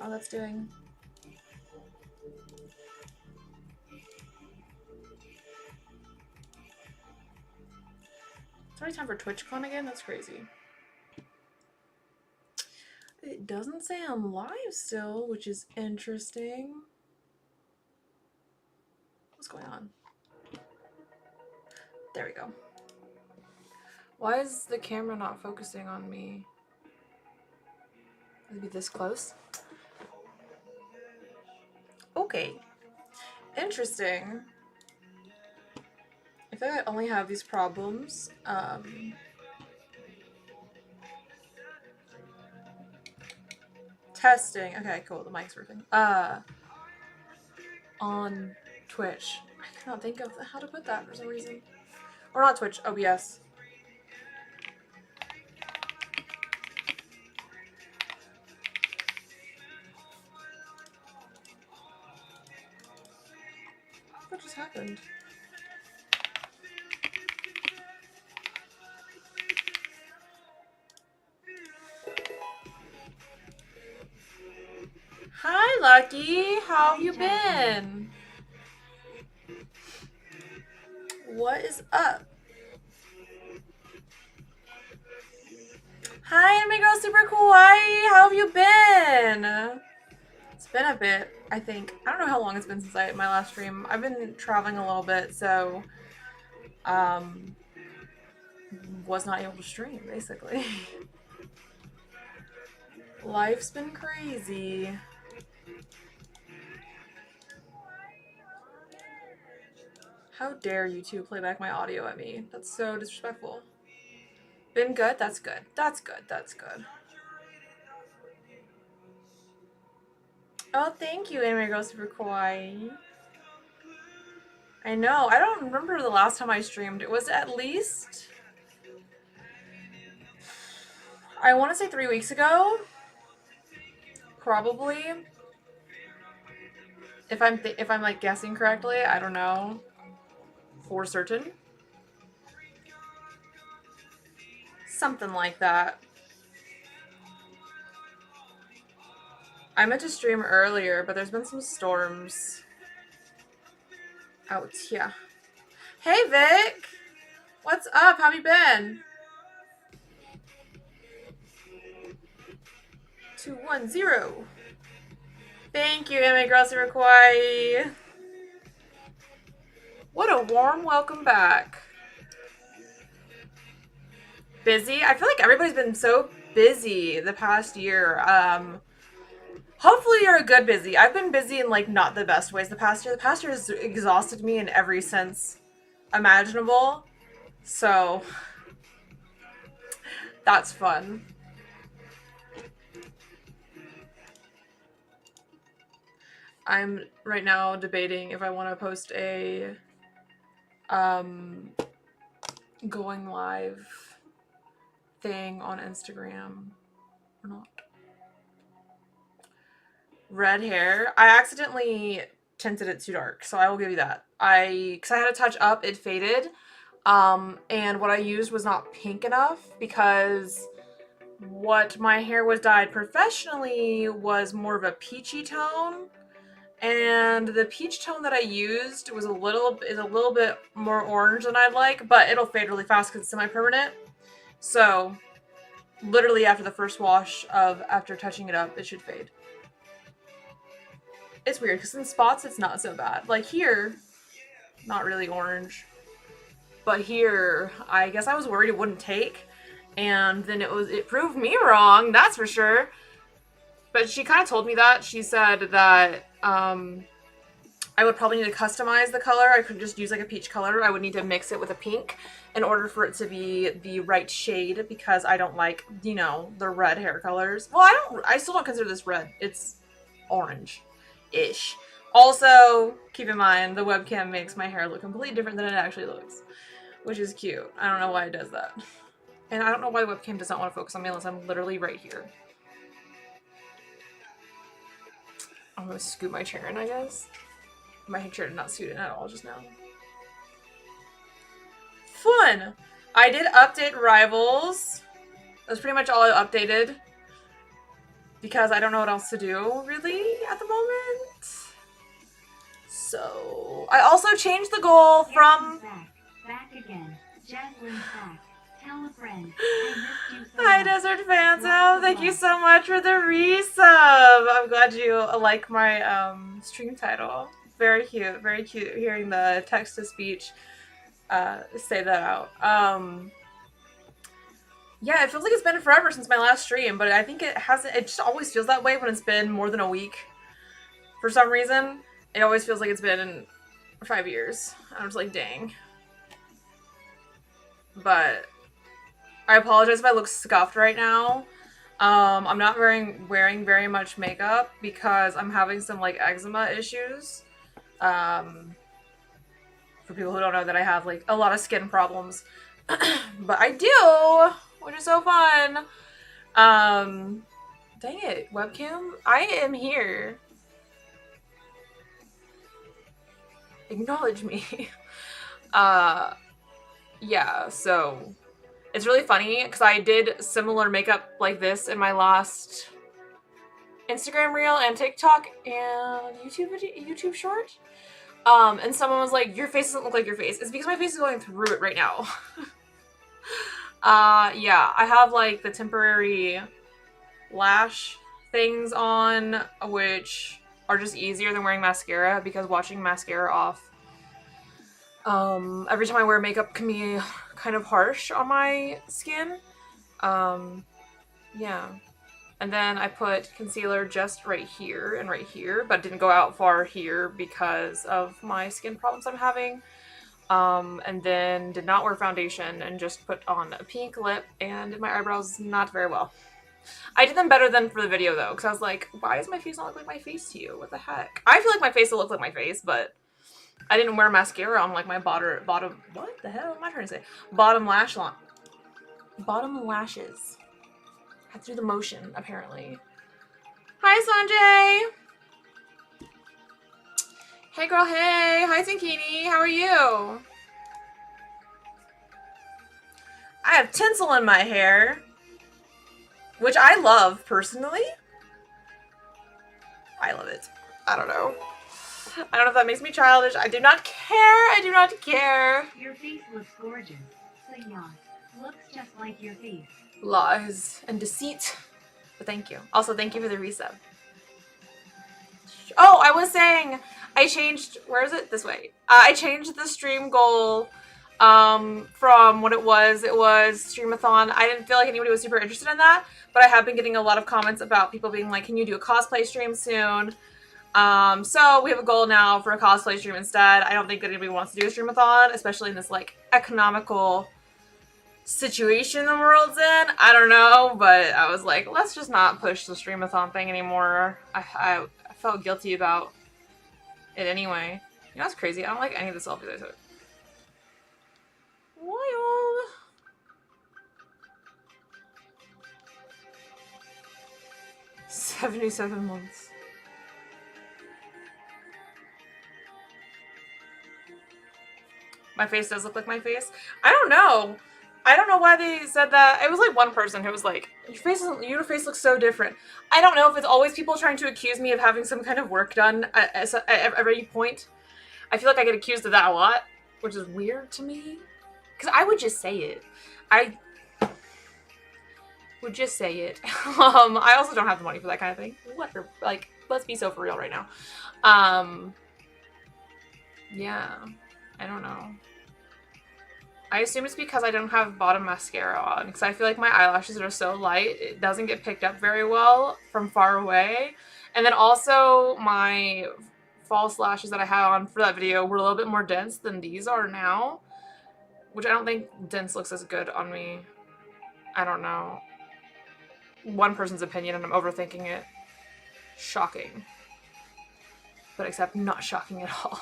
how that's doing. It's already time for TwitchCon again? That's crazy. It doesn't say I'm live still, which is interesting. What's going on? There we go. Why is the camera not focusing on me? Maybe this close? Okay. Interesting. I feel like I only have these problems. Testing. Okay, cool. The mic's working. On Twitch. I cannot think of how to put that for some reason. Or not Twitch, OBS. What just happened? Hi, Lucky. How have you been? What is up? Hi, my girl, super kawaii. How have you been? It's been a bit, I think. I don't know how long it's been since my last stream. I've been traveling a little bit, so was not able to stream, basically. Life's been crazy. How dare you two play back my audio at me? That's so disrespectful. Been good? That's good. That's good. That's good. Oh, thank you, Anime Girl Super Kawaii. I know. I don't remember the last time I streamed. It was at least... I want to say 3 weeks ago. Probably. If I'm like guessing correctly, I don't know. For certain. Something like that. I meant to stream earlier, but there's been some storms out here. Hey, Vic! What's up? How have you been? 210. Thank you, Anime Girl Super Kawaii. What a warm welcome back. Busy? I feel like everybody's been so busy the past year. Hopefully you're a good busy. I've been busy in like not the best ways the past year. The past year has exhausted me in every sense imaginable. So that's fun. I'm right now debating if I want to post a going live thing on Instagram or not. Red hair. I accidentally tinted it too dark, so I will give you that. Because I had to touch up, it faded. And what I used was not pink enough because what my hair was dyed professionally was more of a peachy tone. And the peach tone that I used was a little bit more orange than I'd like, but it'll fade really fast because it's semi-permanent. So literally after the first wash after touching it up, it should fade. It's weird because in spots it's not so bad. Like here, not really orange, but here I guess I was worried it wouldn't take, and then it proved me wrong. That's for sure. But she kind of told me that. She said that I would probably need to customize the color. I couldn't just use like a peach color. I would need to mix it with a pink in order for it to be the right shade because I don't like, you know, the red hair colors. Well, I still don't consider this red. It's orange-ish. Also, keep in mind, the webcam makes my hair look completely different than it actually looks, which is cute. I don't know why it does that. And I don't know why the webcam does not want to focus on me unless I'm literally right here. I'm gonna scoot my chair in, I guess. My chair did not suit it at all just now. Fun! I did update Rivals. That's pretty much all I updated. because I don't know what else to do really at the moment. So I also changed the goal from back again. Jasmine's back. Tell a friend. I missed you so Hi much. Desert Phantom, thank you so much for the resub. I'm glad you like my stream title. Very cute hearing the text to speech say that out. Yeah, it feels like it's been forever since my last stream, but I think it hasn't. It just always feels that way when it's been more than a week. For some reason, it always feels like it's been 5 years. I'm just like, dang. But I apologize if I look scuffed right now. I'm not wearing very much makeup because I'm having some like eczema issues. For people who don't know that I have like a lot of skin problems, but I do, which is so fun. Dang it, webcam, I am here. Acknowledge me. Yeah, so it's really funny because I did similar makeup like this in my last Instagram reel and TikTok and YouTube short. And someone was like, your face doesn't look like your face. It's because my face is going through it right now. Yeah, I have like the temporary lash things on, which are just easier than wearing mascara because watching mascara off every time I wear makeup can be kind of harsh on my skin. Yeah. And then I put concealer just right here and right here, but didn't go out far here because of my skin problems I'm having. And then did not wear foundation and just put on a pink lip and did my eyebrows not very well. I did them better than for the video though, because I was like, why does my face not look like my face to you? What the heck? I feel like my face will look like my face, but I didn't wear mascara on like my bottom, what the hell am I trying to say? Bottom lashes. Had to do the motion, apparently. Hi, Sanjay! Hey, girl, hey! Hi, Tankini! How are you? I have tinsel in my hair, which I love, personally. I love it. I don't know. I don't know if that makes me childish. I do not care. I do not care. Your face looks gorgeous. Senor, looks just like your face. Lies and deceit. But thank you. Also, thank you for the resub. Oh, I was saying, I changed, where is it? This way. I changed the stream goal from what it was Streamathon. I didn't feel like anybody was super interested in that, but I have been getting a lot of comments about people being like, can you do a cosplay stream soon? So we have a goal now for a cosplay stream instead. I don't think that anybody wants to do a Streamathon, especially in this like economical situation the world's in. I don't know, but I was like, let's just not push the Streamathon thing anymore. I felt guilty about it anyway. You know what's crazy? I don't like any of the selfies I took. Wild. $77 months. My face does look like my face. I don't know. I don't know why they said that. It was like one person who was like, your face looks so different. I don't know if it's always people trying to accuse me of having some kind of work done at every point. I feel like I get accused of that a lot, which is weird to me. Because I would just say it. I would just say it. I also don't have the money for that kind of thing. Whatever. Like, let's be so for real right now. Yeah. I don't know. I assume it's because I don't have bottom mascara on, because I feel like my eyelashes are so light, it doesn't get picked up very well from far away. And then also, my false lashes that I had on for that video were a little bit more dense than these are now, which I don't think dense looks as good on me. I don't know. One person's opinion and I'm overthinking it. Shocking. But except not shocking at all.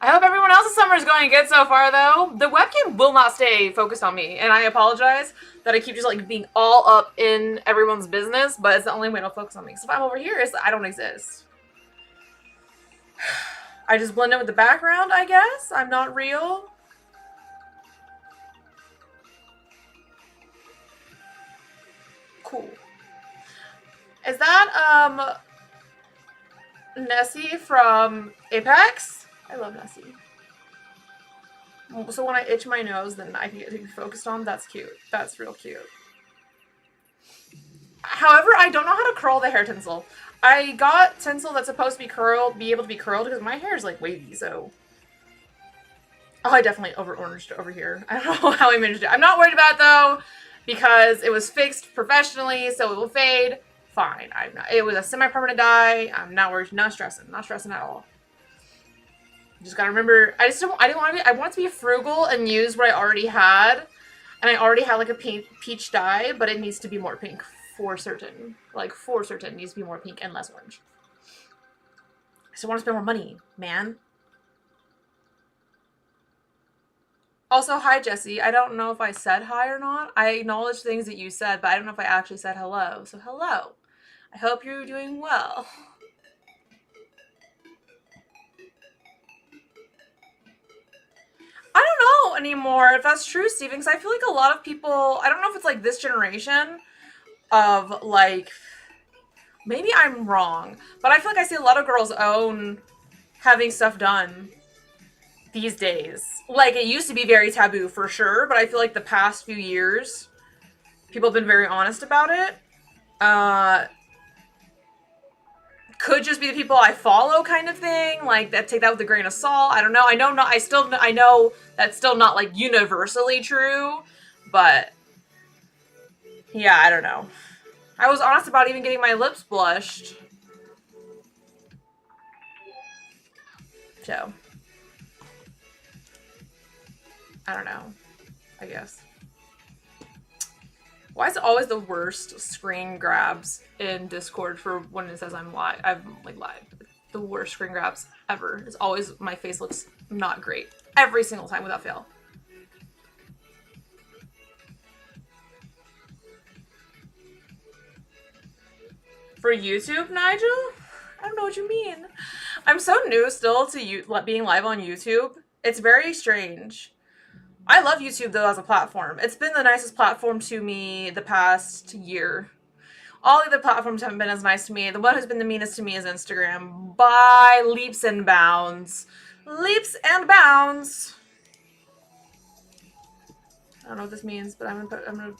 I hope everyone else's summer is going good so far, though. The webcam will not stay focused on me, and I apologize that I keep just, like, being all up in everyone's business, but it's the only way it'll focus on me. So if I'm over here, I don't exist. I just blend in with the background, I guess. I'm not real. cool. Is that, Nessie from Apex? I love Nessie. So when I itch my nose, then I can get to be focused on. That's cute. That's real cute. However, I don't know how to curl the hair tinsel. I got tinsel that's supposed to be able to be curled because my hair is like wavy, so. Oh, I definitely over-oranged over here. I don't know how I managed it. I'm not worried about it though, because it was fixed professionally, so it will fade. Fine. It was a semi-permanent dye. I'm not worried. Not stressing at all. Just gotta remember, I want to be frugal and use what I already had. And I already had like a peach dye, but it needs to be more pink for certain. Like for certain, it needs to be more pink and less orange. I still want to spend more money, man. Also, hi Jesse. I don't know if I said hi or not. I acknowledge things that you said, but I don't know if I actually said hello. So hello. I hope you're doing well. I don't know anymore if that's true, Steven, because I feel like a lot of people, I don't know if it's like this generation of like, maybe I'm wrong, but I feel like I see a lot of girls own having stuff done these days. Like, it used to be very taboo for sure, but I feel like the past few years, people have been very honest about it. Could just be the people I follow kind of thing, like that take that with a grain of salt. I don't know. I know that's still not like universally true, but yeah, I don't know. I was honest about even getting my lips blushed. So I don't know. I guess. Why is it always the worst screen grabs in Discord for when it says I'm live? I'm like live. The worst screen grabs ever. It's always my face looks not great. Every single time without fail. For YouTube, Nigel? I don't know what you mean. I'm so new still to being live on YouTube. It's very strange. I love YouTube though as a platform. It's been the nicest platform to me the past year. All the other platforms haven't been as nice to me. The one who's been the meanest to me is Instagram. By leaps and bounds. Leaps and bounds. I don't know what this means, but I'm gonna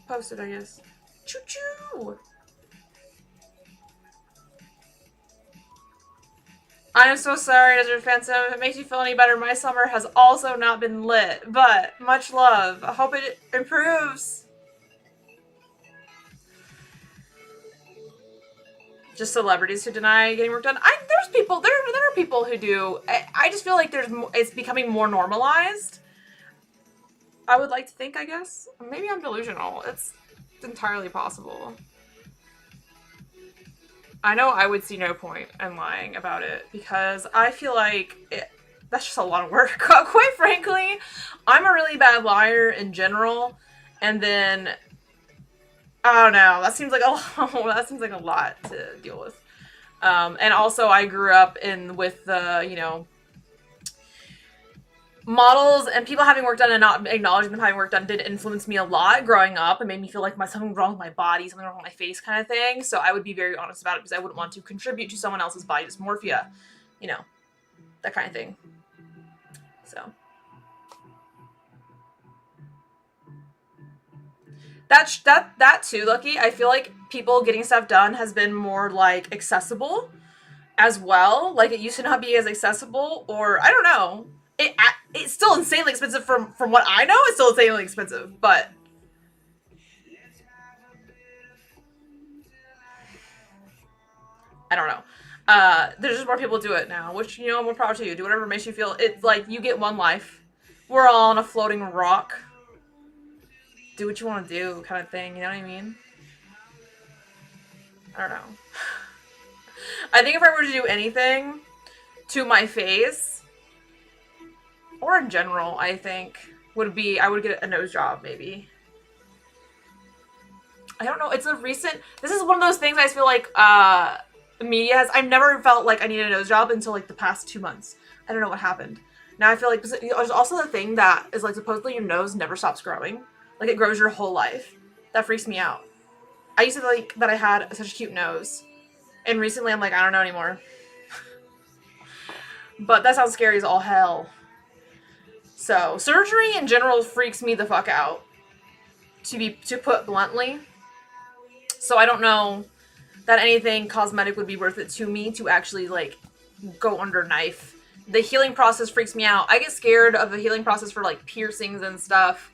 post it, I guess. Choo-choo! I'm so sorry, Desert Phantom. If it makes you feel any better, my summer has also not been lit, but much love. I hope it improves. Just celebrities who deny getting work done. There are people who do. I just feel like it's becoming more normalized. I would like to think, I guess. Maybe I'm delusional. It's entirely possible. I know I would see no point in lying about it because I feel like that's just a lot of work. Quite frankly, I'm a really bad liar in general, and then I don't know. That seems like a lot to deal with. And also, I grew up with the models and people having work done and not acknowledging them having work done did influence me a lot growing up and made me feel like something wrong with my body, something wrong with my face kind of thing. So I would be very honest about it because I wouldn't want to contribute to someone else's body dysmorphia, that kind of thing. So that too, Lucky. I feel like people getting stuff done has been more like accessible as well. Like it used to not be as accessible, or I don't know. It's still insanely expensive from what I know. It's still insanely expensive, but I don't know. There's just more people do it now, which more power to you. Do whatever makes you feel. It's like you get one life. We're all on a floating rock. Do what you want to do, kind of thing. You know what I mean? I don't know. I think if I were to do anything to my face, or in general, I think, I would get a nose job, maybe. I don't know, this is one of those things I feel like, media has, I've never felt like I needed a nose job until, like, the past 2 months. I don't know what happened. Now I feel like, there's also the thing that is, like, supposedly your nose never stops growing. Like, it grows your whole life. That freaks me out. I used to think that I had such a cute nose. And recently I'm like, I don't know anymore. But that sounds scary as all hell. So, surgery in general freaks me the fuck out. To put bluntly. So I don't know that anything cosmetic would be worth it to me to actually, like, go under knife. The healing process freaks me out. I get scared of the healing process for, like, piercings and stuff.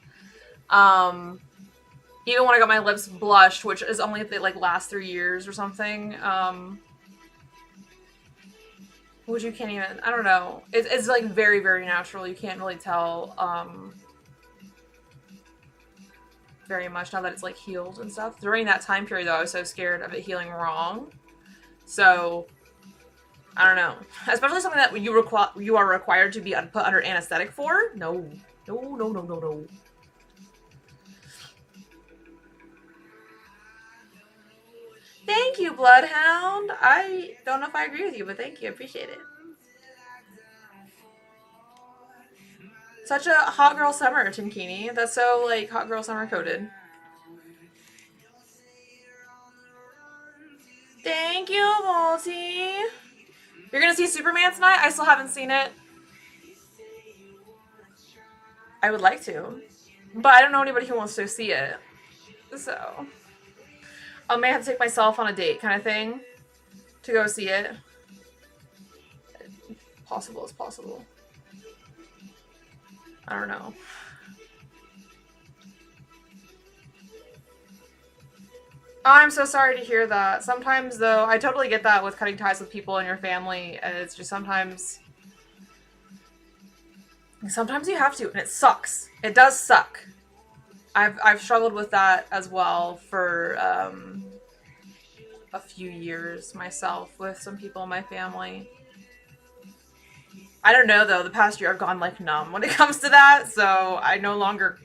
Even when I got my lips blushed, which is only if they, like, last 3 years or something. Which you can't even, I don't know. It's like, very, very natural. You can't really tell, very much now that it's, like, healed and stuff. During that time period, though, I was so scared of it healing wrong. So, I don't know. Especially something that you are required to be put under anesthetic for. No. No, no, no, no, no. Thank you, Bloodhound. I don't know if I agree with you, but thank you. I appreciate it. Such a hot girl summer, Tinkini. That's so, like, hot girl summer coded. Thank you, Multi. You're gonna see Superman tonight? I still haven't seen it. I would like to. But I don't know anybody who wants to see it. So I may have to take myself on a date kind of thing to go see it. Possible is possible. I don't know. I'm so sorry to hear that. Sometimes, though, I totally get that with cutting ties with people in your family, and it's just sometimes you have to, and it sucks. It does suck. I've struggled with that as well for a few years myself with some people in my family. I don't know, though. The past year I've gone, like, numb when it comes to that, so I no longer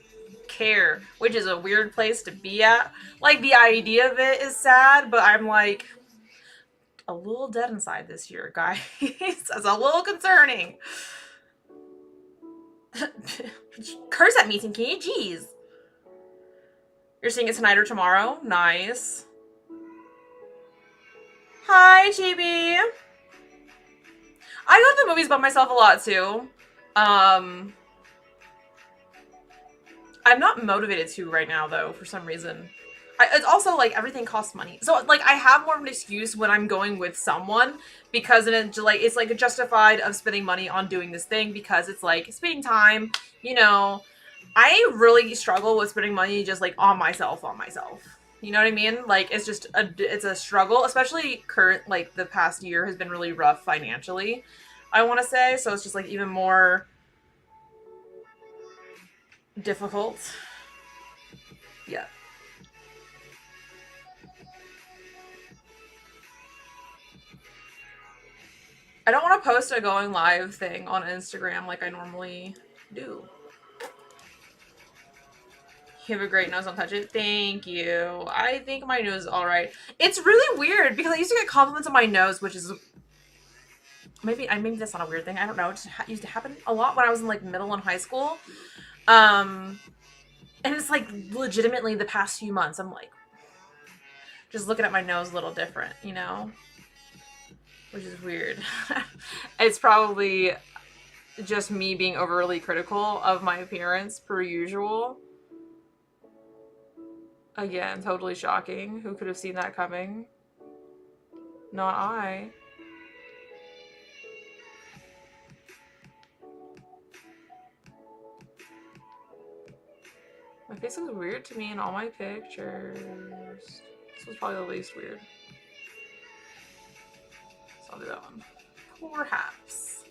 care, which is a weird place to be at. Like, the idea of it is sad, but I'm, like, a little dead inside this year, guys. That's a little concerning. Curse at me, Tinky. Jeez. You're seeing it tonight or tomorrow? Nice. Hi, Chibi. I go to the movies by myself a lot, too. I'm not motivated to right now, though, for some reason. It's also, like, everything costs money. So, like, I have more of an excuse when I'm going with someone, because it's like a justified of spending money on doing this thing, because it's, like, spending time, you know. I really struggle with spending money just, like, on myself. You know what I mean? Like, it's just it's a struggle, especially like, the past year has been really rough financially, I want to say. So it's just, like, even more difficult. Yeah. I don't want to post a going live thing on Instagram like I normally do. You have a great nose, don't touch it. Thank you. I think my nose is alright. It's really weird because I used to get compliments on my nose, which is... Maybe that's not a weird thing. I don't know. It just used to happen a lot when I was in, like, middle and high school. And it's, like, legitimately the past few months, I'm, like, just looking at my nose a little different, you know? Which is weird. It's probably just me being overly critical of my appearance, per usual. Again, totally shocking. Who could have seen that coming? Not I. My face looks weird to me in all my pictures. This was probably the least weird. So I'll do that one. Perhaps.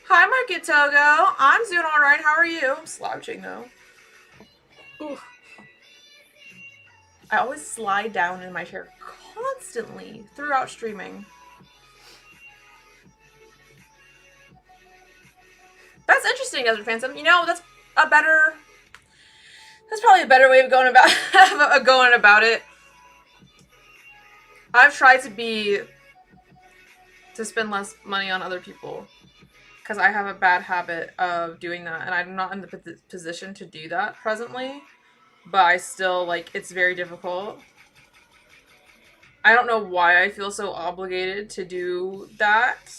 Hi, Market Togo. I'm doing alright. How are you? I'm slouching, though. Oof. I always slide down in my chair constantly throughout streaming. That's interesting, Desert Phantom. You know, that's probably a better way of going about it. I've tried to spend less money on other people, because I have a bad habit of doing that, and I'm not in the position to do that presently. but I still, like, it's very difficult. I don't know why I feel so obligated to do that,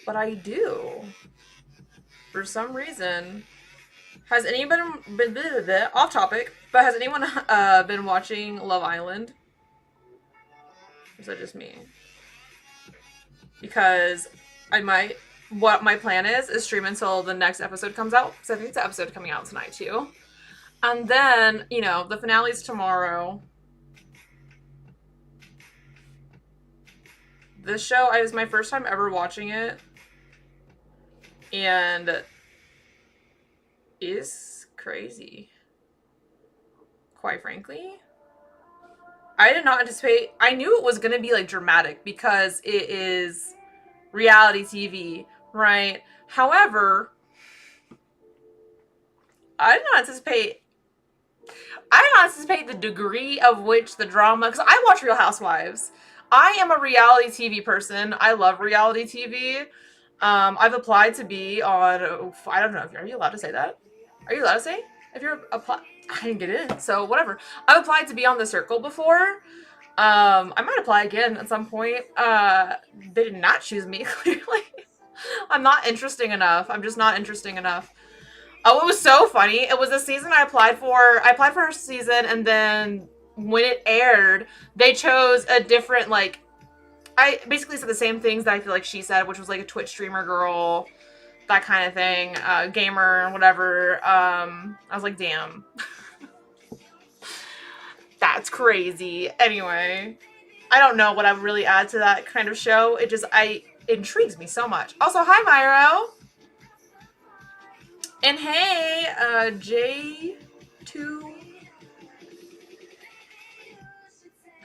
but I do. For some reason. Has anyone been off topic, but has anyone been watching Love Island? Or is that just me? Because I might. What my plan is stream until the next episode comes out. Because I think it's an episode coming out tonight too. And then, you know, the finale's tomorrow. This show, it was my first time ever watching it. And is crazy. Quite frankly. I did not anticipate. I knew it was going to be like dramatic because it is reality TV, right? However, I did not anticipate the degree of which the drama, because I watch Real Housewives. I am a reality TV person. I love reality TV. I've applied to be on, I don't know, are you allowed to say that? Are you allowed to say? If you're I didn't get in, so whatever. I've applied to be on The Circle before. I might apply again at some point. They did not choose me, clearly. I'm not interesting enough. I'm just not interesting enough. Oh, it was so funny. It was a season I applied for. I applied for a season, and then when it aired, they chose a different, like, I basically said the same things that I feel like she said, which was like a Twitch streamer girl, that kind of thing, gamer, whatever. I was like, damn. That's crazy. Anyway, I don't know what I would really add to that kind of show. It intrigues me so much. Also, hi, Myro. And hey, J2.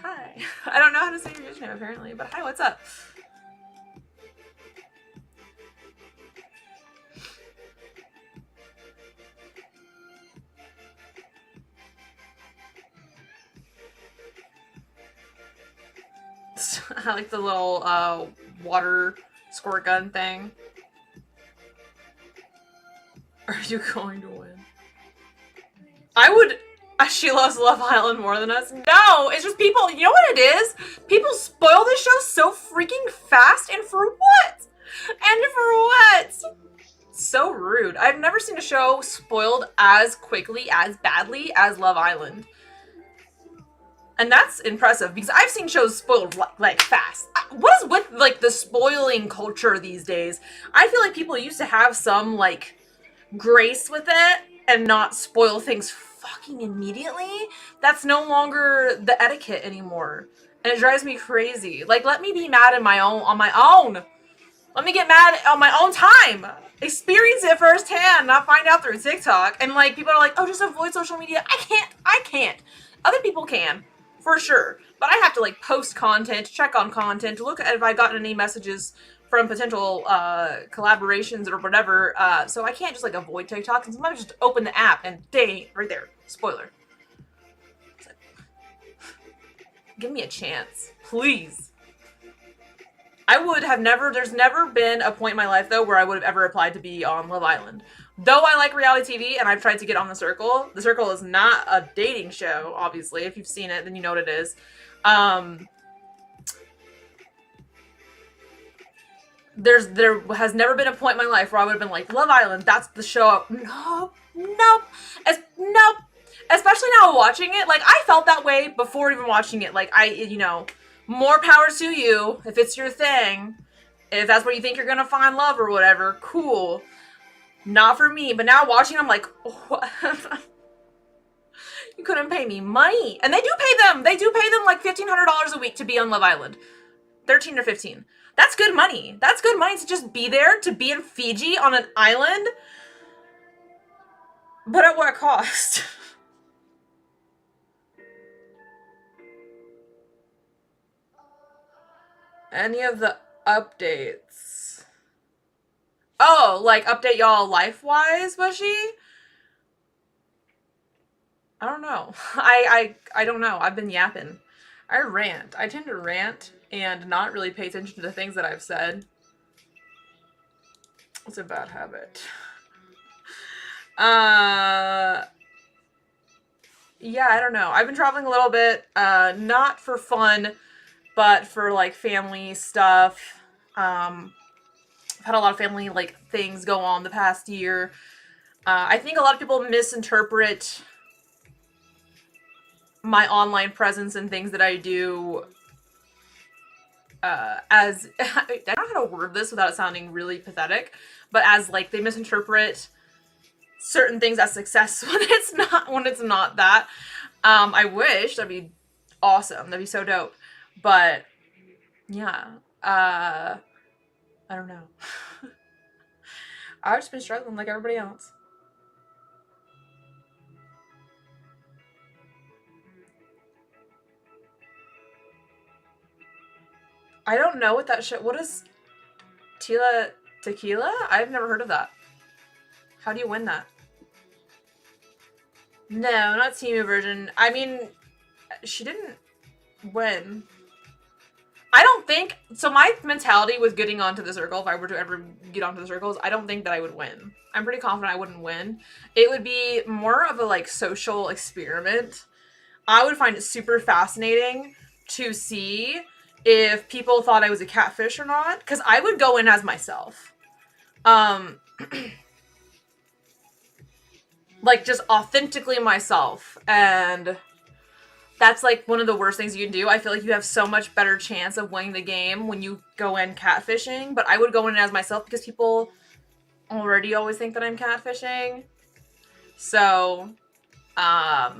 Hi. I don't know how to say your username, apparently, but hi, what's up? I like the little water squirt gun thing. Are you going to win? I would. She loves Love Island more than us. No, it's just people. You know what it is? People spoil this show so freaking fast, and for what? And for what? So rude. I've never seen a show spoiled as quickly, as badly as Love Island. And that's impressive, because I've seen shows spoiled, like, fast. What is with, like, the spoiling culture these days? I feel like people used to have some, like, grace with it and not spoil things fucking immediately. That's no longer the etiquette anymore. And it drives me crazy. Like, let me be mad on my own. Let me get mad on my own time. Experience it firsthand, not find out through TikTok. And, like, people are like, oh, just avoid social media. I can't. Other people can. For sure. But I have to, like, post content, check on content, look at if I gotten any messages from potential collaborations or whatever. So I can't just, like, avoid TikTok. And sometimes just open the app and dang, right there. Spoiler. Like, give me a chance. Please. There's never been a point in my life, though, where I would have ever applied to be on Love Island. Though I like reality TV and I've tried to get on The Circle is not a dating show, obviously. If you've seen it, then you know what it is. There has never been a point in my life where I would have been like, Love Island, that's the show. Nope. Especially now watching it, like, I felt that way before even watching it. Like, more power to you if it's your thing. If that's where you think you're gonna find love or whatever, cool. Not for me, but now watching, I'm like, what? You couldn't pay me money. And they do pay them. They do pay them like $1,500 a week to be on Love Island. 13 or 15. That's good money. That's good money to just be there, to be in Fiji on an island. But at what cost? Any of the updates? Oh, like, update y'all life-wise, was she? I don't know. I don't know. I've been yapping. I rant. I tend to rant and not really pay attention to the things that I've said. It's a bad habit. yeah, I don't know. I've been traveling a little bit, not for fun, but for like family stuff. I've had a lot of family like things go on the past year. I think a lot of people misinterpret my online presence and things that I do as I don't know how to word this without it sounding really pathetic, but as like they misinterpret certain things as success when it's not that. I wish that'd be awesome. That'd be so dope. But yeah, I don't know. I've just been struggling like everybody else. I don't know what that shit. What is Tila Tequila? I've never heard of that. How do you win that? No, not Timu version. I mean, she didn't win. I don't think so. My mentality with getting onto the circle, if I were to ever get onto the circles, I don't think that I would win. I'm pretty confident I wouldn't win. It would be more of a like social experiment. I would find it super fascinating to see if people thought I was a catfish or not, because I would go in as myself. Like just authentically myself, and that's like one of the worst things you can do. I feel like you have so much better chance of winning the game when you go in catfishing, but I would go in as myself because people already always think that I'm catfishing. So, yeah,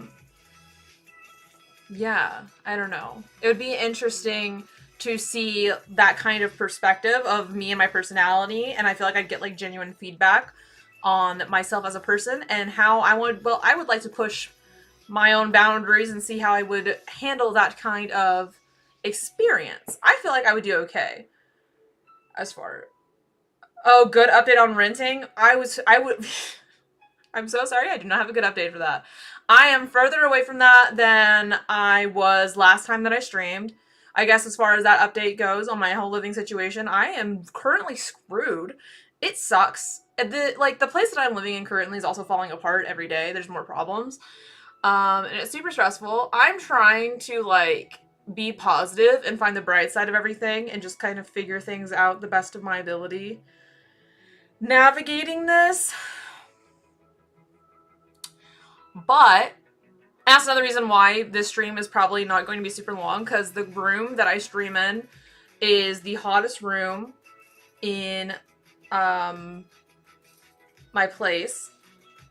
I don't know. It would be interesting to see that kind of perspective of me and my personality, and I feel like I'd get like genuine feedback on myself as a person and how I would like to push my own boundaries and see how I would handle that kind of experience. I feel like I would do okay. As far oh, good update on renting. I would I'm so sorry, I do not have a good update for that. I am further away from that than I was last time that I streamed. I guess as far as that update goes on my whole living situation, I am currently screwed. It sucks. The place that I'm living in currently is also falling apart every day. There's more problems. And it's super stressful. I'm trying to like be positive and find the bright side of everything and just kind of figure things out the best of my ability. Navigating this. But that's another reason why this stream is probably not going to be super long, because the room that I stream in is the hottest room in my place.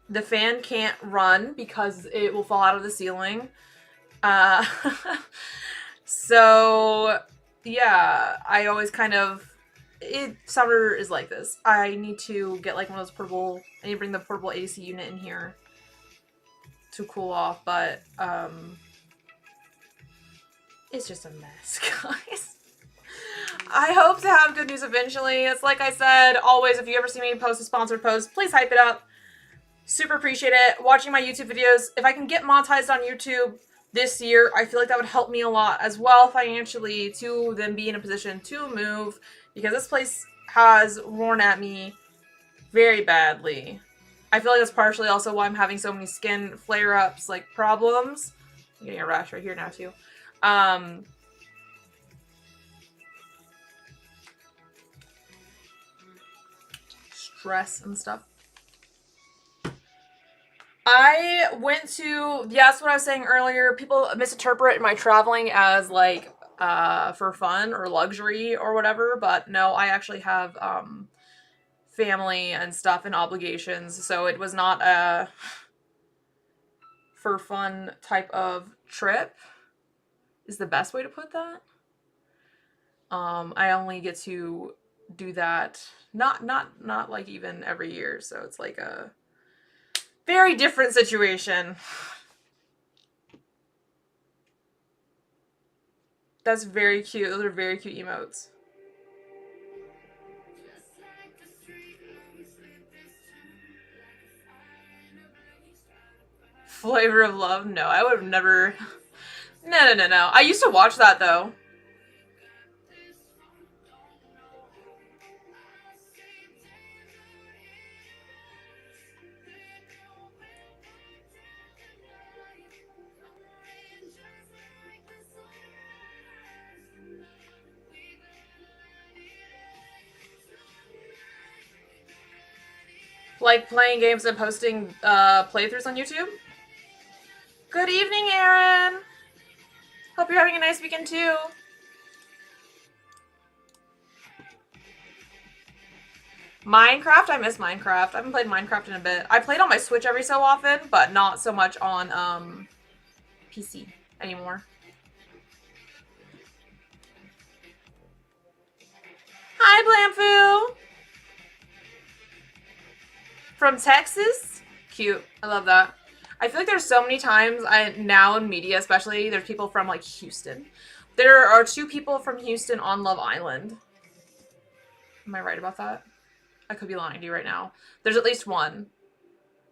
The fan can't run because it will fall out of the ceiling. So yeah, I always kind of summer is like this. I need to get like one of those portable. I need to bring the portable AC unit in here to cool off, but it's just a mess, guys. I hope to have good news eventually. It's like I said, always, if you ever see me post a sponsored post, please hype it up. Super appreciate it. Watching my YouTube videos. If I can get monetized on YouTube this year, I feel like that would help me a lot as well financially to then be in a position to move, because this place has worn at me very badly. I feel like that's partially also why I'm having so many skin flare-ups, like problems. I'm getting a rash right here now too. Stress and stuff. I went to, yeah, that's what I was saying earlier. People misinterpret my traveling as like for fun or luxury or whatever, but no, I actually have family and stuff and obligations, so it was not a for fun type of trip is the best way to put that. I only get to do that not like even every year, so it's like a very different situation. That's very cute. Those are very cute emotes. Flavor of Love? No, I would have never. No. I used to watch that though. Like playing games and posting playthroughs on YouTube. Good evening, Aaron. Hope you're having a nice weekend too. Minecraft? I miss Minecraft. I haven't played Minecraft in a bit. I played on my Switch every so often, but not so much on PC anymore. Hi, Blamfu! From Texas? Cute. I love that. I feel like there's so many times now in media, especially, there's people from like Houston. There are 2 people from Houston on Love Island. Am I right about that? I could be lying to you right now. There's at least one.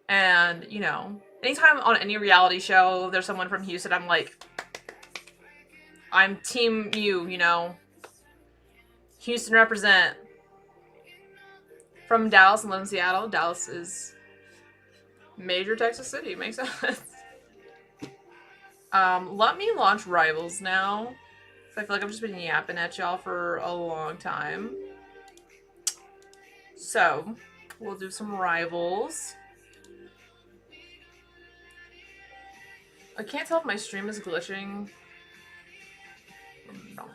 And, you know, anytime on any reality show there's someone from Houston, I'm like, I'm team you know. Houston represent. From Dallas and live in Seattle. Dallas is major Texas city. Makes sense. Let me launch Rivals now. I feel like I've just been yapping at y'all for a long time. So, we'll do some Rivals. I can't tell if my stream is glitching. No.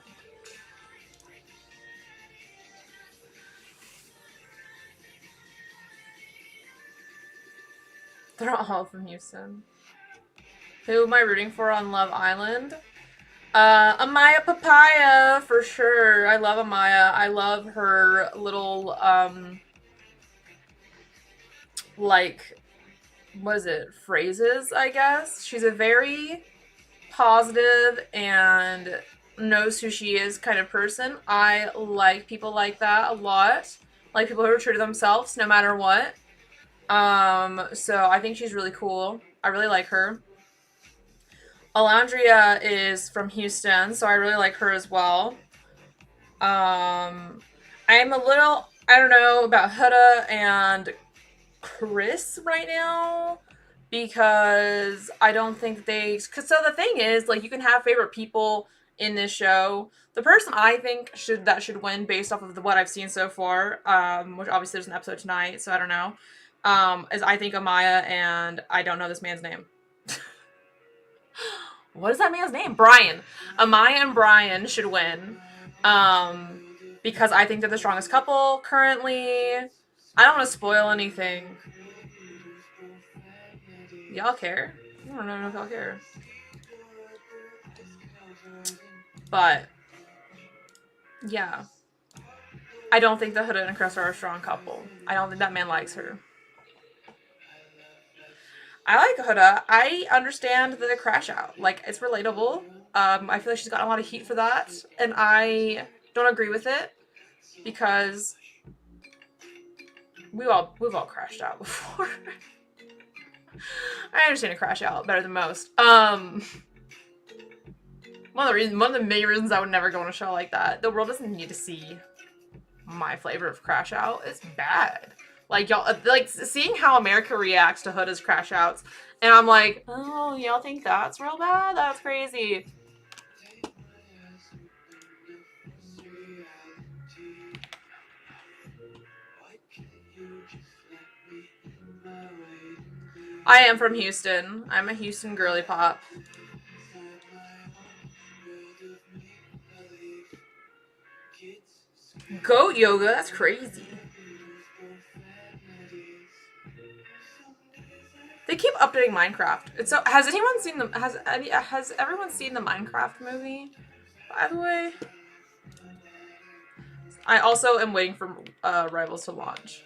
They're all from Houston. Who am I rooting for on Love Island? Amaya Papaya, for sure. I love Amaya. I love her little, like, what is it? Phrases, I guess. She's a very positive and knows who she is kind of person. I like people like that a lot. Like people who are true to themselves no matter what. So I think she's really cool. I really like her. Alandria is from Houston, so I really like her as well. I'm a little, I don't know about Huda and Chris right now, because I don't think so the thing is, like, you can have favorite people in this show. The person I think should win based off of what I've seen so far, which obviously there's an episode tonight, so I don't know, is I think Amaya, and I don't know this man's name. What is that man's name? Brian. Amaya and Brian should win. Because I think they're the strongest couple currently. I don't want to spoil anything. Y'all care? I don't know if y'all care. But, yeah. I don't think that Huda and Chris are a strong couple. I don't think that man likes her. I like Huda. I understand the crash out. Like, it's relatable. I feel like she's gotten a lot of heat for that, and I don't agree with it, because we've all crashed out before. I understand a crash out better than most. One of the main reasons I would never go on a show like that. The world doesn't need to see my flavor of crash out. It's bad. Like, y'all, like, seeing how America reacts to Huda's crash outs, and I'm like, oh, y'all think that's real bad? That's crazy. I am from Houston. I'm a Houston girly pop. Goat yoga? That's crazy. They keep updating Minecraft. So, has anyone seen has everyone seen the Minecraft movie? By the way, I also am waiting for Rivals to launch.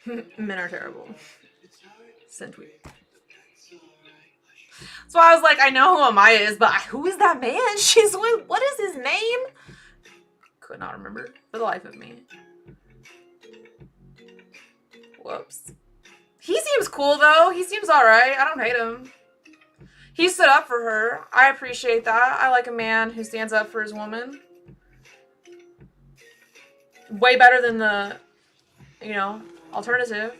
Men are terrible. Centweed. So I was like, I know who Amaya is, but who is that man? What is his name? Could not remember for the life of me. Whoops. He seems cool though. He seems alright. I don't hate him. He stood up for her. I appreciate that. I like a man who stands up for his woman. Way better than the, alternative.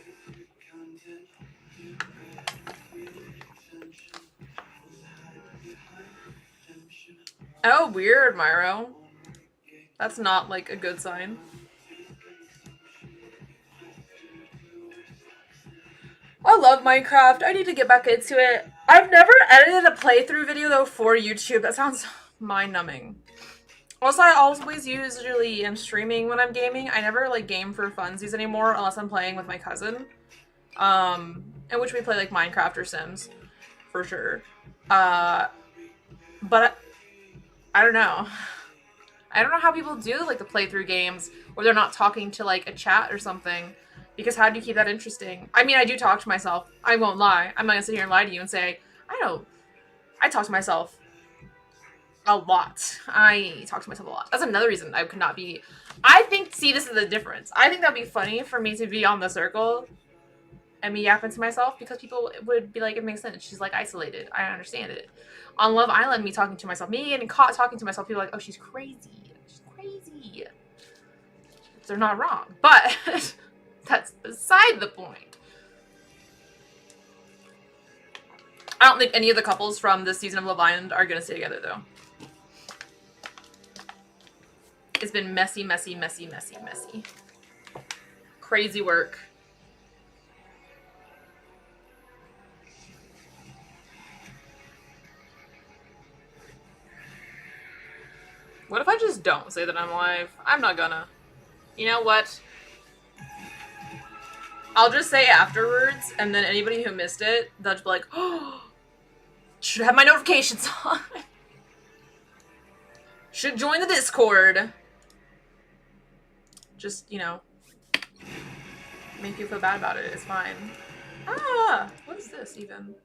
Oh, weird, Myro. That's not, like, a good sign. I love Minecraft. I need to get back into it. I've never edited a playthrough video, though, for YouTube. That sounds mind-numbing. Also, I always usually am streaming when I'm gaming. I never, like, game for funsies anymore unless I'm playing with my cousin. In which we play, like, Minecraft or Sims. For sure. But I don't know. I don't know how people do, like, the playthrough games where they're not talking to, like, a chat or something. Because how do you keep that interesting? I mean, I do talk to myself. I won't lie. I'm not gonna sit here and lie to you and say, I don't. I talk to myself a lot. I talk to myself a lot. That's another reason I could not be. I think, see, this is the difference. I think that'd be funny for me to be on the circle and me yapping to myself because people would be like, it makes sense. She's, like, isolated. I understand it. On Love Island, me talking to myself, me getting caught talking to myself, people are like, oh, she's crazy. She's crazy. They're not wrong. But that's beside the point. I don't think any of the couples from this season of Love Island are gonna stay together, though. It's been messy, messy, messy, messy, messy. Crazy work. What if I just don't say that I'm live? I'm not gonna. You know what? I'll just say afterwards, and then anybody who missed it, they'll just be like, oh, should have my notifications on. Should join the Discord. Just, you know, make you feel bad about it. It's fine. Ah, what is this even?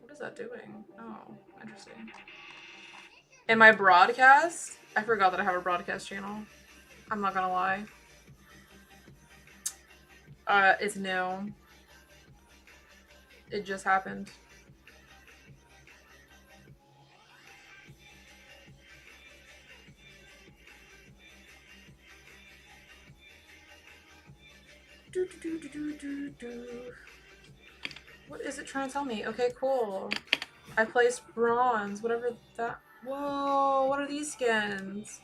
What is that doing? Oh, interesting. In my broadcast, I forgot that I have a broadcast channel. I'm not gonna lie. It's new. It just happened. What is it trying to tell me? Okay, cool. I placed bronze, whatever that. Whoa, what are these skins?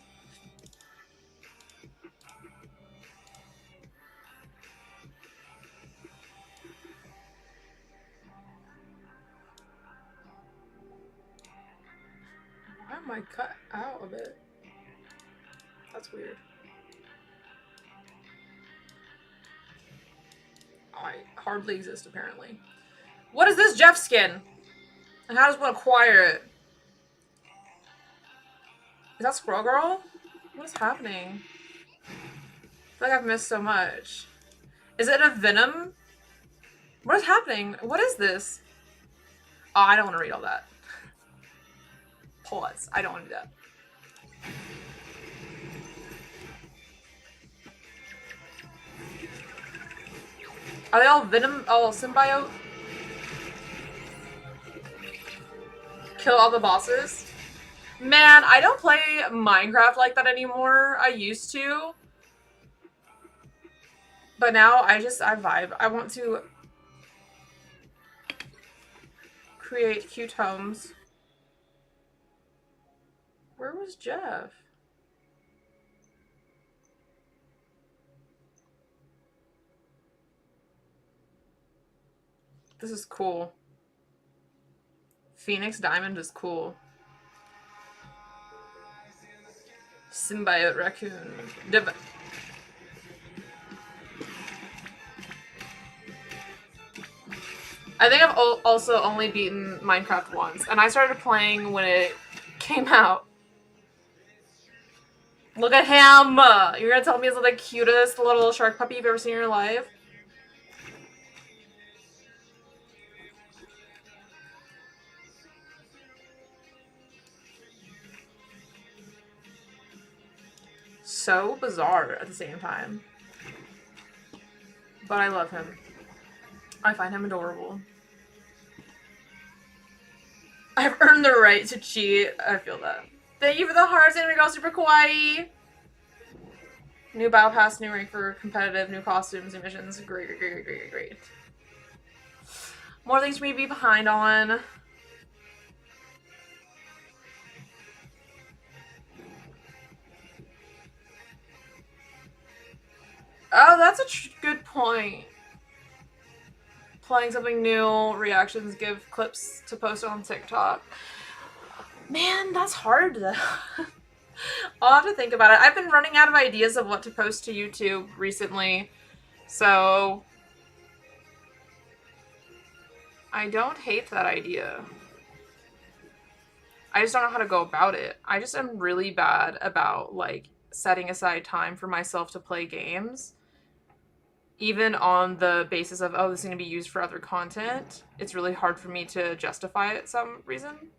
Why am I cut out of it? That's weird. I hardly exist, apparently. What is this Jeff skin? And how does one acquire it? Is that Squirrel Girl? What is happening? I feel like I've missed so much. Is it a Venom? What is happening? What is this? Oh, I don't want to read all that. Pause. I don't want to do that. Are they all Venom? All symbiote? Kill all the bosses? Man, I don't play Minecraft like that anymore. I used to. But now I vibe. I want to create cute homes. Where was Jeff? This is cool. Phoenix Diamond is cool. Symbiote Raccoon. I think I've also only beaten Minecraft once, and I started playing when it came out. Look at him! You're gonna tell me he's the cutest little shark puppy you've ever seen in your life? So bizarre at the same time. But I love him. I find him adorable. I've earned the right to cheat. I feel that. Thank you for the hearts, Anime Girl, super kawaii! New battle pass, new rank for competitive, new costumes, new missions. Great, great, great, great, great, great. More things for me to be behind on. Oh, that's a good point. Playing something new, reactions, give clips to post on TikTok. Man, that's hard though. I'll have to think about it. I've been running out of ideas of what to post to YouTube recently, so I don't hate that idea. I just don't know how to go about it. I just am really bad about like setting aside time for myself to play games. Even on the basis of, oh, this is going to be used for other content, it's really hard for me to justify it some reason.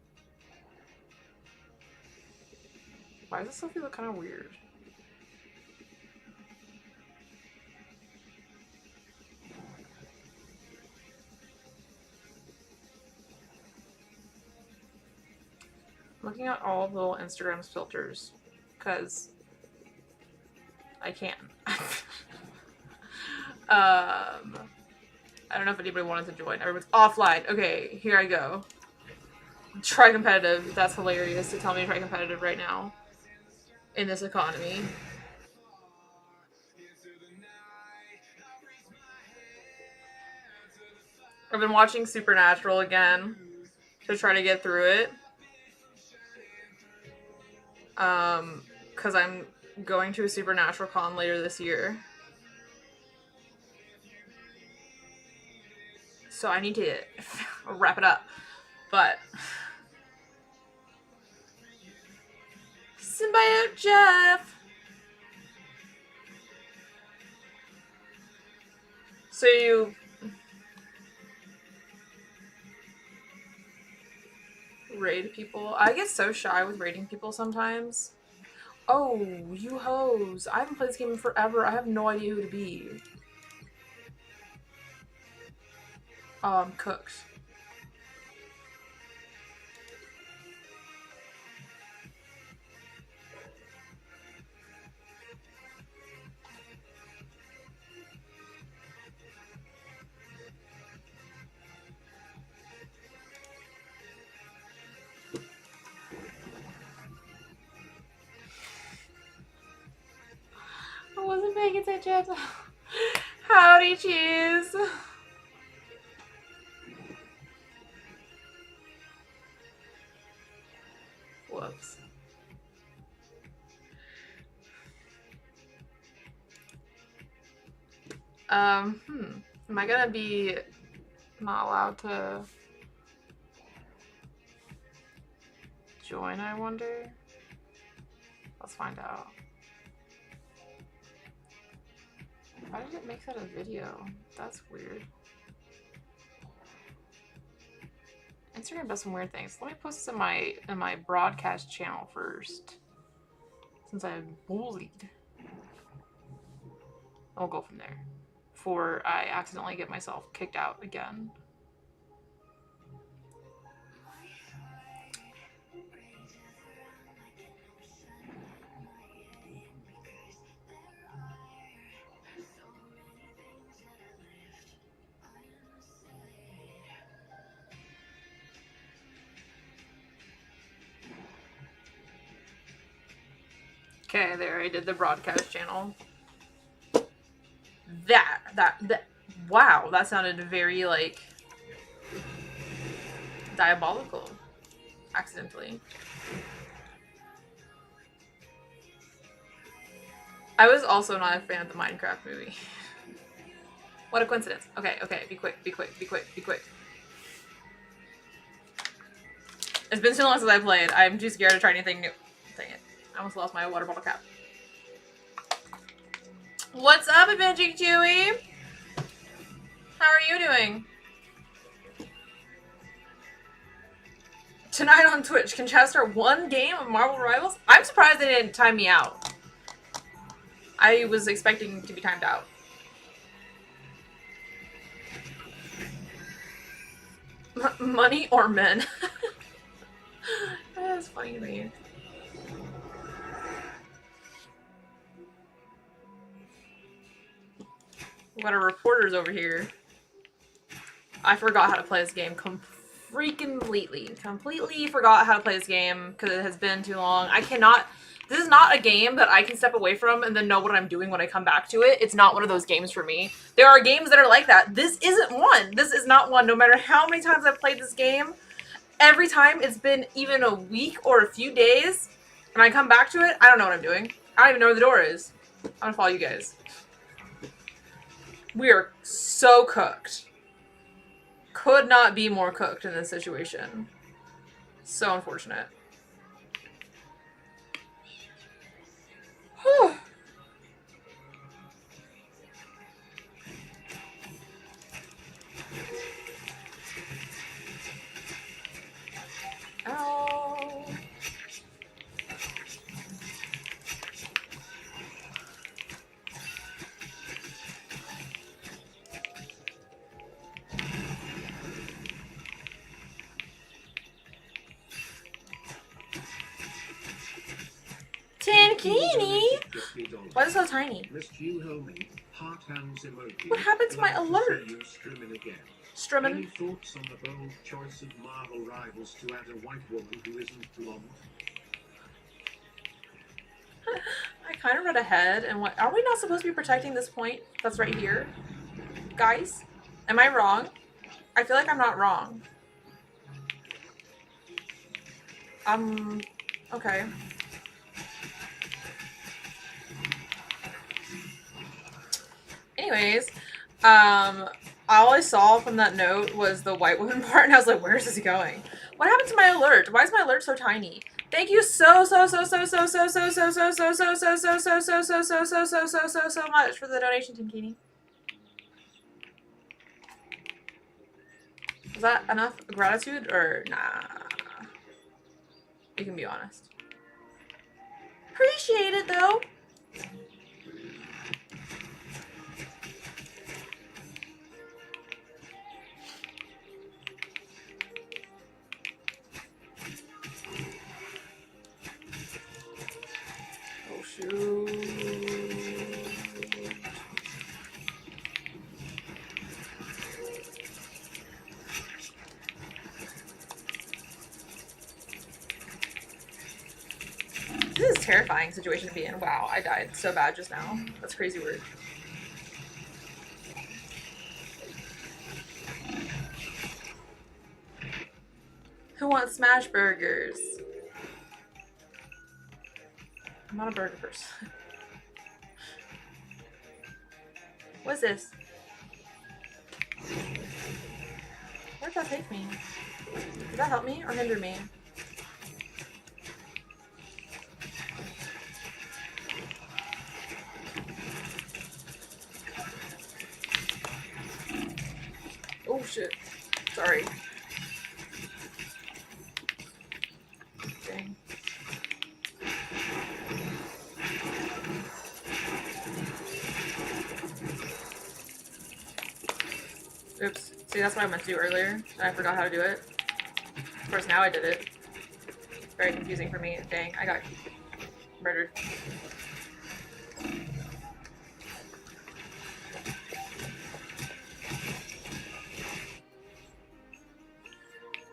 Why does this still feel kind of weird? Looking at all the little Instagram's filters, because I can. I don't know if anybody wanted to join. Everyone's offline. Okay, here I go. Try competitive. That's hilarious to tell me to try competitive right now. In this economy. I've been watching Supernatural again to try to get through it. Because I'm going to a Supernatural con later this year. So I need to wrap it up. But Symbiote Jeff. So you raid people? I get so shy with raiding people sometimes. Oh, you hoes. I haven't played this game in forever. I have no idea who to be. Oh, I'm cooked. I wasn't paying attention. Howdy, cheese. Whoops. Am I gonna be not allowed to join, I wonder? Let's find out. Why did it make that a video? That's weird. Instagram does some weird things. Let me post this in my broadcast channel first. Since I'm bullied. I'll go from there. Before I accidentally get myself kicked out again. Okay, there, I did the broadcast channel. That, wow, that sounded very, like, diabolical. Accidentally. I was also not a fan of the Minecraft movie. What a coincidence. Okay, be quick. It's been so long since I played. I'm too scared to try anything new. Dang it. I almost lost my water bottle cap. What's up, Avenging Chewy? How are you doing? Tonight on Twitch, can Chad start one game of Marvel Rivals? I'm surprised they didn't time me out. I was expecting to be timed out. Money or men? That's funny to me. We got our reporters over here. I forgot how to play this game completely forgot how to play this game because it has been too long. I cannot This is not a game that I can step away from and then know what I'm doing when I come back to it. It's not one of those games for me. There are games that are like that. This isn't one. This is not one. No matter how many times I've played this game, every time it's been even a week or a few days, and I come back to it, I don't know what I'm doing. I don't even know where the door is. I'm gonna follow you guys. We are so cooked. Could not be more cooked in this situation. So unfortunate. Whew. Ow. Tankini? Why is it so tiny? What happened to my alert? Strumming. Any thoughts on the bold choice of Marvel Rivals to add a white woman who isn't blonde? I kind of read ahead, and what? Are we not supposed to be protecting this point that's right here? Guys? Am I wrong? I feel like I'm not wrong. Okay. Anyways, all I saw from that note was the white woman part, and I was like, where's this going? What happened to my alert? Why is my alert so tiny? Thank you so much for the donation, Tinkini. Was that enough gratitude or nah? You can be honest. Appreciate it though. Oh shoot. This is a terrifying situation to be in. Wow, I died so bad just now. That's crazy word. Who wants smash burgers? I'm not a burger person. What's this? Where'd that take me? Did that help me or hinder me? Oh shit. Sorry. Dang. Oops. See, that's what I meant to do earlier, and I forgot how to do it. Of course, now I did it. Very confusing for me. Dang, I got murdered.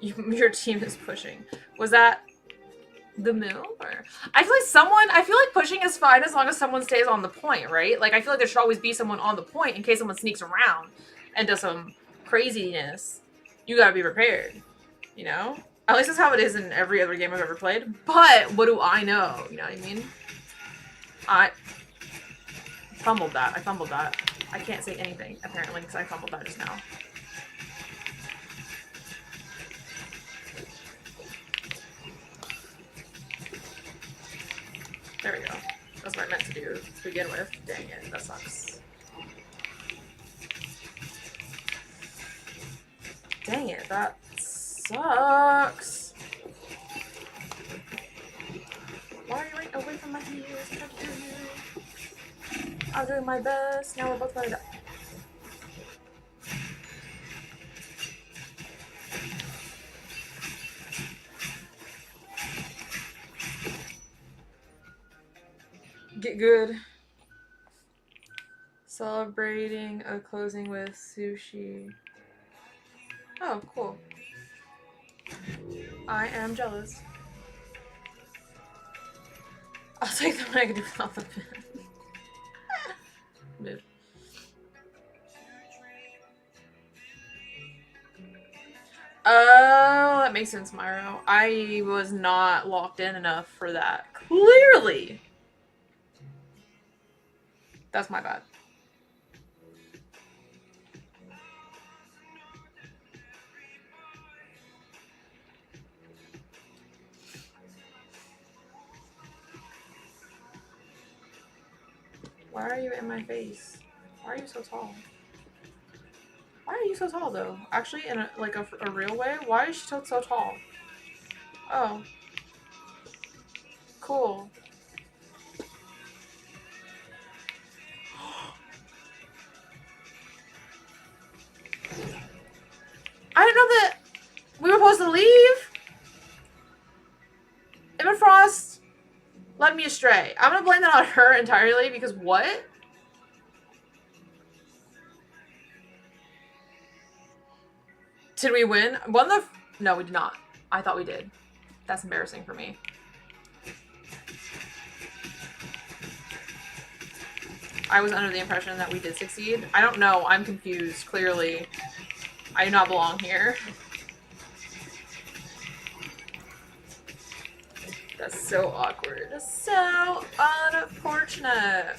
Your team is pushing. Was that the move? Or I feel like pushing is fine as long as someone stays on the point, right? Like, I feel like there should always be someone on the point in case someone sneaks around and does some craziness. You gotta be prepared, you know? At least that's how it is in every other game I've ever played. But what do I know? You know what I mean? I fumbled that. I can't say anything, apparently, because I fumbled that just now. There we go. That's what I meant to do to begin with. Dang it, that sucks. Dang it, that sucks. Why are you right away from my heels? I'm doing my best. Now we're both gonna die. Get good. Celebrating a closing with sushi. Oh, cool. I am jealous. I'll take the one I can do without the pin. Mood. Oh, that makes sense, Myro. I was not locked in enough for that. Clearly! That's my bad. Why are you in my face? Why are you so tall? Why are you so tall, though? Actually, in a real way, why is she so tall? Oh. Cool. I didn't know that we were supposed to leave. Emma Frost led me astray. I'm gonna blame that on her entirely because what? Did we win? No, we did not. I thought we did. That's embarrassing for me. I was under the impression that we did succeed. I don't know. I'm confused. Clearly, I do not belong here. That's so awkward. That's so unfortunate.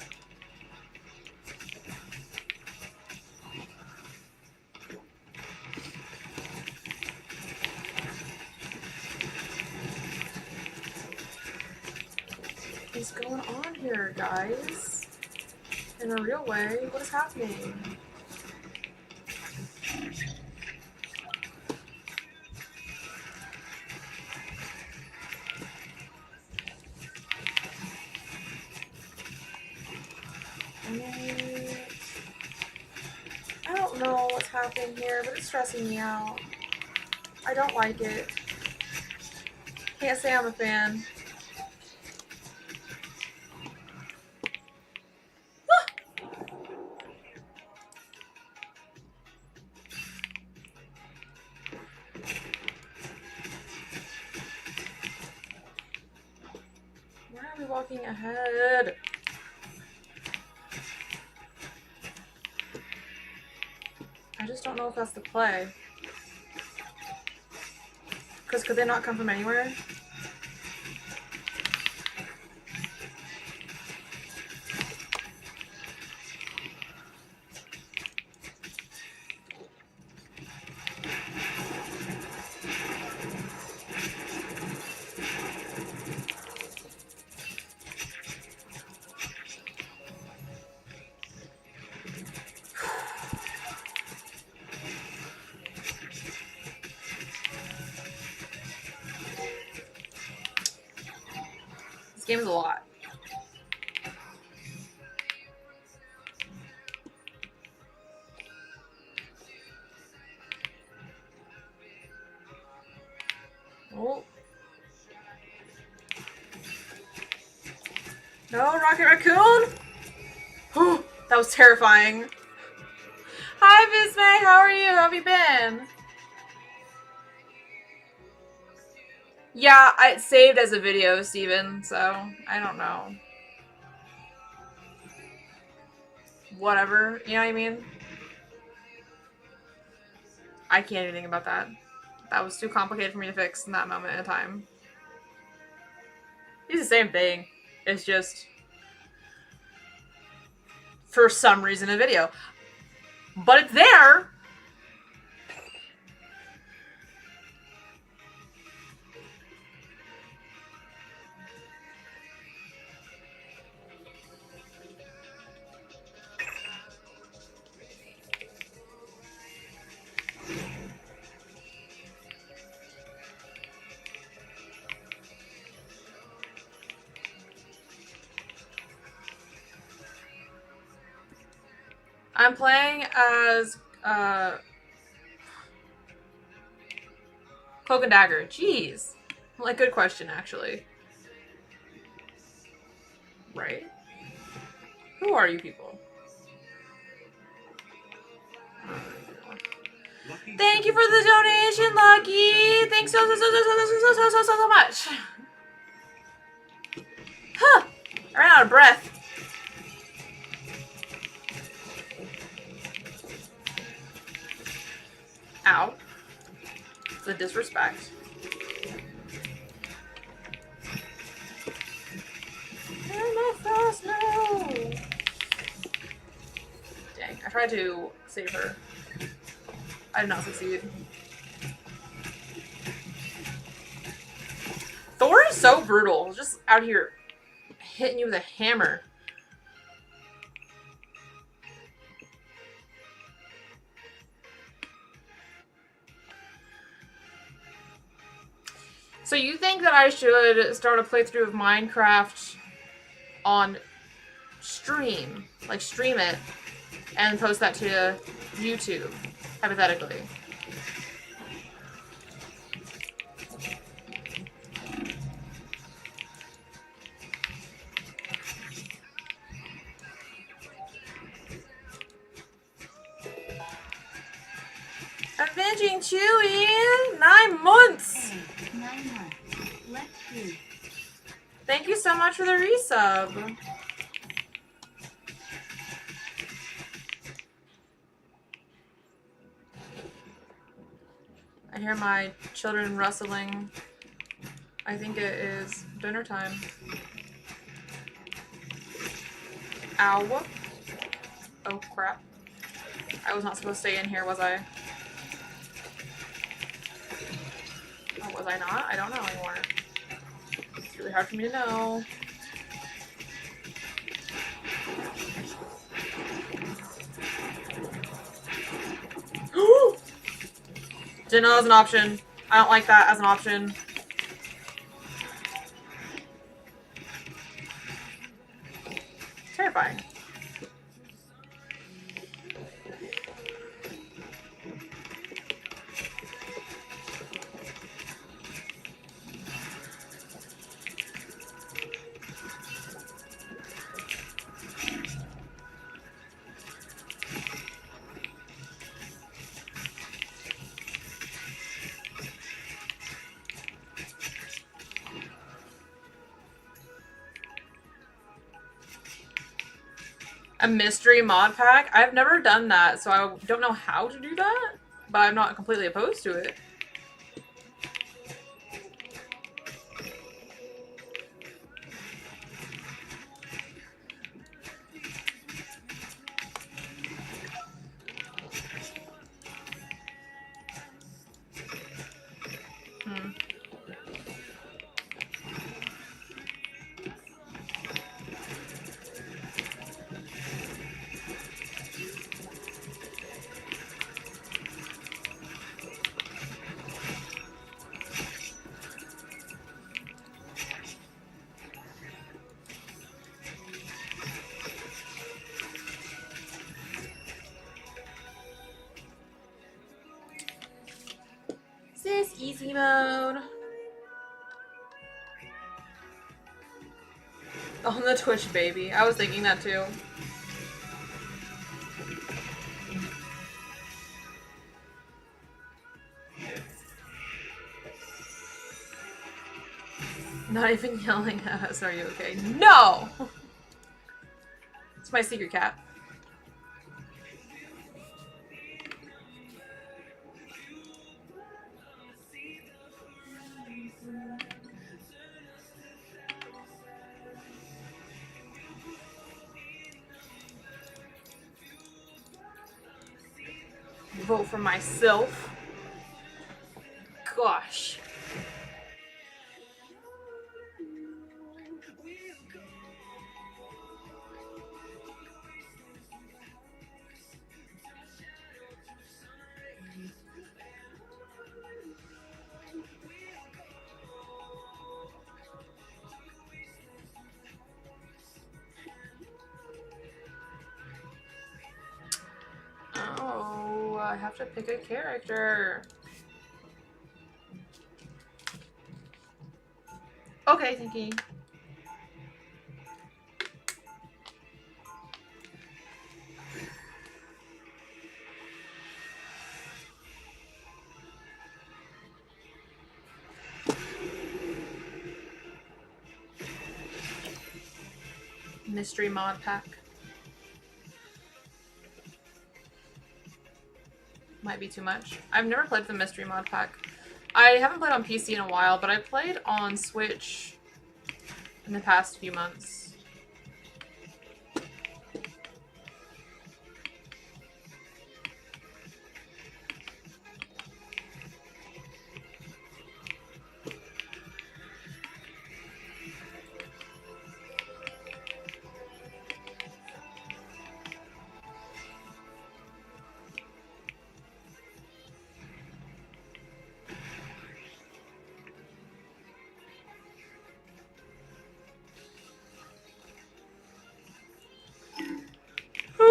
What is going on here, guys? In a real way, what is happening? I don't know what's happening here, but it's stressing me out. I don't like it. Can't say I'm a fan. Why are we walking ahead? I just don't know if that's the play. Because could they not come from anywhere? This game is a lot. Oh. No, Rocket Raccoon! Oh, that was terrifying. Hi, Bismay, how are you? How have you been? Yeah, it's saved as a video, Steven, so I don't know. Whatever, you know what I mean? I can't do anything about that. That was too complicated for me to fix in that moment in time. It's the same thing. It's just, for some reason, a video. But it's there! I'm playing as, Cloak and Dagger. Jeez. Like, good question, actually. Right? Who are you people? Thank you for the donation, Lucky! Thanks so much! Huh! out of breath. Ow. The disrespect. Frost, no! Dang, I tried to save her. I did not succeed. Thor is so brutal. Just out here hitting you with a hammer. So you think that I should start a playthrough of Minecraft on stream? Like stream it and post that to YouTube, hypothetically. Avenging Chewie! 9 months! Hey, 9 months. Let's see. Thank you so much for the resub. I hear my children rustling. I think it is dinner time. Ow. Oh crap. I was not supposed to stay in here, was I? Oh, was I not? I don't know anymore. It's really hard for me to know. Didn't know that was an option. I don't like that as an option. Terrifying. A mystery mod pack? I've never done that, so I don't know how to do that, but I'm not completely opposed to it. Is this easy mode? On the Twitch, baby. I was thinking that too. Not even yelling at us, are you okay? No! It's my secret cat. Vote for myself. Gosh. Oh, I have to pick a character. Okay, thank you. Mystery mod pack. Might be too much. I've never played the mystery mod pack. I haven't played on PC in a while, but I played on Switch in the past few months.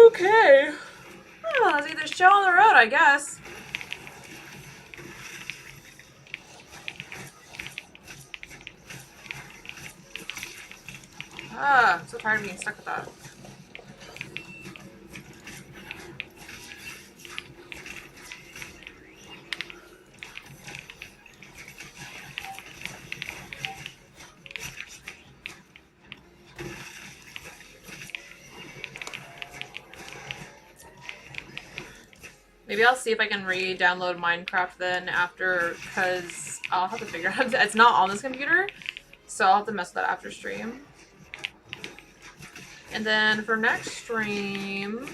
Okay. Oh, let's either show on the road, I guess. Ah, I'm so tired of being stuck with that. Maybe I'll see if I can re-download Minecraft then after, because I'll have to figure out. It's not on this computer, so I'll have to mess with that after stream. And then for next stream,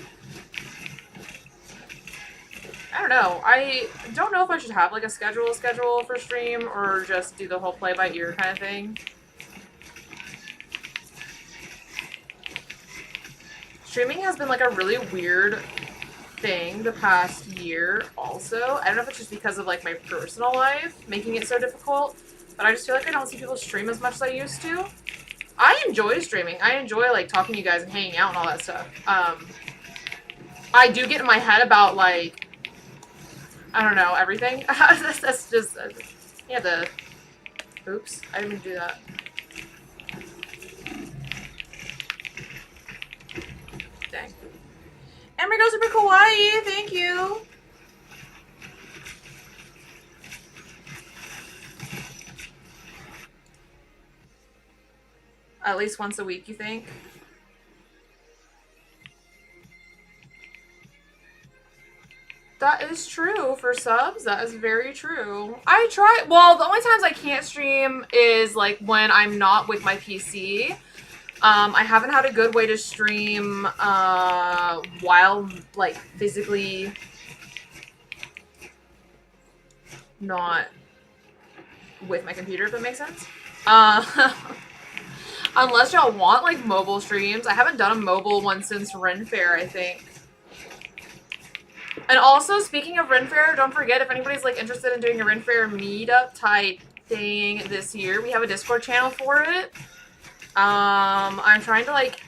I don't know. I don't know if I should have like a schedule for stream or just do the whole play by ear kind of thing. Streaming has been like a really weird thing the past year also. I don't know if it's just because of like my personal life making it so difficult, but I just feel like I don't see people stream as much as I used to. I enjoy streaming. I enjoy like talking to you guys and hanging out and all that stuff. I do get in my head about like, I don't know, everything. That's just, yeah, oops, I didn't mean to do that. Dang. Amerigo Super Kawaii, thank you. At least once a week, you think? That is true for subs. That is very true. I try. Well, the only times I can't stream is like when I'm not with my PC. I haven't had a good way to stream while like physically not with my computer, if that makes sense. Unless y'all want like mobile streams. I haven't done a mobile one since Ren Fair, I think. And also, speaking of Ren Fair, don't forget, if anybody's like interested in doing a Ren Fair meetup type thing this year, we have a Discord channel for it. I'm trying to like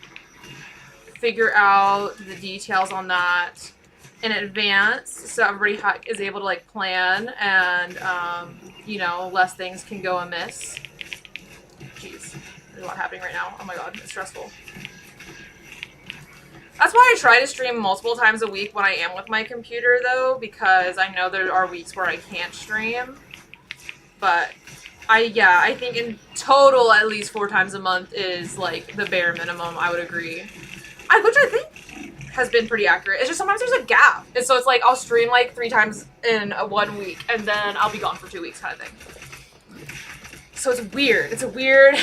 figure out the details on that in advance so everybody is able to like plan and, you know, less things can go amiss. Jeez, there's a lot happening right now. Oh my god, it's stressful. That's why I try to stream multiple times a week when I am with my computer, though, because I know there are weeks where I can't stream. But, I think in total, at least 4 times a month is, like, the bare minimum, I would agree. Which I think has been pretty accurate. It's just sometimes there's a gap. And so it's like, I'll stream, like, 3 times in 1 week, and then I'll be gone for 2 weeks kind of thing. So it's weird. It's a weird...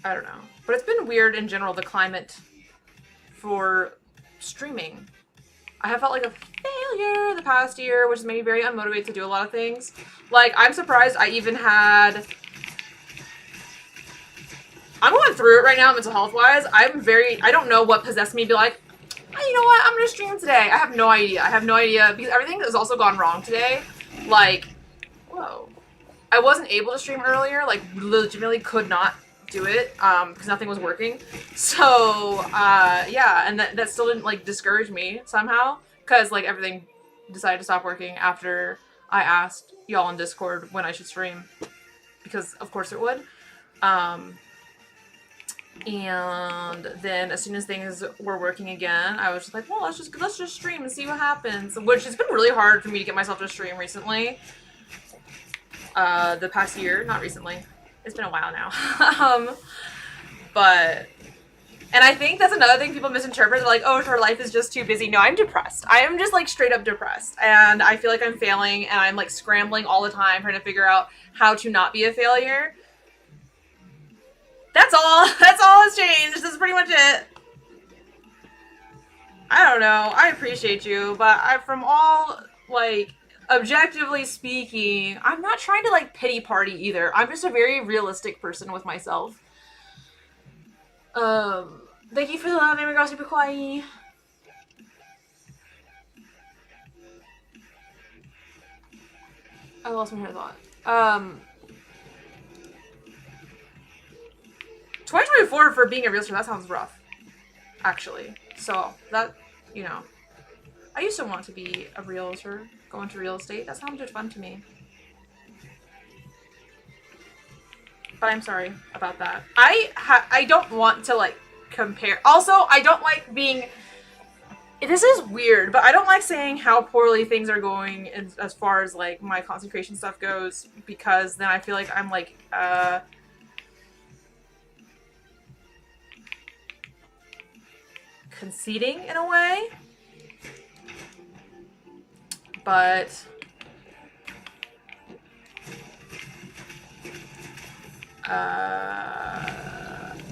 I don't know. But it's been weird in general, the climate for streaming. I have felt like a failure the past year, which has made me very unmotivated to do a lot of things. Like, I'm surprised I even had... I'm going through it right now, mental health-wise. I don't know what possessed me to be like, oh, you know what, I'm gonna stream today. I have no idea. Because everything has also gone wrong today. Like, whoa. I wasn't able to stream earlier, like, legitimately could not do it because nothing was working. So yeah, and that still didn't like discourage me somehow because like everything decided to stop working after I asked y'all on Discord when I should stream, because of course it would. And then as soon as things were working again, I was just like, well, let's just stream and see what happens, which has been really hard for me to get myself to stream recently. The past year, not recently. It's been a while now. But, and I think that's another thing people misinterpret. They're like, oh, her life is just too busy. No, I'm depressed. I am just like straight up depressed. And I feel like I'm failing and I'm like scrambling all the time trying to figure out how to not be a failure. That's all. That's all has changed. This is pretty much it. I don't know. I appreciate you, but from all, like, objectively speaking, I'm not trying to, like, pity party either. I'm just a very realistic person with myself. Thank you for the love, Amy Girl Super Kawaii. I lost my train of thought. 2024 for being a realtor, that sounds rough. Actually. So, that, you know. I used to want to be a realtor, go into real estate. That sounded fun to me. But I'm sorry about that. I don't want to, like, compare. Also, I don't like being... This is weird, but I don't like saying how poorly things are going as far as, like, my concentration stuff goes, because then I feel like I'm, like, conceding in a way. But...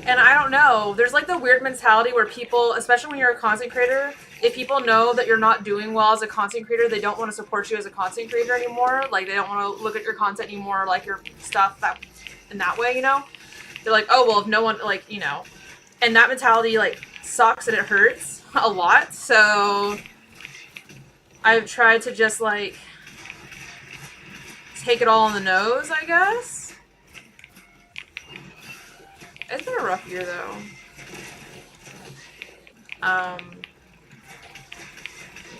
and I don't know, there's like the weird mentality where people, especially when you're a content creator, if people know that you're not doing well as a content creator, they don't want to support you as a content creator anymore. Like, they don't want to look at your content anymore, like your stuff that in that way, you know? They're like, oh, well, if no one, like, you know. And that mentality, like, sucks and it hurts a lot. So I've tried to just, like, take it all on the nose, I guess. It's been a rough year, though.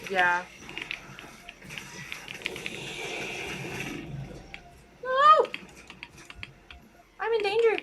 Yeah. No! I'm in danger.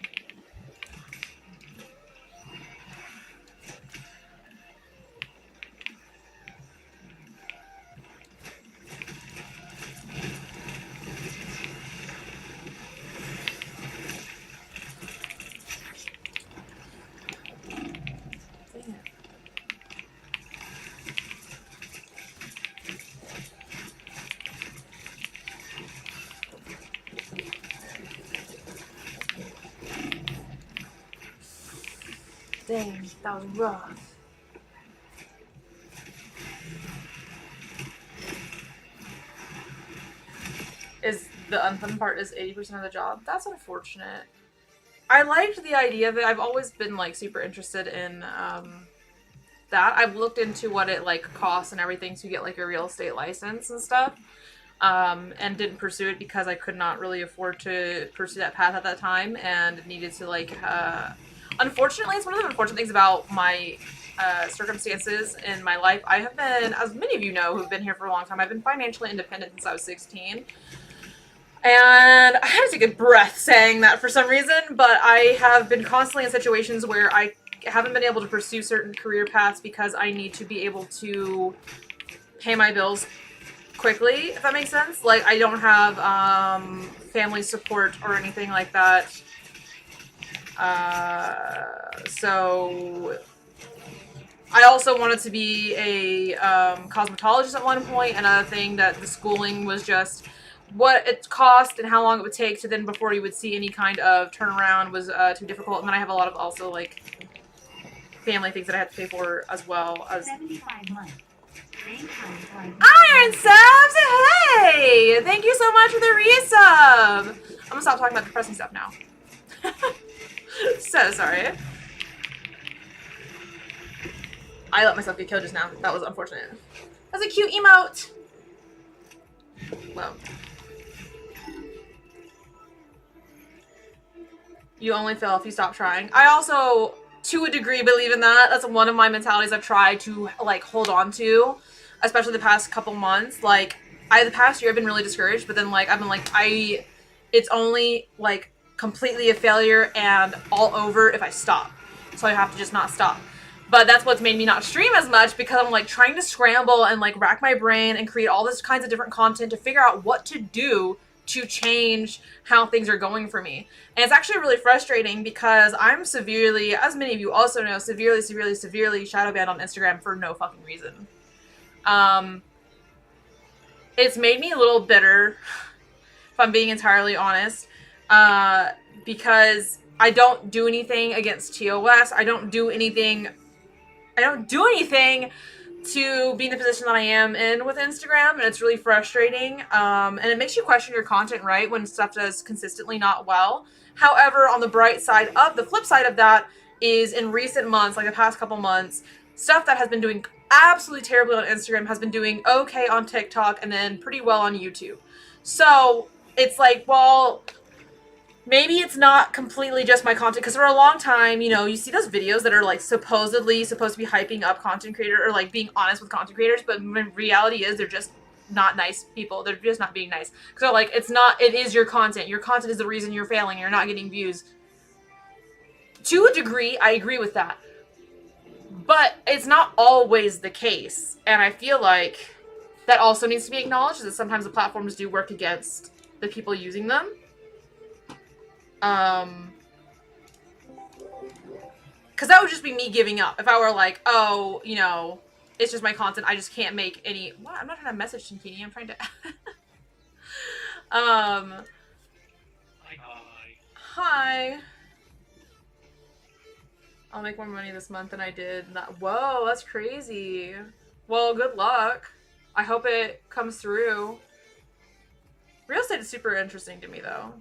Dang, that was rough. Is the unfun part is 80% of the job? That's unfortunate. I liked the idea that I've always been like super interested in that. I've looked into what it like costs and everything to get like a real estate license and stuff. And didn't pursue it because I could not really afford to pursue that path at that time and needed to like unfortunately, it's one of the unfortunate things about my circumstances in my life. I have been, as many of you know who've been here for a long time, I've been financially independent since I was 16. And I had to take a breath saying that for some reason, but I have been constantly in situations where I haven't been able to pursue certain career paths because I need to be able to pay my bills quickly, if that makes sense. Like, I don't have family support or anything like that. So I also wanted to be a cosmetologist at one point. Another thing that the schooling was just what it cost and how long it would take to then before you would see any kind of turnaround was too difficult. And then I have a lot of also like family things that I have to pay for as well as 75 months. Iron subs! Hey! Thank you so much for the resub! I'm gonna stop talking about depressing stuff now. So sorry. I let myself get killed just now. That was unfortunate. That's a cute emote! Well. You only fail if you stop trying. I also, to a degree, believe in that. That's one of my mentalities I've tried to, like, hold on to. Especially the past couple months. Like, the past year I've been really discouraged, but then, like, I've been like, it's only, like, completely a failure and all over if I stop. So I have to just not stop. But that's what's made me not stream as much because I'm like trying to scramble and like rack my brain and create all this kinds of different content to figure out what to do to change how things are going for me. And it's actually really frustrating because I'm severely, as many of you also know, severely shadow banned on Instagram for no fucking reason. It's made me a little bitter, if I'm being entirely honest, because I don't do anything against TOS. I don't do anything to be in the position that I am in with Instagram, and it's really frustrating. And it makes you question your content, right, when stuff does consistently not well. However, on the bright side of the flip side of that is in recent months, like the past couple months, stuff that has been doing absolutely terribly on Instagram has been doing okay on TikTok and then pretty well on YouTube. So it's like, well, maybe it's not completely just my content, because for a long time, you know, you see those videos that are like supposedly supposed to be hyping up content creator or like being honest with content creators, but when reality is they're just not nice people. They're just not being nice. So like, it is your content. Your content is the reason you're failing. You're not getting views. To a degree, I agree with that. But it's not always the case. And I feel like that also needs to be acknowledged, that sometimes the platforms do work against the people using them. Because that would just be me giving up. If I were like, oh, you know, it's just my content, I just can't make any... What? I'm not trying to message Shinkini, I'm trying to... Hi. I'll make more money this month than I did. Whoa, that's crazy. Well, good luck. I hope it comes through. Real estate is super interesting to me, though.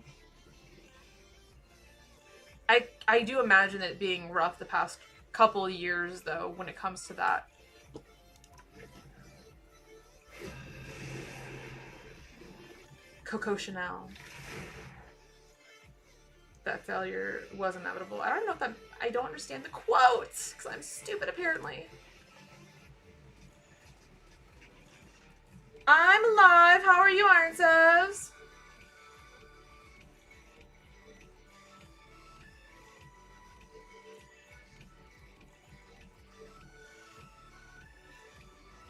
I do imagine it being rough the past couple of years, though, when it comes to that. Coco Chanel. That failure was inevitable. I don't know if that... I don't understand the quotes, because I'm stupid, apparently. I'm alive! How are you, Iron Sevs?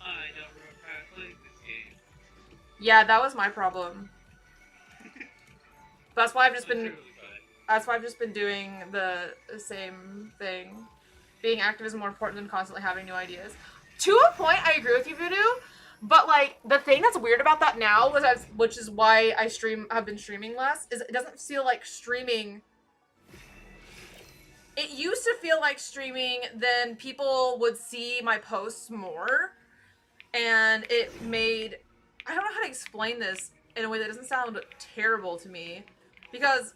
I don't remember how to play this game. Yeah, that was my problem. That's why I've just been... That's why I've just been doing the same thing. Being active is more important than constantly having new ideas. To a point, I agree with you, Voodoo. But, like, the thing that's weird about that now, which is why I have been streaming less, is it doesn't feel like streaming... It used to feel like streaming, then people would see my posts more. And it made... I don't know how to explain this in a way that doesn't sound terrible to me. Because...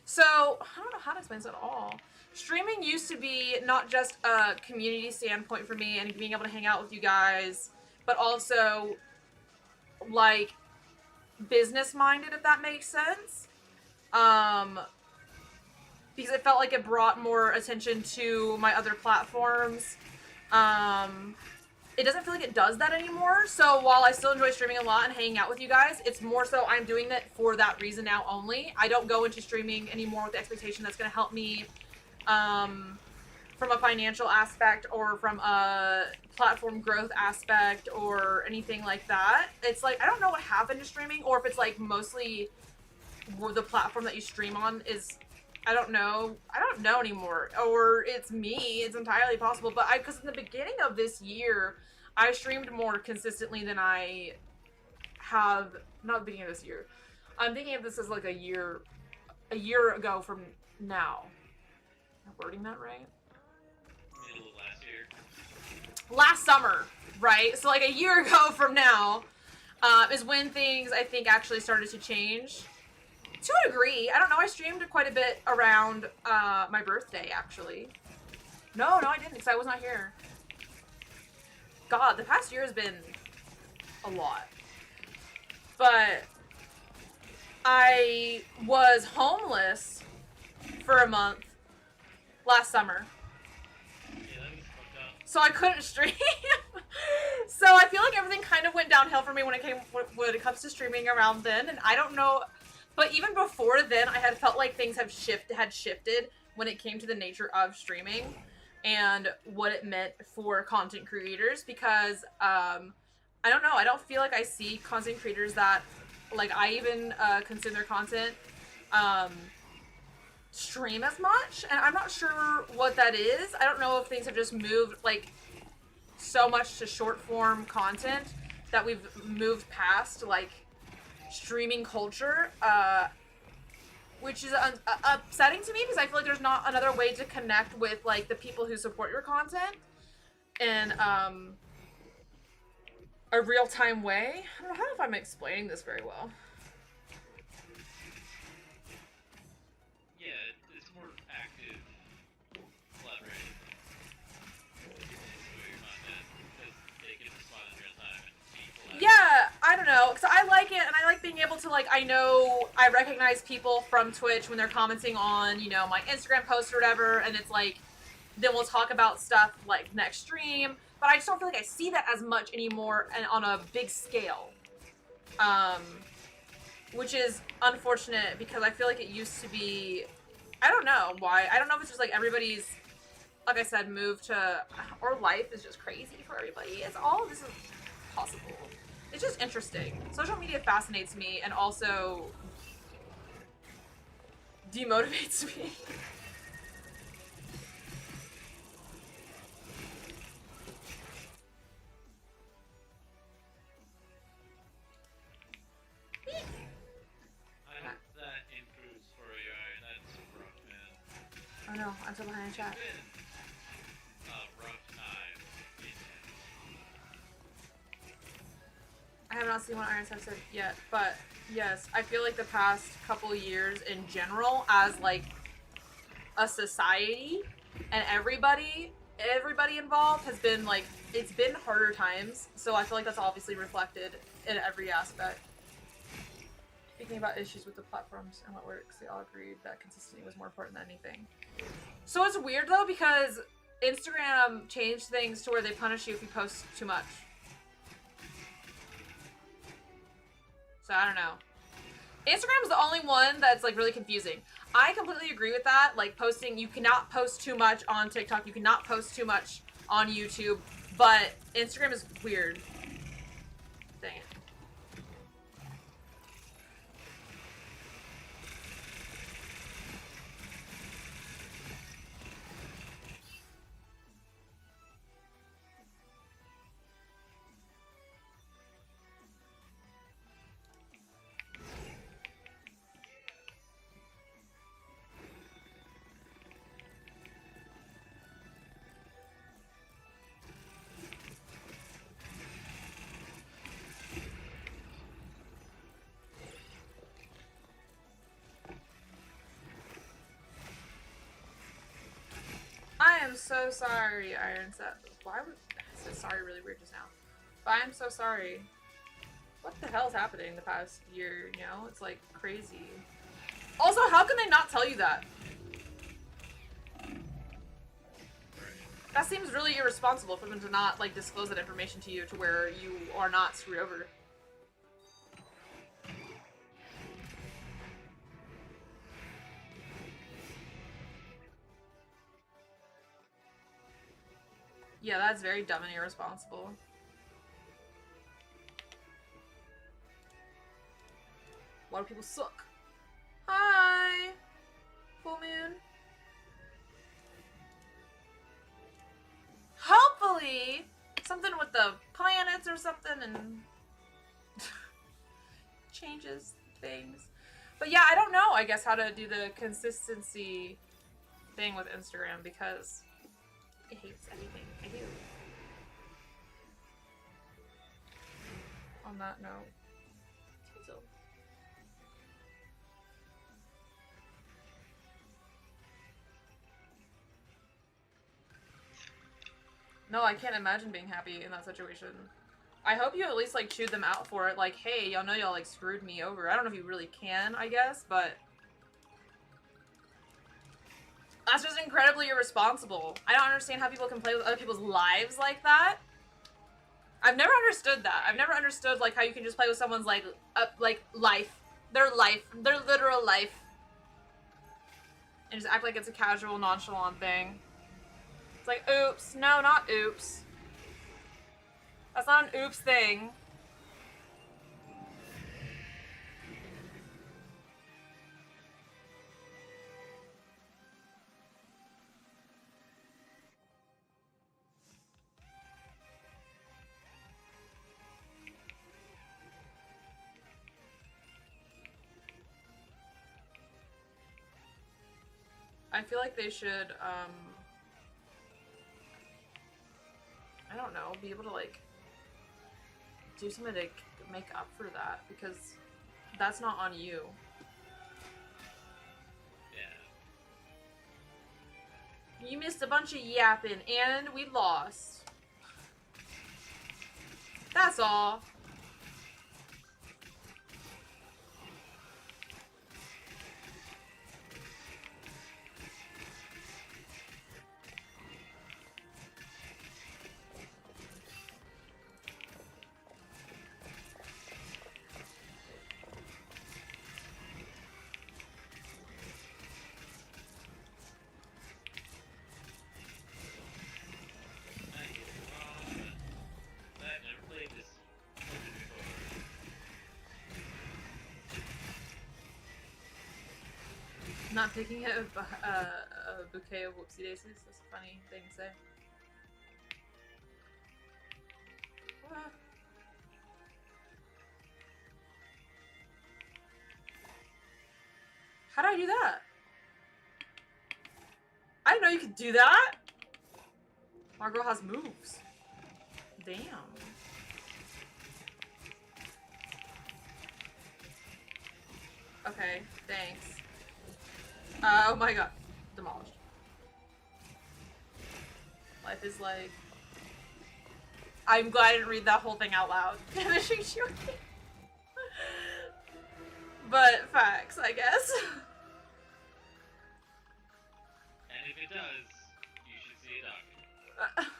So, I don't know how to explain this at all. Streaming used to be not just a community standpoint for me and being able to hang out with you guys, but also, like, business-minded, if that makes sense. Because it felt like it brought more attention to my other platforms. It doesn't feel like it does that anymore, so while I still enjoy streaming a lot and hanging out with you guys, it's more so I'm doing it for that reason now only. I don't go into streaming anymore with the expectation that's going to help me from a financial aspect or from a platform growth aspect or anything like that. It's like, I don't know what happened to streaming, or if it's like mostly the platform that you stream on is... I don't know anymore. Or it's me. It's entirely possible. But because in the beginning of this year, I streamed more consistently than I have, not the beginning of this year. I'm thinking of this as like a year ago from now. Am I wording that right? Middle of last year. Last summer, right? So like a year ago from now is when things, I think, actually started to change. To a degree. I don't know. I streamed quite a bit around my birthday, actually. No, I didn't, because I was not here. God, the past year has been a lot. But I was homeless for a month last summer. Yeah, that was fucked up. So I couldn't stream. So I feel like everything kind of went downhill for me when it comes to streaming around then, and I don't know. But even before then, I had felt like things had shifted when it came to the nature of streaming and what it meant for content creators, because I I don't know. I don't feel like I see content creators that, like, I even consume their content, stream as much, and I'm not sure what that is. I don't know if things have just moved, like, so much to short form content that we've moved past, like, streaming culture, which is upsetting to me because I feel like there's not another way to connect with, like, the people who support your content in a real-time way. I don't know if I'm explaining this very well. Yeah, it's more active collaborating. Your content because they can respond in real time and see Yeah, I don't know, because I like it, and I like being able to, like, I recognize people from Twitch when they're commenting on, you know, my Instagram post or whatever, and it's like, then we'll talk about stuff, like, next stream, but I just don't feel like I see that as much anymore and on a big scale. Which is unfortunate, because I feel like it used to be, I don't know why, I don't know if it's just, like, everybody's, like I said, move to, or life is just crazy for everybody. It's all of this is possible. It's just interesting. Social media fascinates me and also demotivates me. I hope that improves for you. That's rough, man. Oh no, I'm still behind in chat. It's been a rough time. I have not seen what Irons have said yet, but yes, I feel like the past couple years in general, as like a society and everybody involved has been like, it's been harder times. So I feel like that's obviously reflected in every aspect. Speaking about issues with the platforms and what works, they all agreed that consistency was more important than anything. So it's weird though, because Instagram changed things to where they punish you if you post too much. So I don't know. Instagram's the only one that's like really confusing. I completely agree with that. Like posting, you cannot post too much on TikTok. You cannot post too much on YouTube. But Instagram is weird. Dang it. I am so sorry, Iron Set. Why would I said sorry really weird just now? But I am so sorry. What the hell is happening the past year, you know? It's like crazy. Also, how can they not tell you that? That seems really irresponsible for them to not like disclose that information to you to where you are not screwed over. Yeah, that's very dumb and irresponsible. Why do people suck? Hi! Full moon. Hopefully, something with the planets or something and changes things. But yeah, I don't know, I guess, how to do the consistency thing with Instagram because it hates everything I do. On that note. Tinsel. No, I can't imagine being happy in that situation. I hope you at least, like, chewed them out for it. Like, hey, y'all know y'all, like, screwed me over. I don't know if you really can, I guess, but... That's just incredibly irresponsible. I don't understand how people can play with other people's lives like that. I've never understood that. I've never understood, like, how you can just play with someone's, like, life. Their literal life. And just act like it's a casual, nonchalant thing. It's like, oops. No, not oops. That's not an oops thing. I feel like they should, I don't know, be able to, like, do something to make up for that, because that's not on you. Yeah. You missed a bunch of yapping, and we lost. That's all. I've never played this before. Not picking a bouquet of whoopsie daisies. That's a funny thing to say. Ah. How do I do that? I didn't know you could do that. My girl has moves. Damn. Okay, thanks. Oh my god. Demolished. Life is like... I'm glad I didn't read that whole thing out loud. Finishing shooting. But facts, I guess. And if it does, you should see a doctor.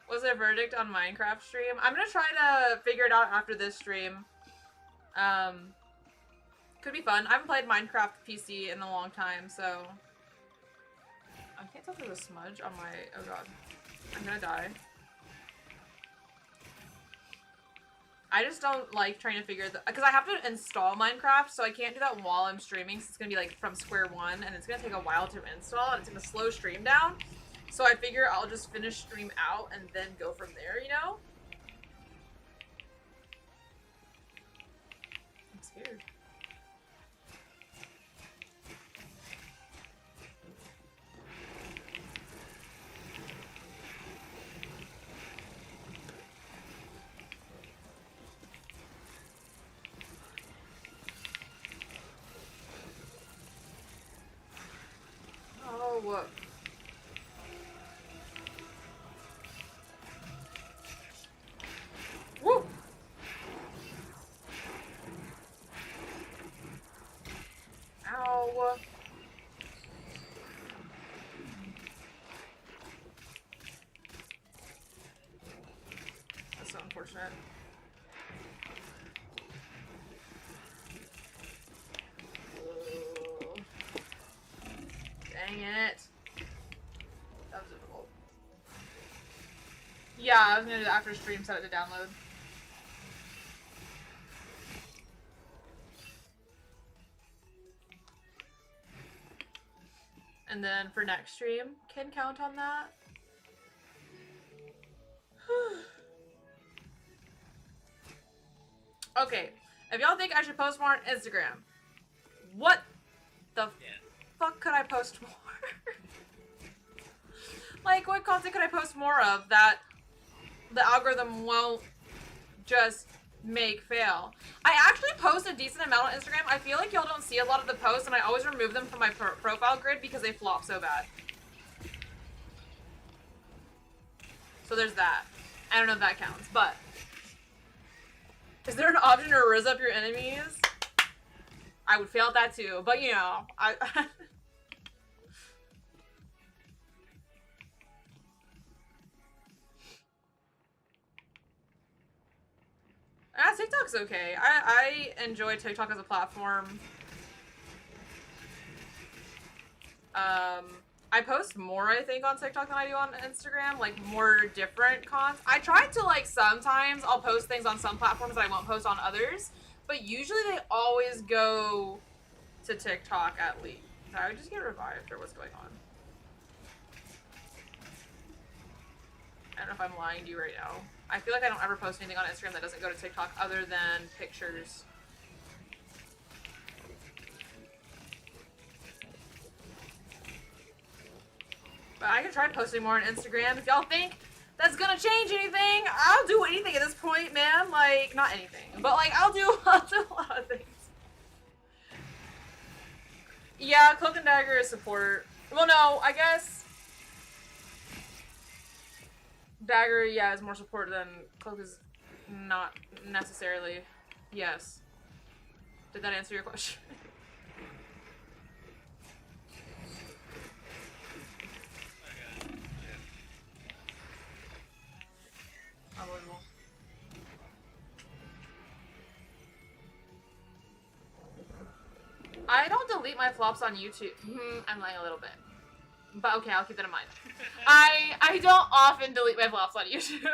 Was there a verdict on Minecraft stream? I'm gonna try to figure it out after this stream. Could be fun. I haven't played Minecraft PC in a long time, so... I can't tell if there's a smudge on my... Oh god. I'm gonna die. I just don't like trying to figure the... Because I have to install Minecraft, so I can't do that while I'm streaming, so it's gonna be like from square one, and it's gonna take a while to install, and it's gonna slow stream down. So I figure I'll just finish stream out and then go from there, you know? I'm scared. Oh, woo! Ow! That's so unfortunate. Ugh. Dang it. That was difficult. Yeah, I was gonna do that after stream, set it to download. And then for next stream, can count on that. Okay, if y'all think I should post more on Instagram, what the fuck could I post more? Like, what content could I post more of that the algorithm won't just make fail? I actually post a decent amount on Instagram. I feel like y'all don't see a lot of the posts, and I always remove them from my profile grid because they flop so bad. So there's that. I don't know if that counts, but... Is there an option to rizz up your enemies? I would fail at that too, but you know, TikTok's okay. I enjoy TikTok as a platform. I post more, I think, on TikTok than I do on Instagram, like more different cons. I try to like sometimes I'll post things on some platforms that I won't post on others, but usually they always go to TikTok at least. I would just get revived or what's going on. I don't know if I'm lying to you right now. I feel like I don't ever post anything on Instagram that doesn't go to TikTok other than pictures. But I can try posting more on Instagram. If y'all think that's gonna change anything, I'll do anything at this point, man. Like, not anything, but like, I'll do a lot of things. Yeah, Cloak and Dagger is support. Well, no, I guess Dagger, yeah, is more support than Cloak is not necessarily. Yes. Did that answer your question? Unbelievable. I don't delete my flops on YouTube. I'm lying a little bit. But okay, I'll keep that in mind. I don't often delete my flops on YouTube.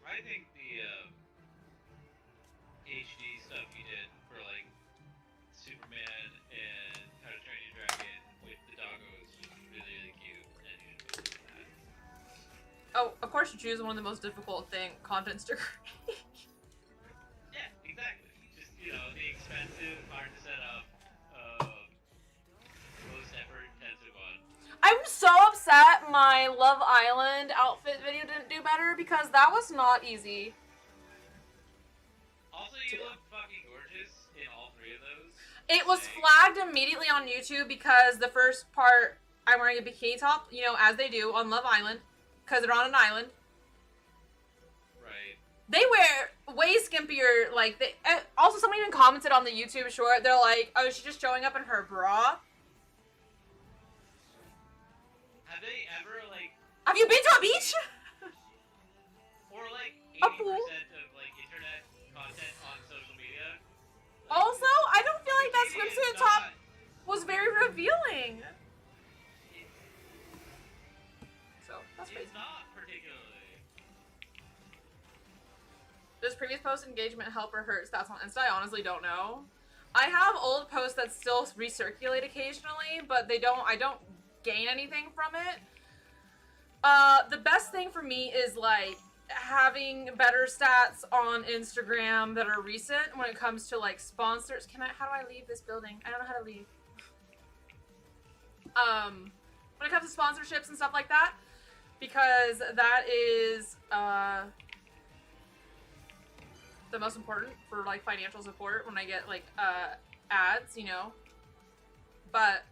I think the HD stuff you did for like Superman and How to Train Your Dragon with the doggos was really, really cute, and you should do that. Oh, of course you choose one of the most difficult contents to create. Yeah, exactly. Just, you know, the expensive, hard to set up, most effort intensive one. I'm so upset my Love Island outfit video didn't do better because that was not easy. Also, you look fucking gorgeous in all three of those. It was flagged immediately on YouTube because the first part I'm wearing a bikini top, you know, as they do on Love Island, because they're on an island. Right. They wear way skimpier, like, they, also someone even commented on the YouTube short, they're like, oh, she's just showing up in her bra. Have they ever, like... Have you been to a beach? Or, like, A 80% pool? of, like, internet content on social media? Also, I don't feel like that It is swimsuit not- top was very revealing. So, that's crazy. It's not particularly. Does previous post engagement help or hurt stats on Insta? I honestly don't know. I have old posts that still recirculate occasionally, but I don't gain anything from it. The best thing for me is like having better stats on Instagram that are recent when it comes to like sponsors. How do I leave this building? I don't know how to leave. When it comes to sponsorships and stuff like that, because that is the most important for like financial support when I get like ads, you know. But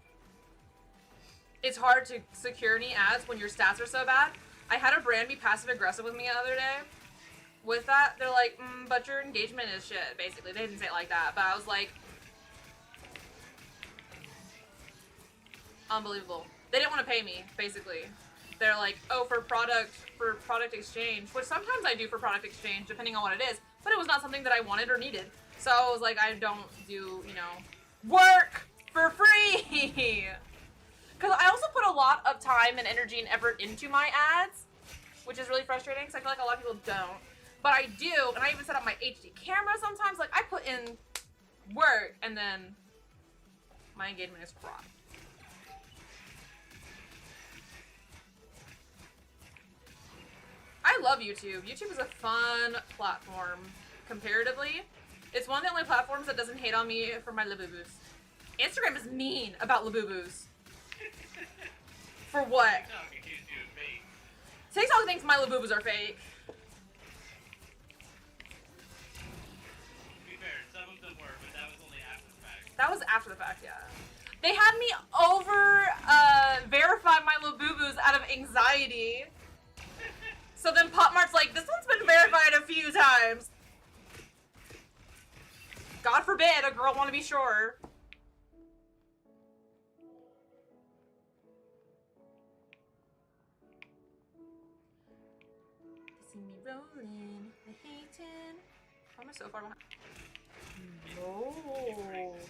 it's hard to secure any ads when your stats are so bad. I had a brand be passive aggressive with me the other day. With that, they're like, but your engagement is shit, basically. They didn't say it like that, but I was like, unbelievable. They didn't want to pay me, basically. They're like, oh, for product exchange, which sometimes I do for product exchange, depending on what it is, but it was not something that I wanted or needed. So I was like, I don't do, you know, work for free. Because I also put a lot of time and energy and effort into my ads, which is really frustrating because I feel like a lot of people don't. But I do, and I even set up my HD camera sometimes. Like, I put in work, and then my engagement is crap. I love YouTube. YouTube is a fun platform, comparatively. It's one of the only platforms that doesn't hate on me for my Labubu's. Instagram is mean about Labubu's. For what? TikTok accused you of fake. TikTok thinks my Labubu's are fake. To be fair, some of them were, but that was only after the fact. That was after the fact, yeah. They had me verify my Labubu's out of anxiety. So then Pop Mart's like, this one's been verified a few times. God forbid a girl want to be sure. This see me rolling, the hating. Why am I so far behind? It's No.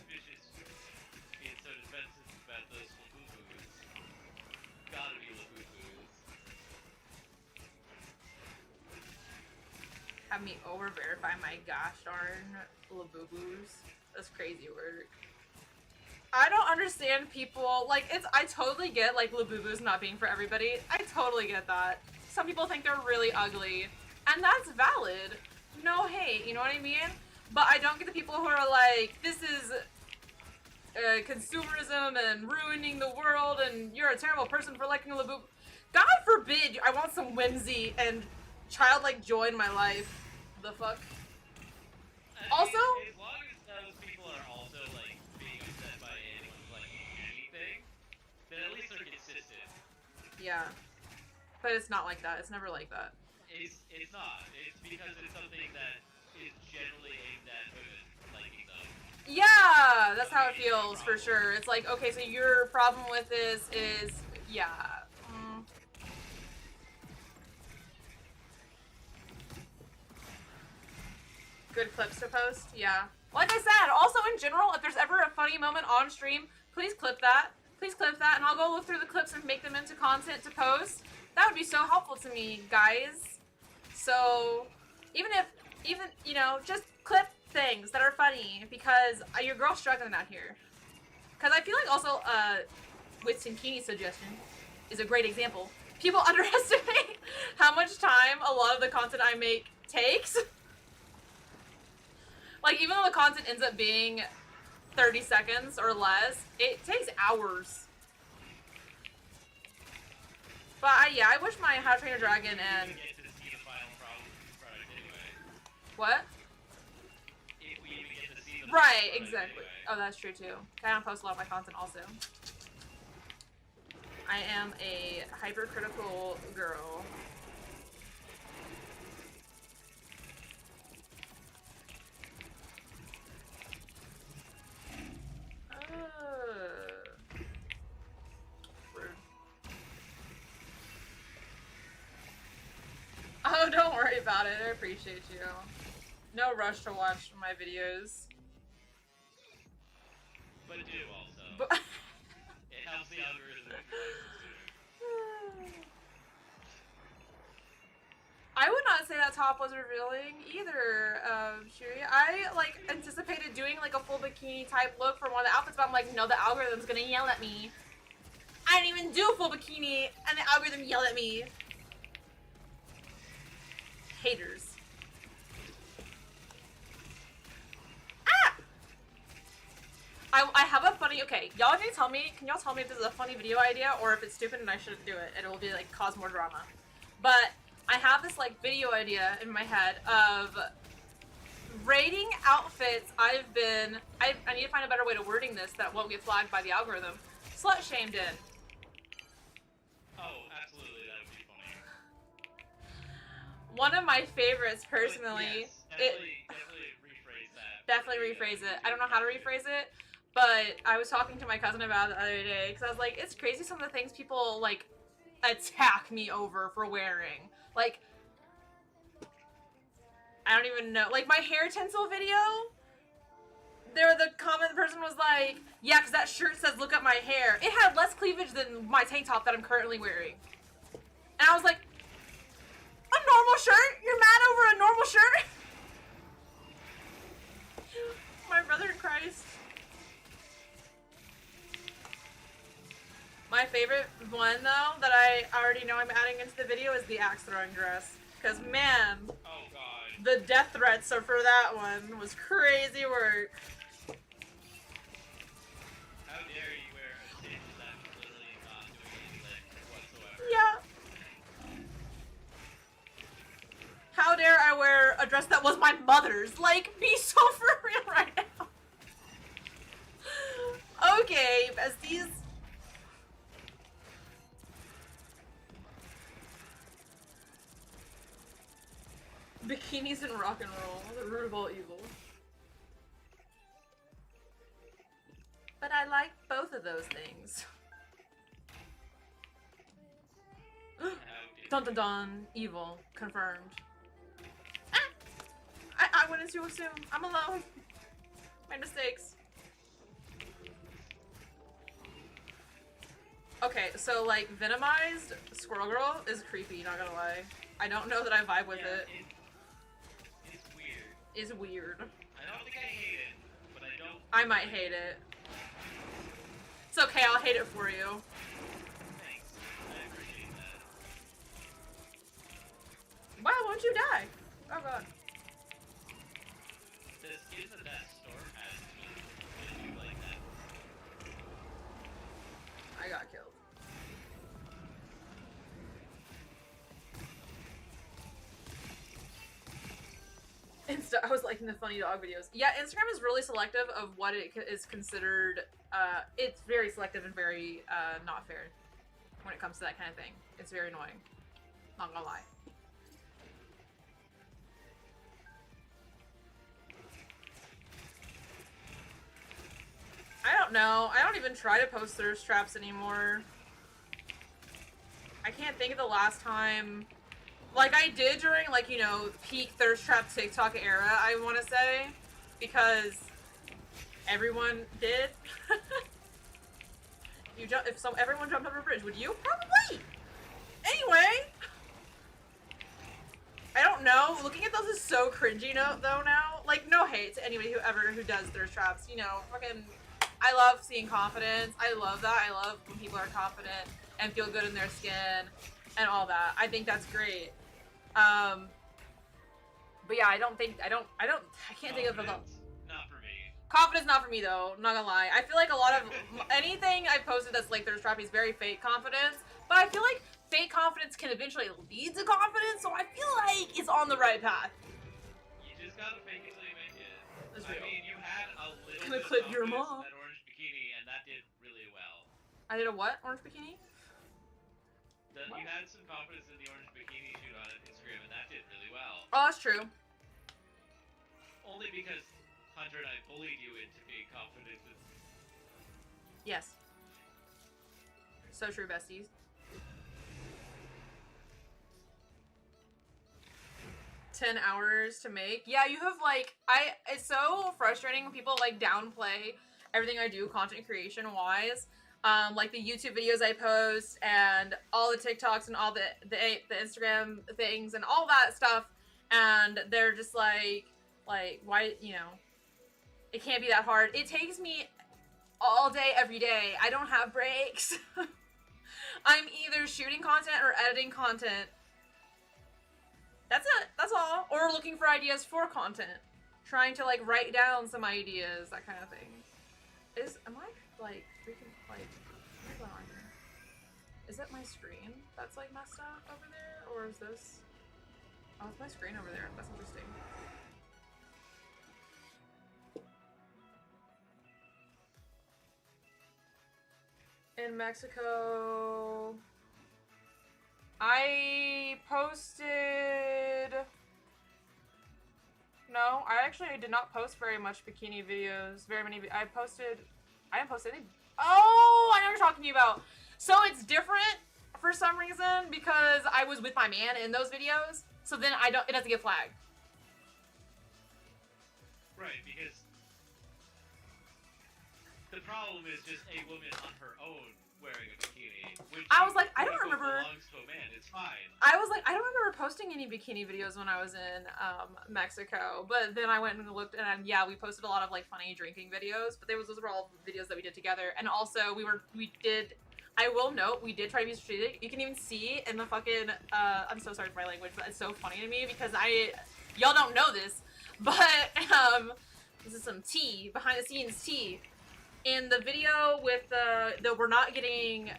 pretty suspicious being so defensive about those Labubu's. Gotta be Labubu's. Have me over verify my gosh darn Labubu's. That's crazy work. I don't understand people, like, I totally get, like, Labubu's not being for everybody. I totally get that. Some people think they're really ugly, and that's valid. No hate, you know what I mean? But I don't get the people who are like, this is consumerism and ruining the world, and you're a terrible person for liking a Labubu. God forbid I want some whimsy and childlike joy in my life. The fuck? Also, as long as those people are also like being upset by anyone's like anything, then at least they're consistent. yeah. But it's not like that. It's never like that. It's not. It's because it's something that is generally aimed at women liking them. Yeah, that's how it feels for sure. It's like, okay, so your problem with this is, yeah. Good clips to post, yeah. Like I said, also in general, if there's ever a funny moment on stream, please clip that. Please clip that, and I'll go look through the clips and make them into content to post. That would be so helpful to me, guys. So, even, you know, just clip things that are funny, because your girl's struggling out here. Because I feel like also, with Tinkini's suggestion, is a great example. People underestimate how much time a lot of the content I make takes. Like, even though the content ends up being 30 seconds or less, it takes hours. But, yeah, I wish my How to Train Your Dragon and... We get to see the final product anyway. What? If we even get to see the Right, final product exactly. anyway. Oh, that's true, too. I don't post a lot of my content, also. I am a hypercritical girl. Rude. Oh, don't worry about it. I appreciate you. No rush to watch my videos. But do also. But It helps the algorithm if you like to. I would not say that top was revealing either, Shuri. I, like, anticipated doing, like, a full bikini type look for one of the outfits, but I'm like, no, the algorithm's gonna yell at me. I didn't even do a full bikini, and the algorithm yelled at me. Haters. Ah! I have a funny, okay, y'all need to tell me, can y'all tell me if this is a funny video idea, or if it's stupid and I shouldn't do it, and it will be, like, cause more drama. But I have this, like, video idea in my head of rating outfits I need to find a better way to wording this that won't get flagged by the algorithm. Slut shamed in. Oh, absolutely, that would be funny. One of my favorites, personally. But yes, definitely rephrase that. Definitely rephrase it. I don't know how to rephrase it, but I was talking to my cousin about it the other day, because I was like, it's crazy some of the things people, like, attack me over for wearing. Like, I don't even know. Like, my hair tinsel video, the comment person was like, yeah, because that shirt says look at my hair. It had less cleavage than my tank top that I'm currently wearing. And I was like, a normal shirt? You're mad over a normal shirt? My brother in Christ. My favorite one, though, that I already know I'm adding into the video is the axe throwing dress. Because, man, Oh god. the death threats for that one was crazy work. How dare you wear a stitch that's literally not doing anything whatsoever. Yeah. How dare I wear a dress that was my mother's? Like, be so for real right now. Okay, besties. Bikinis and rock and roll, the root of all evil. But I like both of those things. How dare Dun dun dun. Evil. Confirmed. Ah! I went in too soon. I'm alone. My mistakes. Okay, so like Venomized Squirrel Girl is creepy, not gonna lie. I don't know that I vibe with it. It's weird. It's weird. I don't think I hate it, but I don't. I might hate it. It's okay, I'll hate it for you. Thanks. I appreciate that. Why won't you die? Oh god. This isn't that storm has really like that. I got killed. I was liking the funny dog videos. Yeah, Instagram is really selective of what it is considered. It's very selective and very not fair when it comes to that kind of thing. It's very annoying. Not gonna lie. I don't know. I don't even try to post thirst traps anymore. I can't think of the last time. Like I did during like, you know, peak thirst trap TikTok era, I want to say, because everyone did. Everyone jumped over a bridge, would you? Probably. Anyway, I don't know. Looking at those is so cringy though now. Like no hate to anybody who does thirst traps. You know, fucking. I love seeing confidence. I love that. I love when people are confident and feel good in their skin and all that. I think that's great. But yeah, I can't think of the. Not for me. Confidence not for me though, not gonna lie. I feel like a lot of anything I posted that's like thirst trap is very fake confidence, but I feel like fake confidence can eventually lead to confidence, so I feel like it's on the right path. You just gotta fake it till you make it. That's I real. mean, you had a little Gonna bit clip of your confidence mom. in that orange bikini, and that did really well. I did a what? Orange bikini? You had some confidence in the orange bikini shoot on Instagram, and that did really well. Oh, that's true. Only because Hunter and I bullied you into being confident. Yes. So true, besties. $10 to make. Yeah, you have like it's so frustrating when people like downplay everything I do content creation wise. Like the YouTube videos I post and all the TikToks and all the Instagram things and all that stuff, and they're just like why, you know, it can't be that hard. It takes me all day every day. I don't have breaks. I'm either shooting content or editing content. That's it. That's all. Or looking for ideas for content. Trying to like write down some ideas, that kind of thing. Am I like freaking like what's going on here? Is it my screen that's like messed up over there? Or is this oh, it's my screen over there. That's interesting. In Mexico, I posted. No, I did not post very much bikini videos. I didn't post any. Oh, I know what you're talking about. So it's different for some reason because I was with my man in those videos. So then it doesn't get flagged. Right, because the problem is just a woman on her own wearing a bikini. Which I was like, I don't quote-unquote remember. belongs to a man. It's fine. I was like, I don't remember posting any bikini videos when I was in Mexico. But then I went and looked, and yeah, we posted a lot of like funny drinking videos. But those were all videos that we did together. And also, I will note, we did try to be strategic. You can even see in the fucking. I'm so sorry for my language, but it's so funny to me because y'all don't know this, but this is some tea, behind the scenes tea. In the video with the we're not getting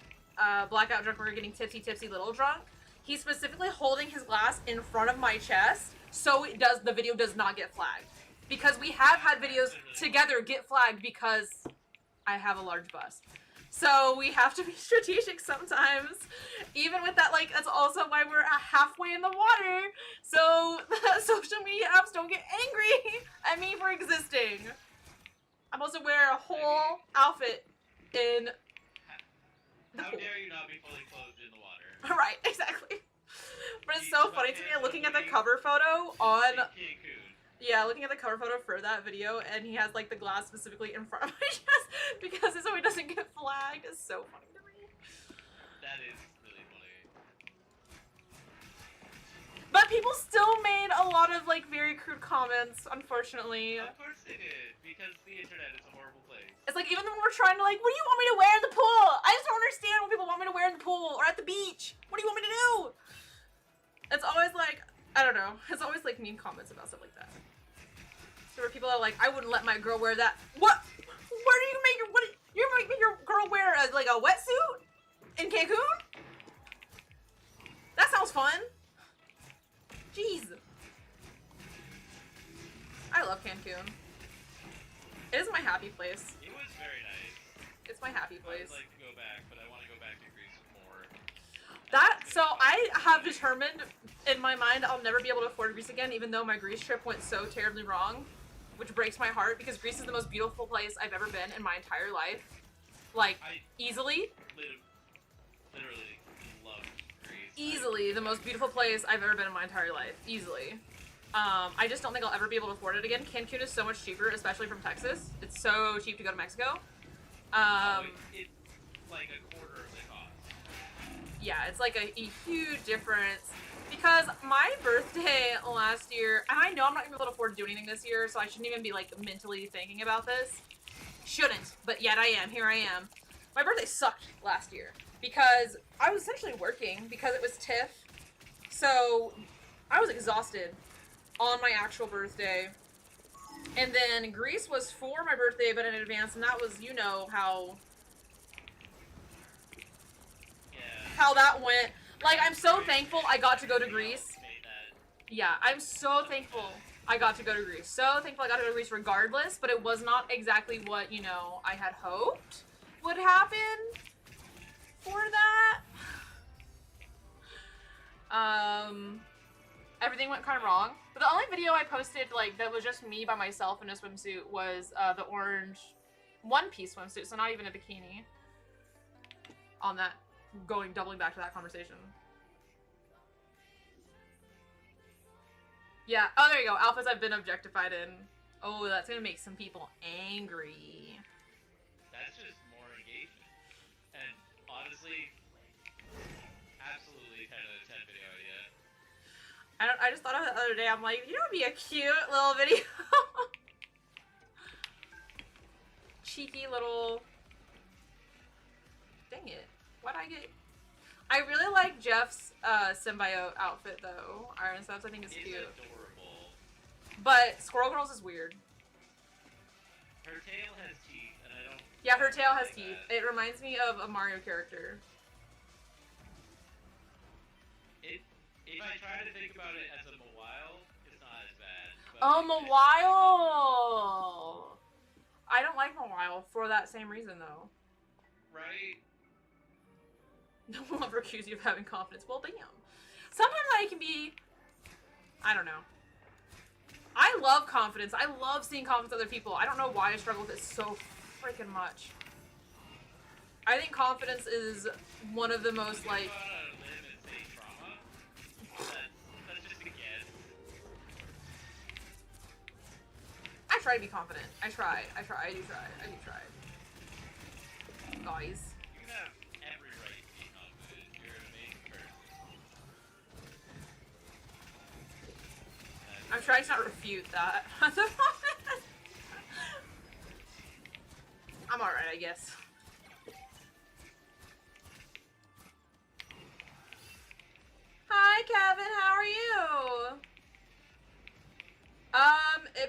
blackout drunk, we're getting tipsy little drunk. He's specifically holding his glass in front of my chest, so the video does not get flagged. Because we have had videos together get flagged because I have a large bust. So we have to be strategic sometimes. Even with that, like, that's also why we're halfway in the water. So the social media apps don't get angry at me for existing. I'm supposed to wear a whole outfit in... How dare you not be fully clothed in the water? Right, exactly. But it's so funny to me looking at the cover photo on Cancun. yeah, looking at the cover photo for that video, and he has like the glass specifically in front of my chest because so he doesn't get flagged. It's so funny to me. That is really funny. But people still made a lot of like very crude comments, unfortunately. Of course they did, because the internet is a horrible place. It's like even when we're trying to like, what do you want me to wear in the pool? I just don't understand what people want me to wear in the pool or at the beach. What do you want me to do? It's always like, I don't know. It's always like mean comments about stuff like that. So where people are like, I wouldn't let my girl wear that. What? Where do you make your you're making your girl wear like a wetsuit in Cancun? That sounds fun. Jeez. I love Cancun. It is my happy place. It was very nice. It's my happy I would place. like to go back, but I want to go back to Greece more. So I have determined in my mind I'll never be able to afford Greece again, even though my Greece trip went so terribly wrong, which breaks my heart because Greece is the most beautiful place I've ever been in my entire life. Like, easily. Literally loved Greece. Easily the most beautiful place I've ever been in my entire life. Easily. I just don't think I'll ever be able to afford it again. Cancun is so much cheaper, especially from Texas. It's so cheap to go to Mexico. It's like a quarter of the cost. Yeah, it's like a huge difference. Because my birthday last year, and I know I'm not gonna be able to afford to do anything this year, so I shouldn't even be like mentally thinking about this. Shouldn't, but yet I am. Here I am. My birthday sucked last year because I was essentially working because it was TIFF. So I was exhausted on my actual birthday. And then Greece was for my birthday, but in advance, and that was, you know, how that went. Like, I'm so thankful I got to go to Greece. Yeah, I'm so thankful I got to go to Greece. So thankful I got to go to Greece regardless, but it was not exactly what, you know, I had hoped would happen for that. Everything went kind of wrong. But the only video I posted, like, that was just me by myself in a swimsuit was the orange one-piece swimsuit, so not even a bikini. On that, doubling back to that conversation. Yeah, oh, there you go. Alphas I've been objectified in. Oh, that's gonna make some people angry. That's just more engagement. And honestly, absolutely 10 out of 10 video idea. I just thought of it the other day. I'm like, you know, it'd be a cute little video. Cheeky little. Dang it! Why'd I get? I really like Jeff's symbiote outfit though. Iron Steps, I think it's cute. Adorable. But Squirrel Girls is weird. Her tail has teeth, and I don't. Yeah, her tail has like teeth. that. It reminds me of a Mario character. If I try to think about it as a Mawile, it's not as bad. But Oh, like, Mawile! I don't like Mawile for that same reason though. Right? No one will ever accuse you of having confidence. Well, damn. Sometimes I can be... I don't know. I love confidence. I love seeing confidence in other people. I don't know why I struggle with it so freaking much. I think confidence is one of the most, If like... you go out on a limb and say trauma, that's just a guess. I try to be confident. I do try. Guys. You can have every right to be confident. You're an amazing person. I'm trying to not refute that. I'm alright, I guess. Hi, Kevin. How are you?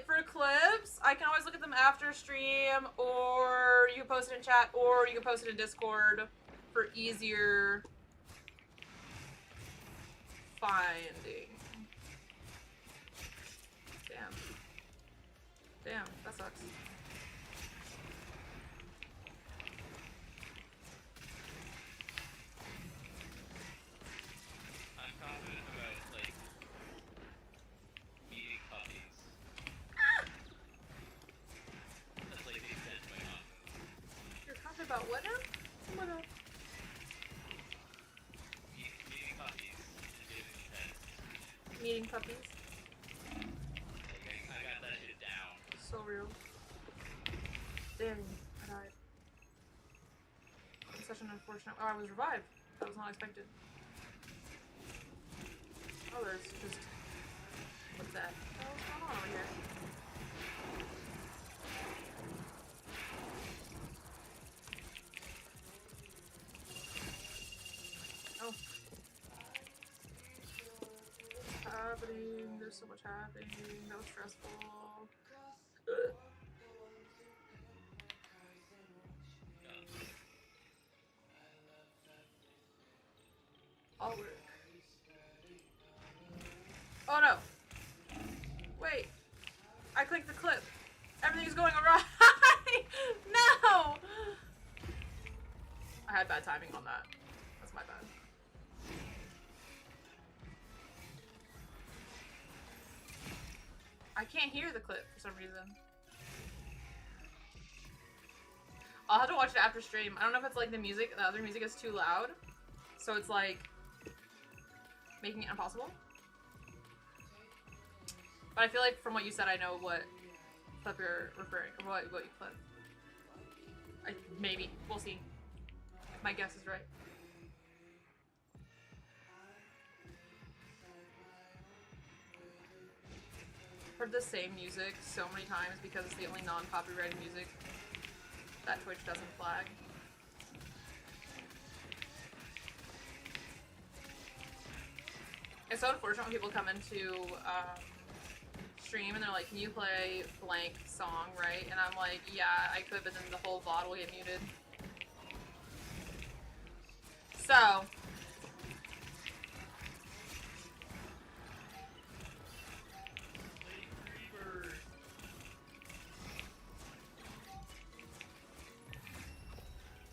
For clips, I can always look at them after stream, or you can post it in chat, or you can post it in Discord for easier finding. Damn. Damn, that sucks. I'm confident about, like, meeting puppies. That's like the extent of my confidence. You're talking about what now? What now? Meeting puppies and giving puppies. I got that shit down. So real. Dang, I died. It's such an unfortunate. Oh, I was revived. That was not expected. Oh, there's just. What's that? Oh, what's going on over here? Oh. Happening. There's so much happening. That was stressful. Ugh. All work. Oh no! Wait! I clicked the clip. Everything's going awry! No! I had bad timing on that. That's my bad. I can't hear the clip for some reason. I'll have to watch it after stream. I don't know if it's like the music, the other music is too loud. So it's like making it impossible. But I feel like from what you said, I know what clip you're referring, or what you clip. Maybe. We'll see. If my guess is right. Heard the same music so many times because it's the only non-copyrighted music that Twitch doesn't flag. It's so unfortunate when people come into stream and they're like, can you play blank song, right? And I'm like, yeah, I could, but then the whole VOD will get muted. So,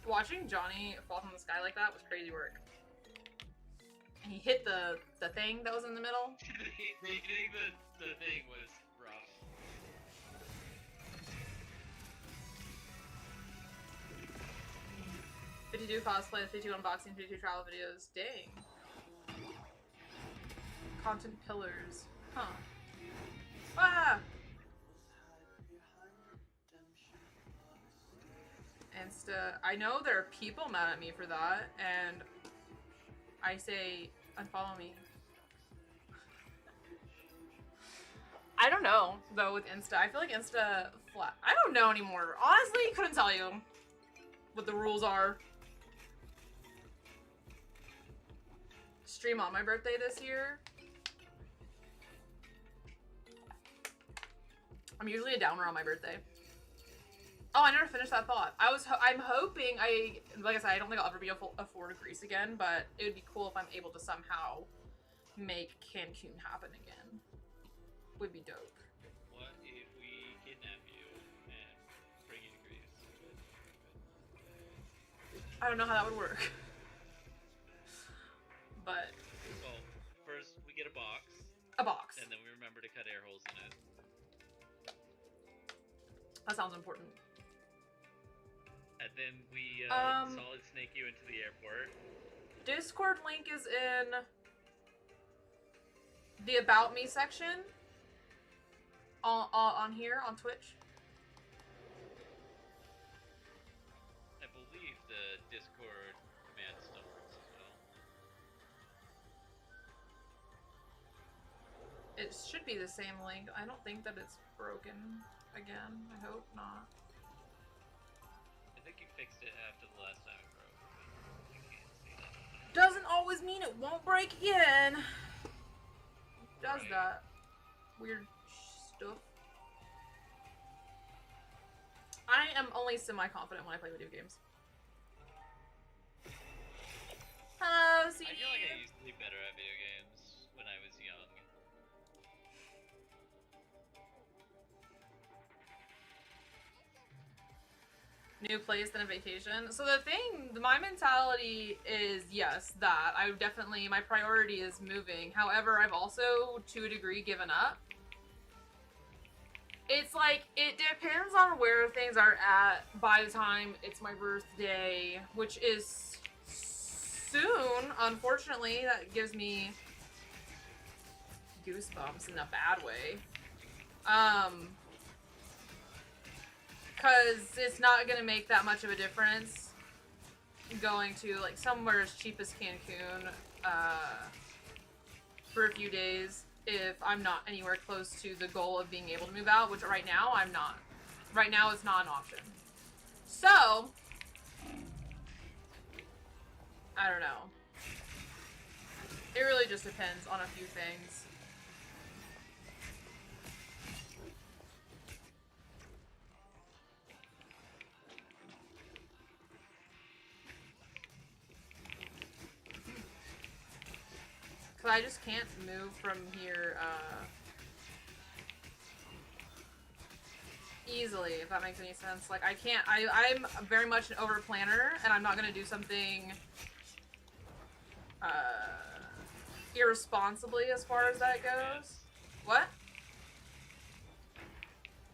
watching Johnny fall from the sky like that was crazy work. And he hit the thing that was in the middle. Hitting the thing was rough. 52 cosplay, 52 unboxing, 52 travel videos. Dang. Content pillars. Huh. Ah! Insta. I know there are people mad at me for that, and I say unfollow me. I don't know, though, with Insta. I feel like Insta flat. I don't know anymore. Honestly, couldn't tell you what the rules are. Stream on my birthday this year. I'm usually a downer on my birthday. Oh, I never finished that thought. I'm hoping like I said, I don't think I'll ever be able to afford Greece again, but it would be cool if I'm able to somehow make Cancun happen again. Would be dope. What if we kidnap you and bring you to Greece? I don't know how that would work. But Well, first we get a box, a box. and then we remember to cut air holes in it. That sounds important. And then we solid snake you into the airport. Discord link is in the About Me section on here on Twitch. I believe the Discord command still works as well. It should be the same link. I don't think that it's broken again. I hope not. I think you fixed it after the last time it broke. I can't see that. Doesn't always mean it won't break again. Does Right. that weird stuff. I am only semi-confident when I play video games. Hello, I CD. feel like I used to be better at video games when I was young. New place than a vacation. So the thing, my mentality is yes, that I would definitely, my priority is moving. However, I've also to a degree given up. It's like, it depends on where things are at by the time it's my birthday, which is soon, unfortunately. That gives me goosebumps in a bad way. Cause it's not gonna make that much of a difference going to like somewhere as cheap as Cancun for a few days if I'm not anywhere close to the goal of being able to move out, which right now I'm not. Right now it's not an option. So, I don't know. It really just depends on a few things. Cause I just can't move from here, easily, if that makes any sense. Like, I can't, I'm very much an over planner, and I'm not gonna do something, irresponsibly as far as that goes. What?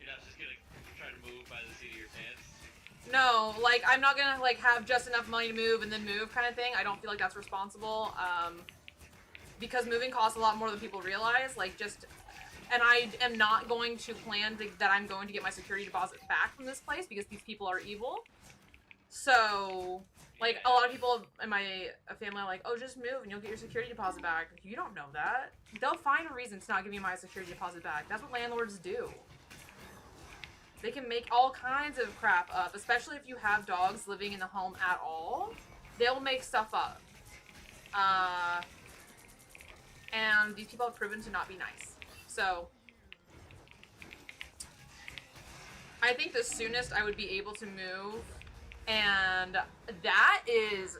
You're not just gonna try to move by the seat of your pants. No, like, I'm not gonna, like, have just enough money to move and then move kind of thing. I don't feel like that's responsible, because moving costs a lot more than people realize, like, just, and I am not going to plan that I'm going to get my security deposit back from this place because these people are evil. So, like, a lot of people in my family are like, oh, just move and you'll get your security deposit back. You don't know that. They'll find a reason to not give me my security deposit back. That's what landlords do. They can make all kinds of crap up, especially if you have dogs living in the home at all. They'll make stuff up. And these people have proven to not be nice. So, I think the soonest I would be able to move, and that is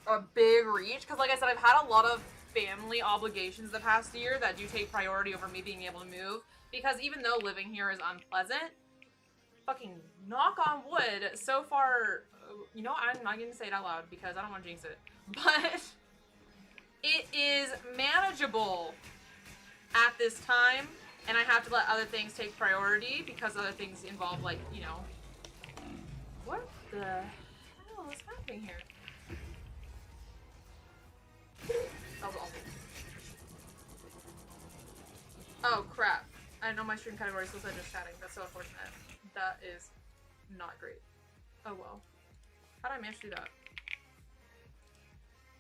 a big reach, because like I said, I've had a lot of family obligations the past year that do take priority over me being able to move, because even though living here is unpleasant, fucking knock on wood, so far, you know, I'm not going to say it out loud because I don't want to jinx it, but it is manageable at this time, and I have to let other things take priority because other things involve, like, you know, what the hell is happening here? That was awful. Oh crap. I didn't know my stream category still said just chatting. That's so unfortunate. That is not great. Oh well. How did I manage to do that?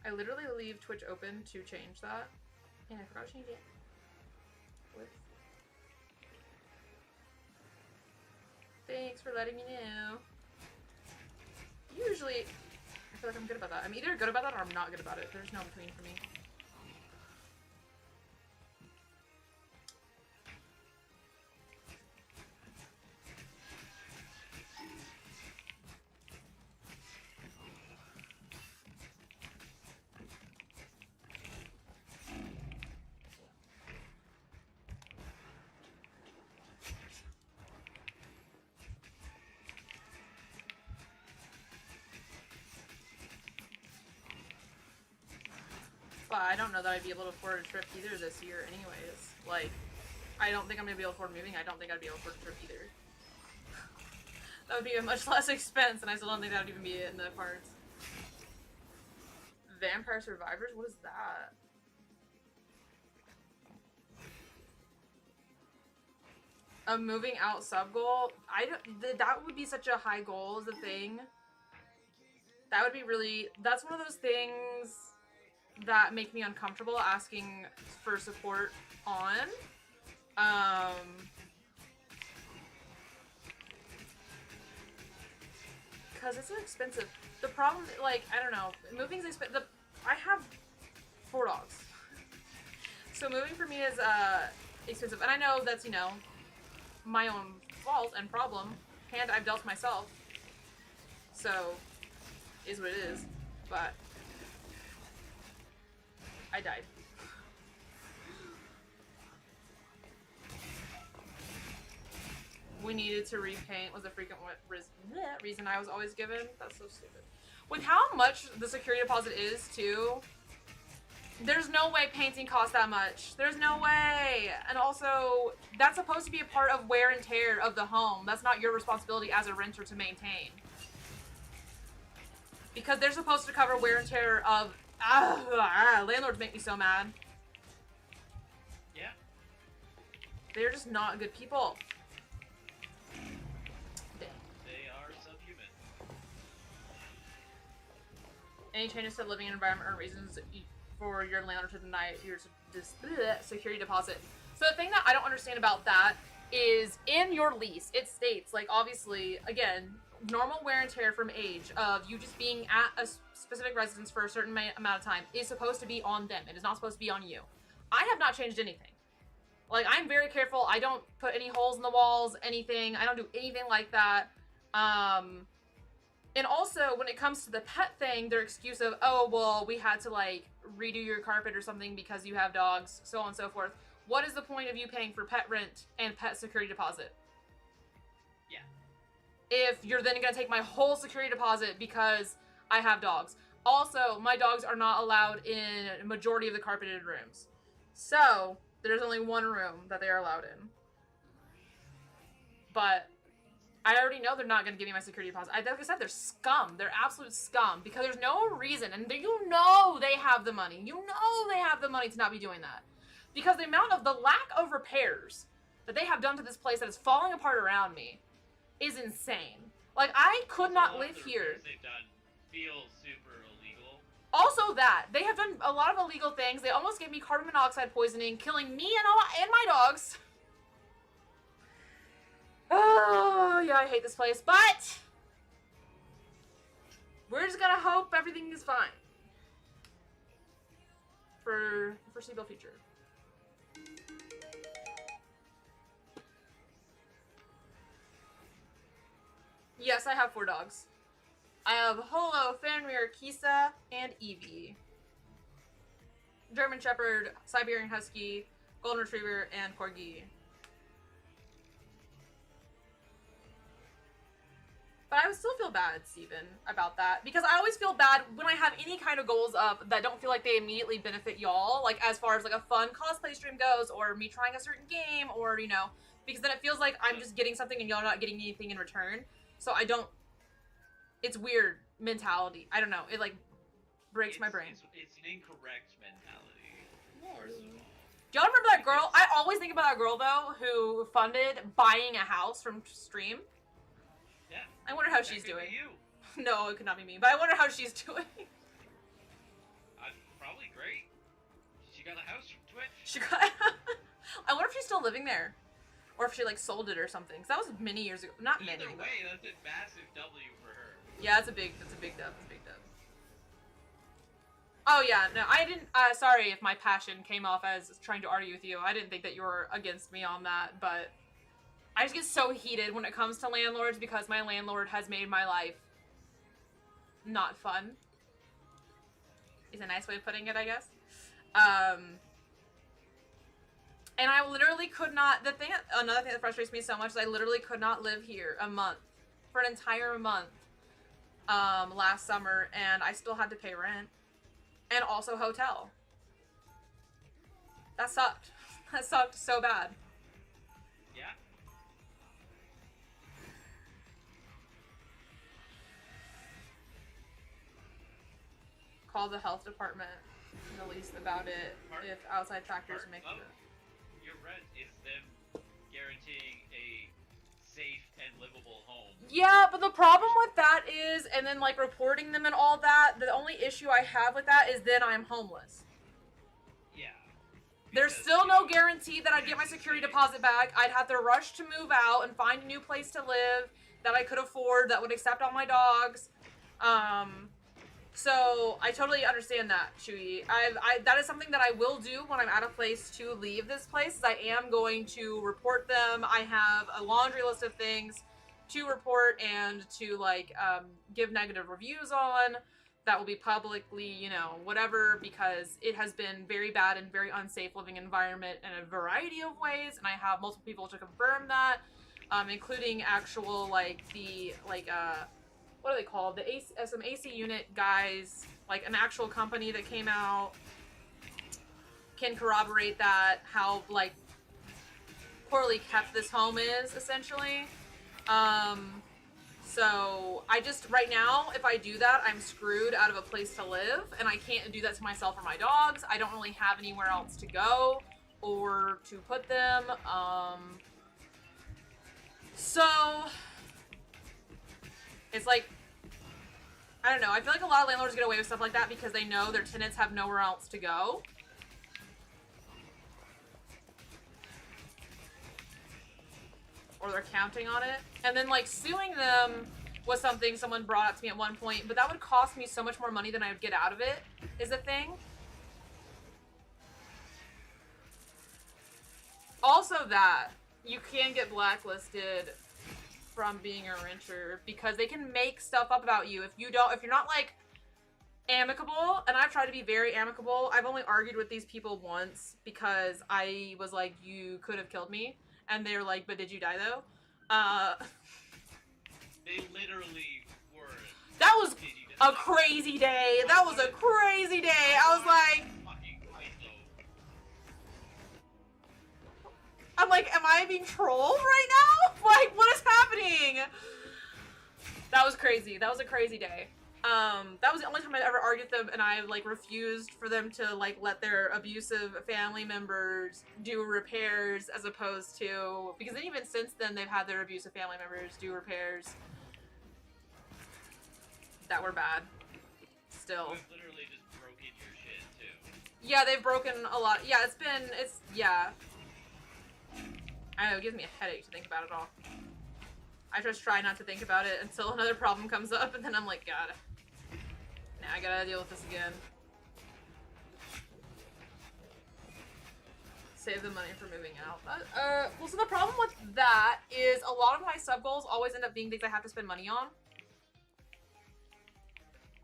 I literally leave Twitch open to change that, and I forgot to change it. What? Thanks for letting me know. Usually, I feel like I'm good about that. I'm either good about that or I'm not good about it. There's no between for me. But I don't know that I'd be able to afford a trip either this year anyways. Like, I don't think I'm going to be able to afford moving. I don't think I'd be able to afford a trip either. That would be a much less expense, and I still don't think that would even be in the cards. Vampire Survivors? What is that? A moving out sub goal? That would be such a high goal is the thing. That would be really... That's one of those things that make me uncomfortable asking for support on. Because it's so expensive. The problem, like, I don't know, moving's expensive. I have 4 dogs. So moving for me is expensive. And I know that's, you know, my own fault and problem. And I've dealt myself. So, is what it is. But I died. We needed to repaint was a frequent reason I was always given. That's so stupid. With how much the security deposit is, too, there's no way painting costs that much. There's no way. And also, that's supposed to be a part of wear and tear of the home. That's not your responsibility as a renter to maintain. Because they're supposed to cover wear and tear of... landlords make me so mad. Yeah, They're just not good people. Damn. They are subhuman. Any changes to the living environment or reasons for your landlord to deny your security deposit. So the thing that I don't understand about that is in your lease, it states, like, obviously, again, normal wear and tear from age of you just being at a specific residence for a certain amount of time is supposed to be on them. It is not supposed to be on you. I have not changed anything. Like, I'm very careful. I don't put any holes in the walls, anything. I don't do anything like that. And also, when it comes to the pet thing, their excuse of, oh, well, we had to, like, redo your carpet or something because you have dogs, so on and so forth. What is the point of you paying for pet rent and pet security deposit? Yeah. If you're then going to take my whole security deposit because I have dogs. Also, my dogs are not allowed in a majority of the carpeted rooms. So, there's only one room that they are allowed in. But I already know they're not going to give me my security deposit. Like I said, they're scum. They're absolute scum. Because there's no reason. And you know they have the money. You know they have the money to not be doing that. Because the amount of the lack of repairs that they have done to this place that is falling apart around me is insane. Like, I could not live here. They've done feel super illegal. Also that. They have done a lot of illegal things. They almost gave me carbon monoxide poisoning, killing me and my dogs. Oh, yeah, I hate this place, but we're just gonna hope everything is fine for the foreseeable future. Yes, I have 4 dogs. I have Holo, Fenrir, Kisa, and Evie. German Shepherd, Siberian Husky, Golden Retriever, and Corgi. But I would still feel bad, Steven, about that. Because I always feel bad when I have any kind of goals up that don't feel like they immediately benefit y'all. Like, as far as, like, a fun cosplay stream goes, or me trying a certain game, or, you know. Because then it feels like I'm just getting something and y'all not getting anything in return. So I don't... It's weird mentality. I don't know. It, like, breaks my brain. It's an incorrect mentality, first of all. Do y'all remember that girl? I always think about that girl, though, who funded buying a house from stream. Yeah. I wonder how That she's could be doing. you. No, it could not be me. But I wonder how she's doing. Probably great. She got a house from Twitch. She got... I wonder if she's still living there. Or if she, like, sold it or something. Because that was many years ago. Not many. Either way, that's a massive W for her. Yeah, that's a big dub. That's a big dub. Oh, yeah. No, I didn't... sorry if my passion came off as trying to argue with you. I didn't think that you were against me on that, but... I just get so heated when it comes to landlords because my landlord has made my life not fun. Is a nice way of putting it, I guess. And I literally could not... Another thing that frustrates me so much is I literally could not live here a month. For an entire month. Last summer. And I still had to pay rent. And also hotel. That sucked. That sucked so bad. Yeah. Call the health department the least about it if outside factors make it. Your rent is them guaranteeing a safe and livable home. Yeah, but the problem with that is, and then like reporting them and all that, the only issue I have with that is then I'm homeless. Yeah. There's still no guarantee that I'd get my security deposit back. I'd have to rush to move out and find a new place to live that I could afford, that would accept all my dogs. So I totally understand that, Chewy. That is something that I will do when I'm at a place to leave this place. Is I am going to report them. I have a laundry list of things to report and to like give negative reviews on. That will be publicly, you know, whatever, because it has been very bad and very unsafe living environment in a variety of ways, and I have multiple people to confirm that, including actual like the what are they called? Some AC unit guys, like an actual company that came out, can corroborate that, how, like, poorly kept this home is, essentially. So, I just, right now, if I do that, I'm screwed out of a place to live, and I can't do that to myself or my dogs. I don't really have anywhere else to go. or to put them. So it's like, I don't know. I feel like a lot of landlords get away with stuff like that because they know their tenants have nowhere else to go. Or they're counting on it. And then, like, suing them was something someone brought up to me at one point, but that would cost me so much more money than I would get out of it, is the thing. Also that, you can get blacklisted from being a renter because they can make stuff up about you if you're not, like, amicable. And I've tried to be very amicable. I've only argued with these people once because I was like, you could have killed me. And they're like, but did you die though? They literally were. That was a crazy day. That was a crazy day. I was like, Fucking right, though. I'm like, am I being trolled right now? Like, what is happening? That was crazy. That was a crazy day. That was the only time I ever argued with them, and I, like, refused for them to, like, let their abusive family members do repairs as opposed to, because then even since then, they've had their abusive family members do repairs that were bad. Still. We've literally just broken your shit, too. Yeah, they've broken a lot. Yeah, yeah. I know, it gives me a headache to think about it all. I just try not to think about it until another problem comes up, and then I'm like, God. Now I gotta deal with this again. Save the money for moving out. Well, so the problem with that is a lot of my sub goals always end up being things I have to spend money on.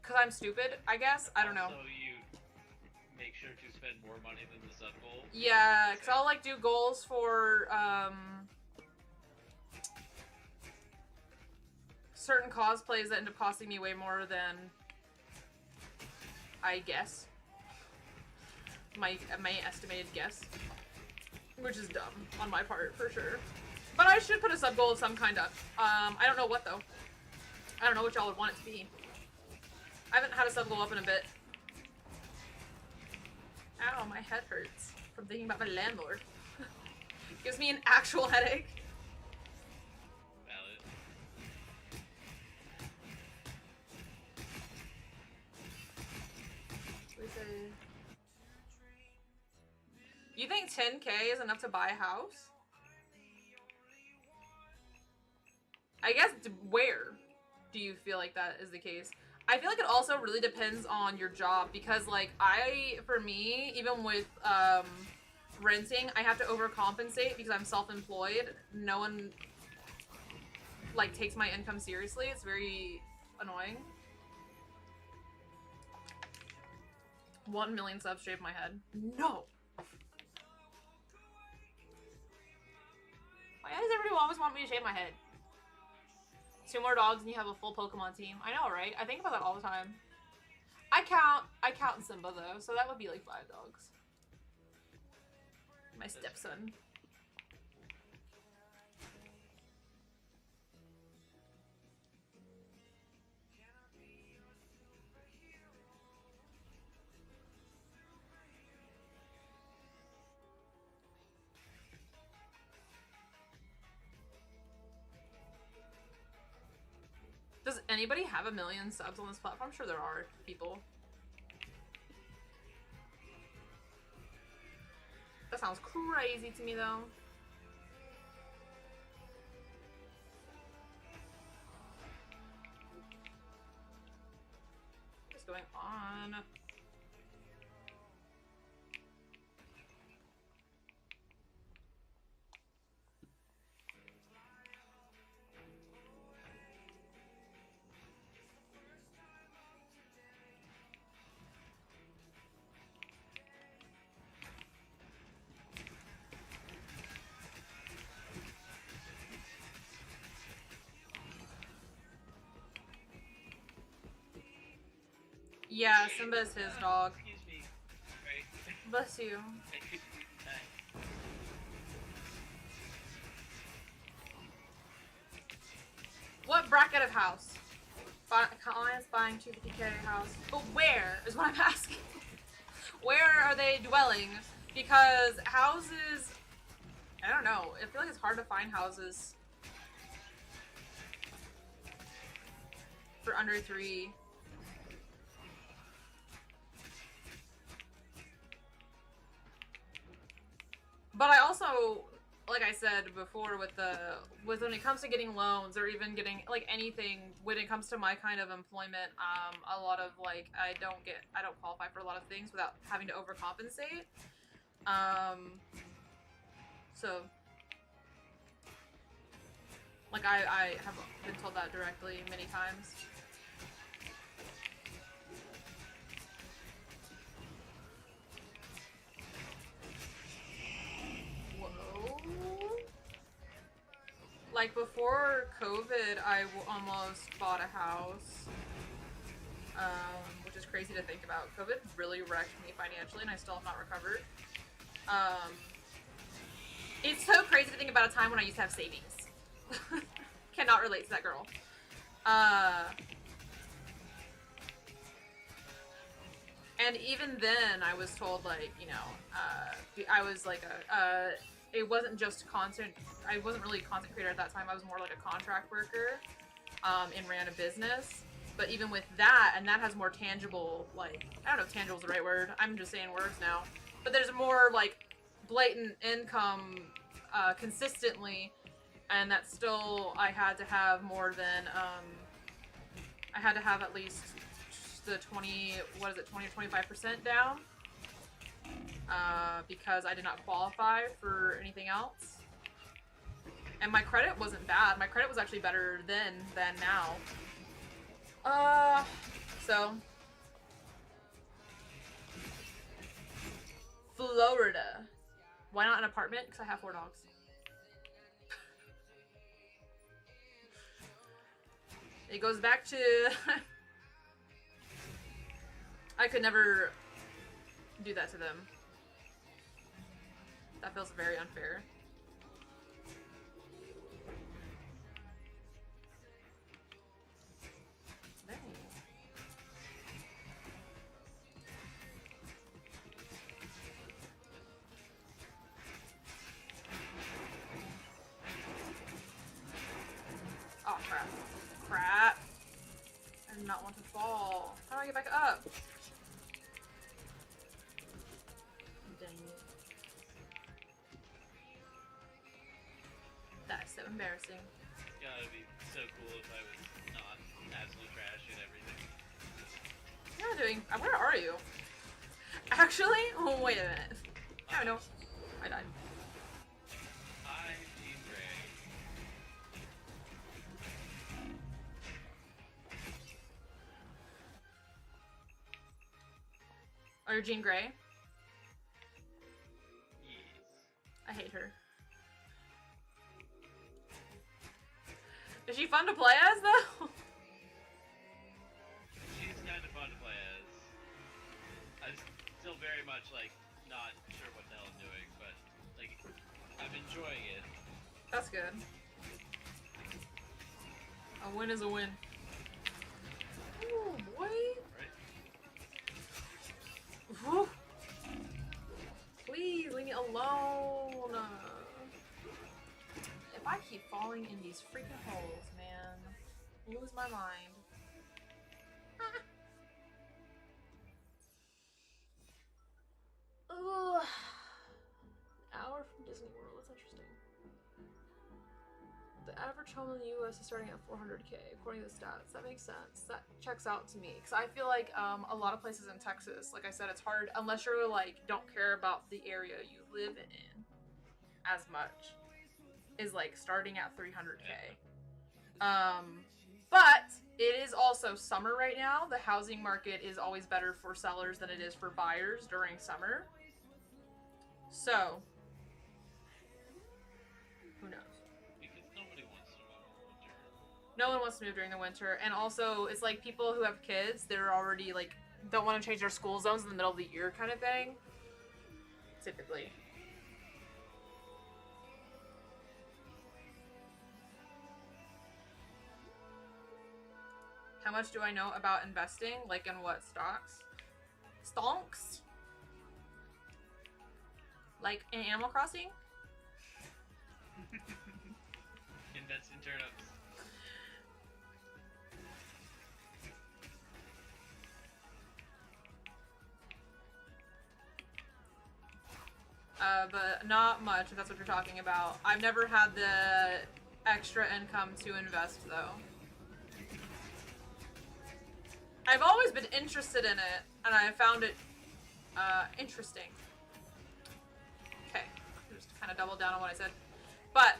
Cause I'm stupid, I guess. I don't know. So you make sure to spend more money than the sub goal? Yeah, cause I'll like do goals for certain cosplays that end up costing me way more than I guess. My estimated guess. Which is dumb on my part, for sure. But I should put a sub goal of some kind up. I don't know what, though. I don't know what y'all would want it to be. I haven't had a sub goal up in a bit. Ow, my head hurts from thinking about my landlord. Gives me an actual headache. Valid. You think 10K is enough to buy a house? I guess where do you feel like that is the case? I feel like it also really depends on your job because, like, for me, even with renting, I have to overcompensate because I'm self-employed. No one, like, takes my income seriously. It's very annoying. 1 million subs shaved my head. No! Why does everybody always want me to shave my head? 2 more dogs and you have a full Pokemon team. I know, right? I think about that all the time. I count Simba though, so that would be like 5 dogs. My stepson. Does anybody have 1 million subs on this platform? I'm sure there are people. That sounds crazy to me though. What's going on? Yeah, Simba is his dog. Excuse me. Right? Bless you. What bracket of house? Clients buying 250K house. But where is what I'm asking. Where are they dwelling? Because houses, I don't know, I feel like it's hard to find houses for under 3. But I also, like I said before, with when it comes to getting loans or even getting like anything, when it comes to my kind of employment, a lot of like I don't qualify for a lot of things without having to overcompensate. So like I have been told that directly many times. Whoa. Like before COVID, I almost bought a house, which is crazy to think about. COVID really wrecked me financially, and I still have not recovered. It's so crazy to think about a time when I used to have savings. Cannot relate to that girl. And even then, I was told, like, you know, I was like it wasn't just I wasn't really a content creator at that time. I was more like a contract worker, and ran a business. But even with that, and that has more tangible, like, I don't know if tangible is the right word. I'm just saying words now. But there's more, like, blatant income consistently, and that still, I had to have more than, I had to have at least the 20 or 25% down, because I did not qualify for anything else. And my credit wasn't bad. My credit was actually better then than now. So Florida. Why not an apartment? Because I have 4 dogs. It goes back to I could never do that to them. That feels very unfair. Dang. Oh crap. Crap. I did not want to fall. How do I get back up? Dang it. That's so embarrassing. God, it'd be so cool if I was not absolute trash at everything. You're doing. Where are you? Actually? Oh, wait a minute. I don't know. I died. Hi, Jean Grey. Oh, you're Jean Grey? Yes. I hate her. Is she fun to play as, though? She's kind of fun to play as. I'm still very much, like, not sure what the hell I'm doing, but, like, I'm enjoying it. That's good. A win is a win. Ooh, boy. Right? Whew. Please, leave me alone. If I keep falling in these freaking holes, man, I'll lose my mind. Ugh. Hour from Disney World. That's interesting. The average home in the U.S. is starting at 400K, according to the stats. That makes sense. That checks out to me. Because I feel like a lot of places in Texas, like I said, it's hard, unless you're like, don't care about the area you live in as much, is like starting at 300K. But it is also summer right now. The housing market is always better for sellers than it is for buyers during summer. So, who knows? Because nobody wants to move in winter. No one wants to move during the winter, and also it's like people who have kids, they're already like don't want to change their school zones in the middle of the year kind of thing. Typically. How much do I know about investing? Like in what stocks? Stonks? Like in Animal Crossing? And that's in turnips. But not much, if that's what you're talking about. I've never had the extra income to invest, though. I've always been interested in it, and I found it interesting. Okay, just kind of double down on what I said. But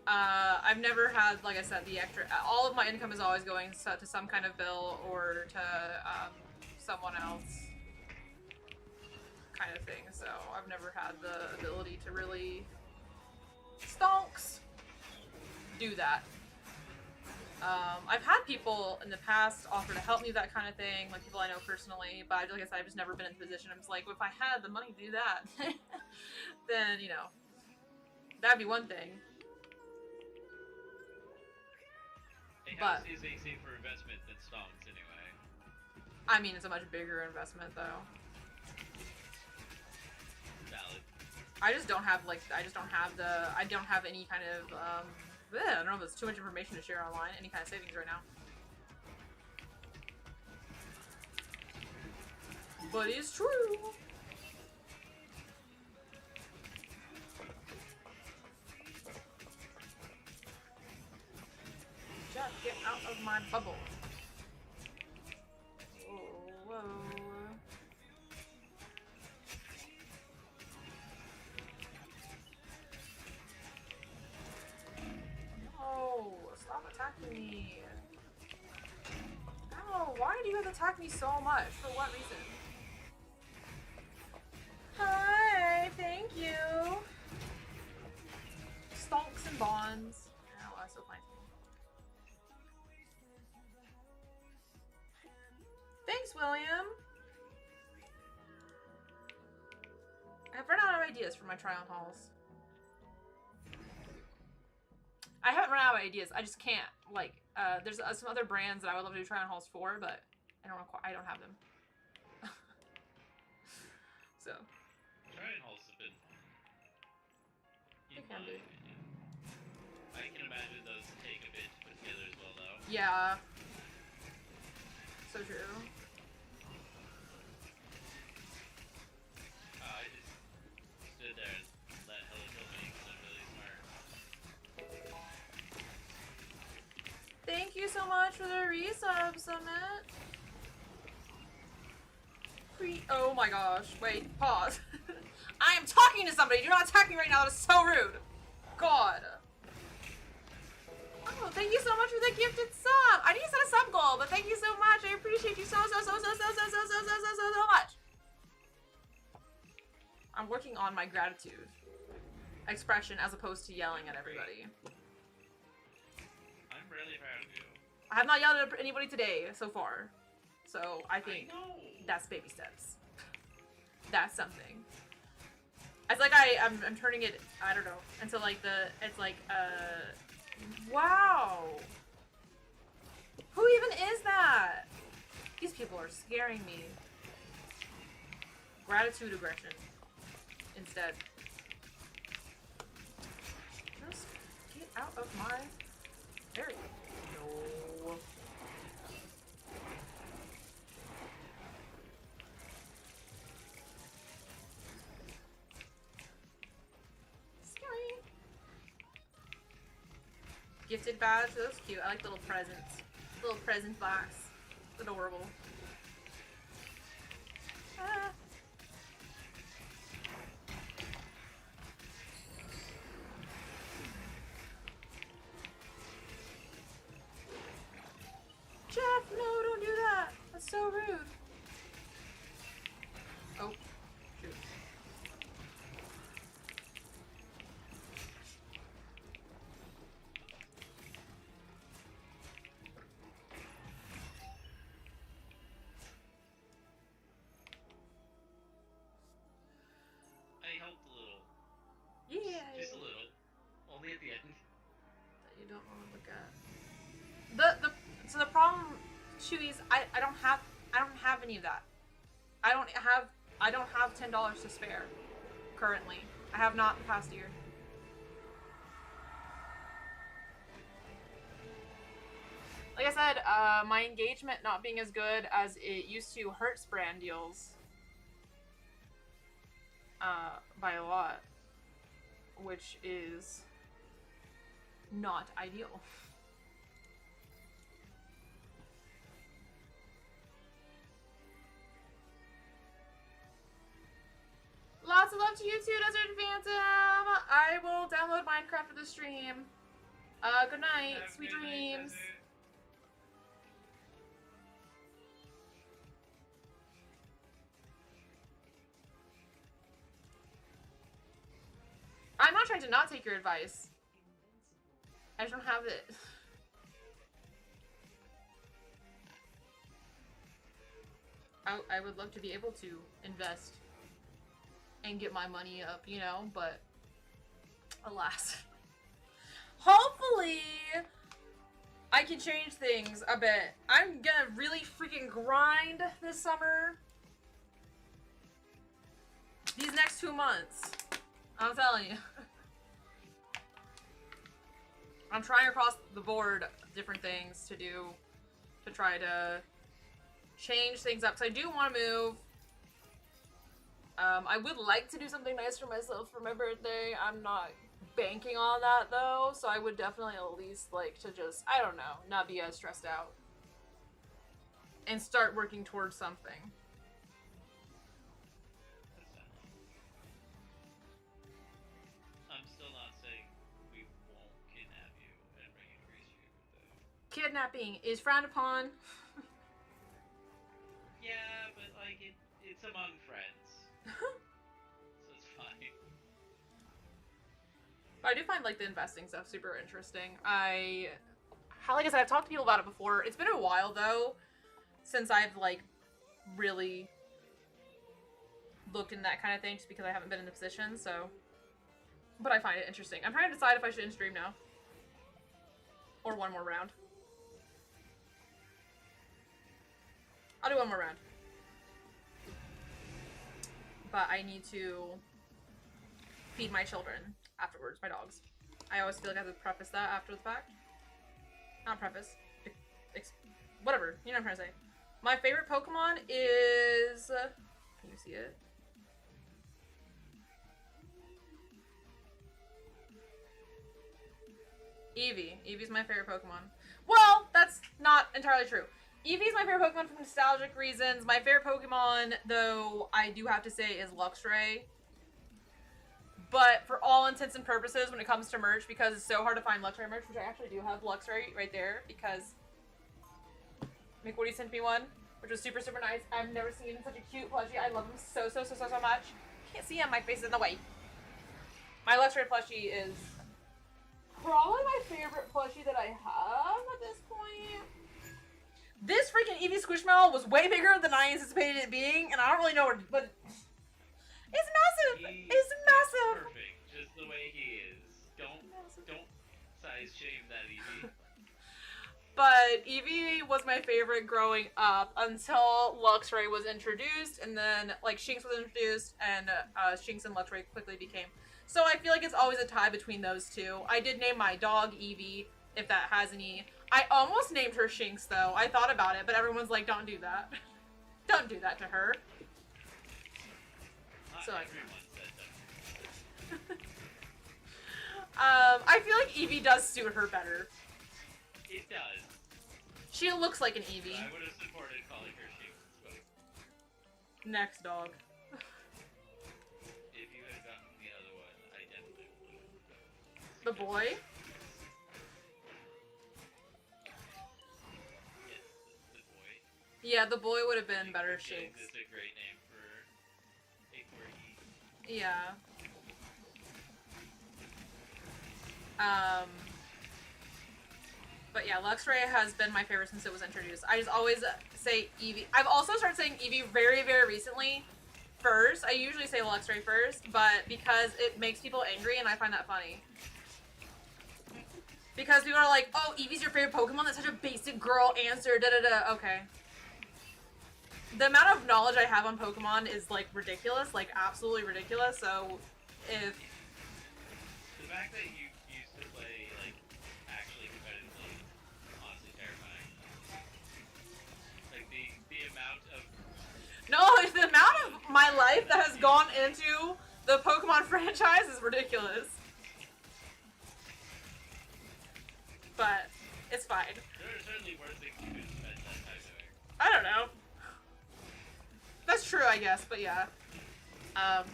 I've never had, like I said, the extra. All of my income is always going to some kind of bill or to someone else, kind of thing. So I've never had the ability to really stonks do that. I've had people in the past offer to help me with that kind of thing, like people I know personally, but like I said, I've just never been in the position. I'm just like, well, if I had the money to do that, then, you know, that'd be one thing. A But- house is a safer investment than stonks, anyway. I mean, it's a much bigger investment, though. Valid. I just don't have, like, I don't have any kind of, I don't know if it's too much information to share online, any kind of savings right now. But it's true. Jeff, get out of my bubble. Whoa. No, stop attacking me. Ow, why do you have to attack me so much? For what reason? Hi, thank you. Stonks and bonds. Ow, that's so fine. Thanks, William. I've run out of ideas for my try-on hauls. I haven't run out of ideas. I just can't. Like, there's some other brands that I would love to do try-on hauls for, but I don't have them. So. Try-on hauls have been. They can be. I can imagine those take a bit to put together as well, though. Yeah. So true. I just stood there and let Hella kill me because I'm really smart. Thank you so much for the resub, Summit. Oh my gosh. Wait, pause. I am talking to somebody. Do not attack me right now. That is so rude. God. Oh, thank you so much for the gifted sub. I need to set a sub goal, but thank you so much. I appreciate you so much. I'm working on my gratitude expression as opposed to yelling at everybody. I'm really proud of you. I have not yelled at anybody today so far. So I think know. that's baby steps. That's something. It's like I'm turning it, I don't know, until like it's like, wow. Who even is that? These people are scaring me. Gratitude aggression. Instead. Just get out of my area. No. Scary. Gifted badge, that's cute. I like little presents. Little present box. It's adorable. Ah. Jeff, no, don't do that. That's so rude. Oh, shoot. I helped a little. Yeah. Just a little. Only at the end. That you don't want to look at. So the problem, Chewy, is I don't have any of that. I don't have $10 to spare. currently. I have not the past year. Like I said, my engagement not being as good as it used to hurts brand deals. By a lot. Which is not ideal. Lots of love to you too, Desert Phantom! I will download Minecraft for the stream. Good night, Have a sweet good night, dreams. Desert. I'm not trying to not take your advice. I just don't have it. I would love to be able to invest and get my money up, you know, but alas. Hopefully, I can change things a bit. I'm gonna really freaking grind this summer. These next 2 months. I'm telling you. I'm trying across the board different things to do to try to change things up. So I do want to move. I would like to do something nice for myself for my birthday. I'm not banking on that though, so I would definitely at least like to just, I don't know, not be as stressed out. And start working towards something. That's fine. I'm still not saying we won't kidnap you and bring you to Greece for your birthday. Kidnapping is frowned upon. Yeah, but like it's among friends, so it's fine. But I do find like the investing stuff super interesting. Like I said, I've talked to people about it before. It's been a while though since I've like really looked in that kind of thing, just because I haven't been in the position. So, but I find it interesting. I'm trying to decide if I should end stream now or one more round. I'll do one more round. But I need to feed my children afterwards, my dogs. I always feel like I have to preface that after the fact. Not preface. Whatever. You know what I'm trying to say. My favorite Pokemon is... Can you see it? Eevee. Eevee's my favorite Pokemon. Well, that's not entirely true. Eevee's my favorite Pokemon for nostalgic reasons. My favorite Pokemon, though, I do have to say, is Luxray. But for all intents and purposes, when it comes to merch, because it's so hard to find Luxray merch, which I actually do have Luxray right there, because McWoody sent me one, which was super, super nice. I've never seen such a cute plushie. I love him so, so, so, so, so much. Can't see him. My face is in the way. My Luxray plushie is probably my favorite plushie that I have at this point. This freaking Eevee Squishmallow was way bigger than I anticipated it being, and I don't really know where, but it's massive. It's massive. Perfect, just the way he is. Don't size shame that Eevee. But Eevee was my favorite growing up until Luxray was introduced, and then like Shinx was introduced, and Shinx and Luxray quickly became. So I feel like it's always a tie between those two. I did name my dog Eevee, if that has any. I almost named her Shinx though. I thought about it, but everyone's like, don't do that. Don't do that to her. Not So everyone said that. I feel like Eevee does suit her better. It does. She looks like an But I Eevee. would have supported calling her Shinx, but Next dog. if you had gotten the other one, I definitely would have. The boy? Yes, the boy. Yeah, the boy would have been better Shinx Shinx. is a great name for a corgi. Yeah. But yeah, Luxray has been my favorite since it was introduced. I just always say Eevee. I've also started saying Eevee very, very recently first. I usually say Luxray first, but because it makes people angry and I find that funny. Because people are like, oh, Eevee's your favorite Pokemon? That's such a basic girl answer, da-da-da. Okay. The amount of knowledge I have on Pokemon is, like, ridiculous. Like, absolutely ridiculous. So, if The fact that you used to play, like, actually competitively, honestly terrifying. Like, the amount of... no, the amount of my life that has gone into the Pokemon franchise is ridiculous. But it's fine. There are certainly worse things you could spend that time doing. I don't know. That's true, I guess, but yeah.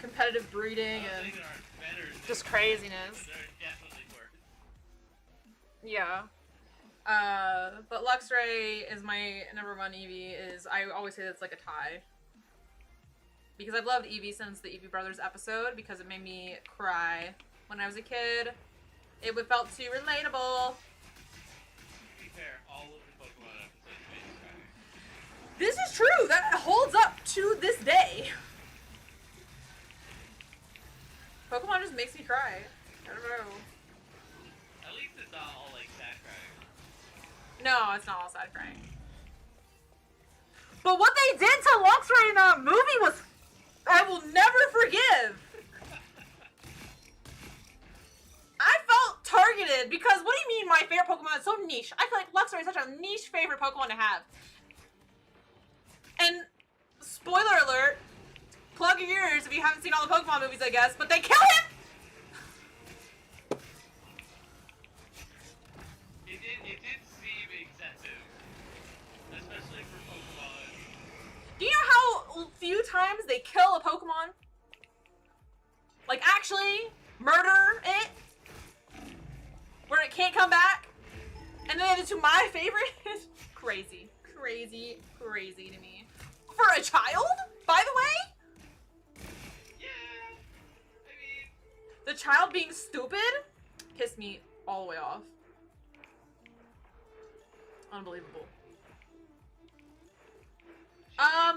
Competitive breeding I and think there are better things, just craziness. but there are definitely worse. Yeah. But Luxray is my number one Eevee. I always say it's like a tie. Because I've loved Eevee since the Eevee Brothers episode because it made me cry when I was a kid. It felt too relatable. To be fair, all of the Pokemon episodes made me cry. This is true. That holds up to this day. Pokemon just makes me cry. I don't know. At least it's not all, like, sad crying. No, it's not all sad crying. But what they did to Luxray in that movie was... I will never forgive. I felt targeted because what do you mean my favorite Pokemon is so niche? I feel like Luxray is such a niche favorite Pokemon to have. And spoiler alert, plug your ears if you haven't seen all the Pokemon movies, I guess, but they kill him! It did seem excessive. Especially for Pokemon. Do you know how few times they kill a Pokemon? Like actually murder it? Where it can't come back? And then it's to my favorite? Crazy. Crazy, crazy to me. For a child, by the way? Yeah! I mean... The child being stupid pissed me all the way off. Unbelievable.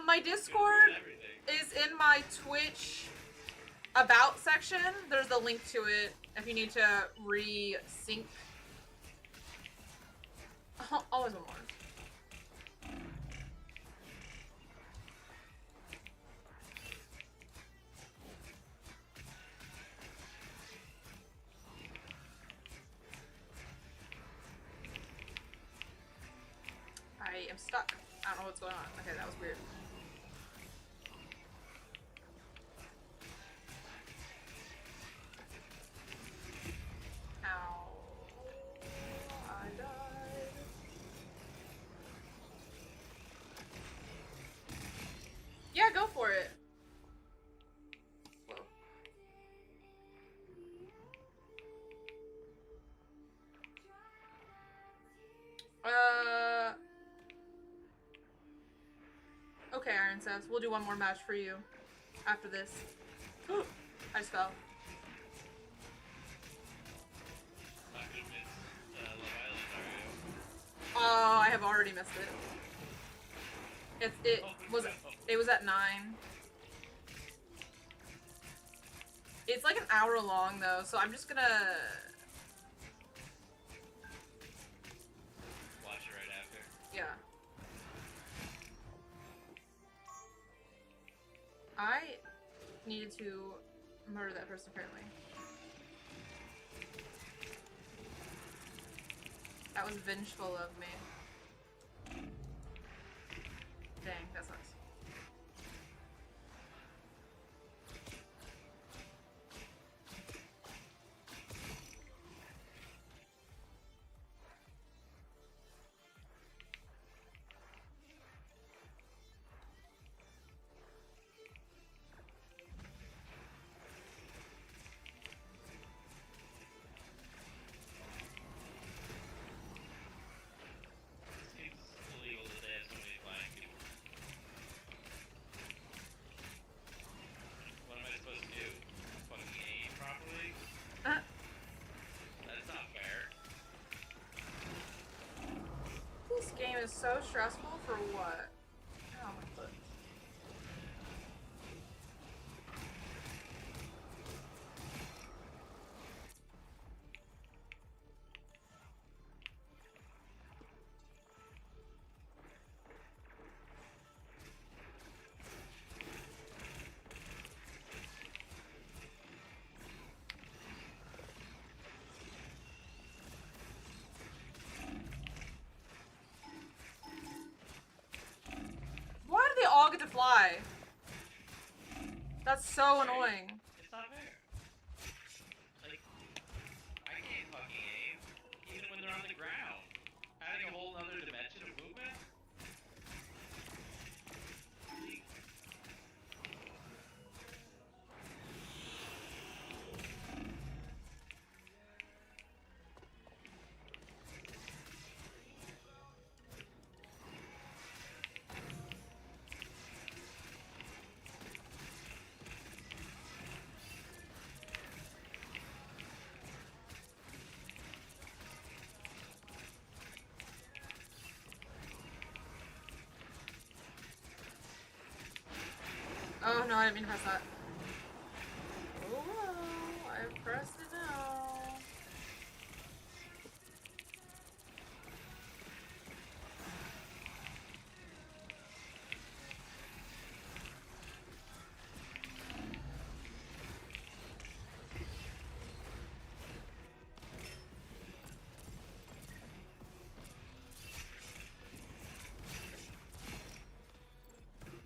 My Discord is in my Twitch about section. There's a link to it if you need to re-sync. Oh, always one more. I am stuck. I don't know what's going on. Okay, that was weird. Ow. I died. Yeah, go for it. Whoa. Okay, Iron Saps. We'll do one more match for you after this. I just fell. Not gonna miss Love Island, are you? Oh, I have already missed it. It was at 9. It's like an hour long though, so I'm just gonna Watch it right after. yeah. I needed to murder that person apparently. That was vengeful of me. Dang, that sucks. It's illegal that they have so many blind people. What am I supposed to do? Fucking aim properly? That's not fair. This game is so stressful for what? Oh my foot. die. That's so annoying. It's not fair. Like, I can't fucking aim, even when they're on the ground. Adding a whole other dimension of movement? Oh no, I didn't mean to press that. Oh, I pressed it now.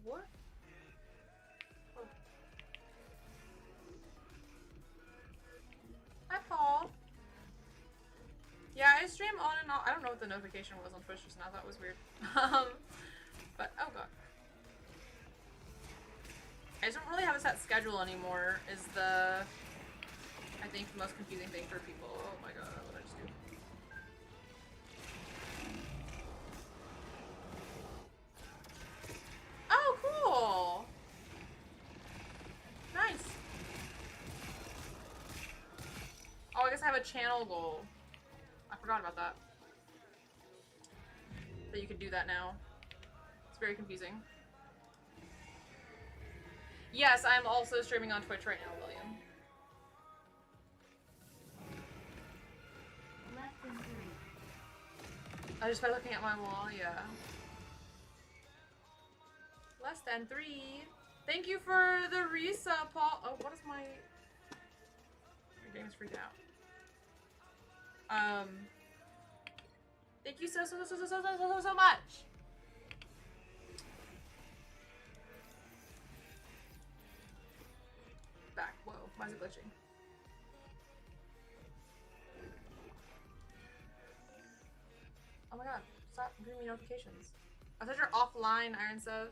What? Oh. Hi, Paul. Yeah, I stream on and off. I don't know what the notification was on Twitch just now. That was weird. But, oh god. I just don't really have a set schedule anymore, is the, I think, the most confusing thing for people. Oh my god, what did I just do? Oh, cool! Nice. Oh, I guess I have a channel goal. I forgot about that. That you can do that now. It's very confusing. Yes, I'm also streaming on Twitch right now, William. Less than 3. Just by looking at my wall, yeah. Less than 3. Thank you for the resub, Paul. Oh, what is my... Your game is freaking out. Thank you so much. Back. Whoa, why is it glitching? Oh my god, stop giving me notifications. I thought you're offline, Iron says.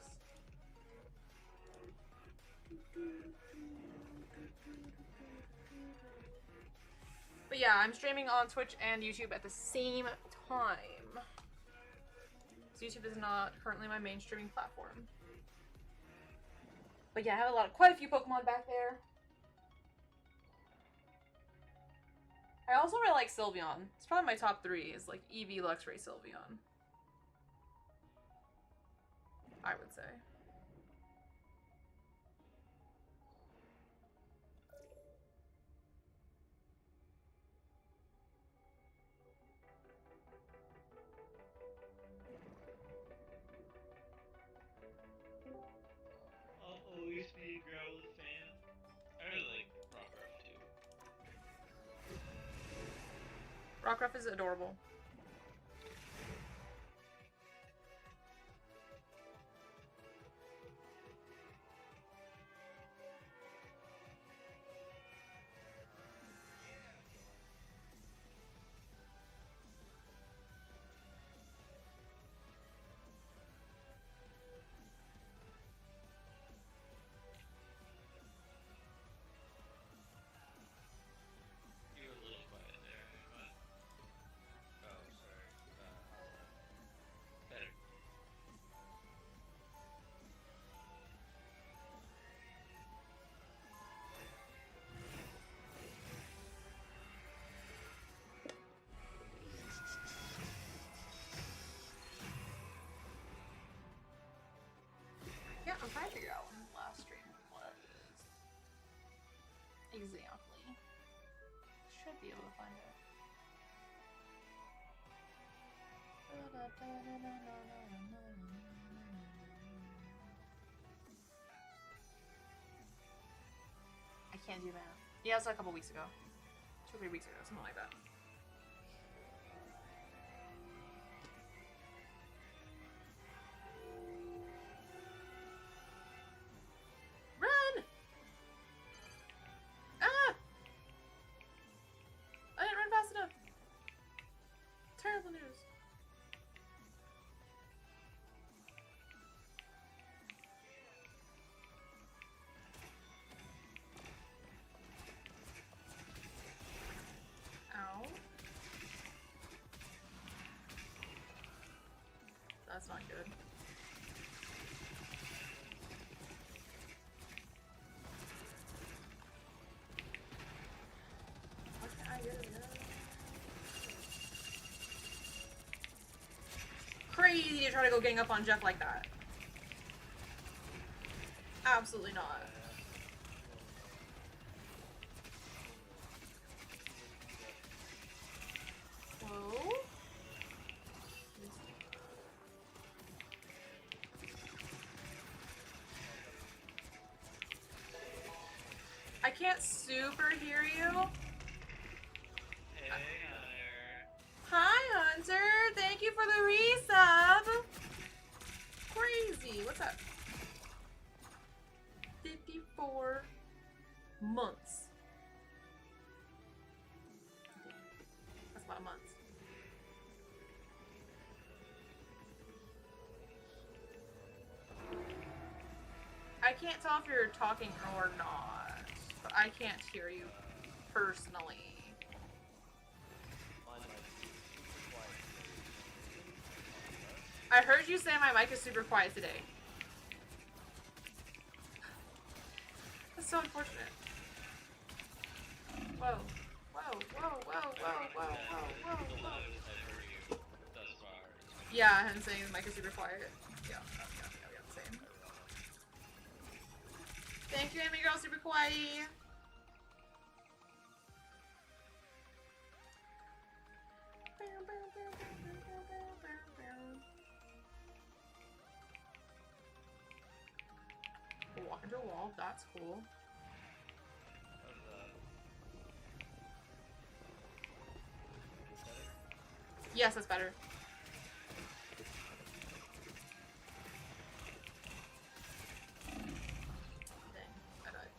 But yeah, I'm streaming on Twitch and YouTube at the same time. So YouTube is not currently my main streaming platform. But yeah, I have quite a few Pokemon back there. I also really like Sylveon. It's probably my top 3 is like Eevee, Luxray, Sylveon. I would say. I'll always be a Growlithe fan. I really like Rockruff too. Rockruff is adorable. You were a little quiet there, but... Oh, sorry. Better. Yeah, I'm trying to figure out when the last stream was. Exactly. Should be able to find it. I can't do that. Yeah, it was like a couple weeks ago. 2 or 3 weeks ago, something like that. that's not good. What can I do? Crazy to try to go gang up on Jeff like that. Absolutely not. Whoa. I can't super hear you. Hey, Hunter. Hi, Hunter. Thank you for the resub. Crazy. What's up? 54 months. That's a lot of months. I can't tell if you're talking or not, but I can't hear you personally. I heard you say my mic is super quiet today. That's so unfortunate. Whoa. Whoa, whoa, whoa, whoa, whoa, whoa, whoa, The whoa. loudest I've heard you thus far. Yeah, I'm saying the mic is super quiet. Yeah, same. Thank you, Amy Girl, super quiet. We'll walk into a wall, that's cool. Yes, that's better. Dang, I died.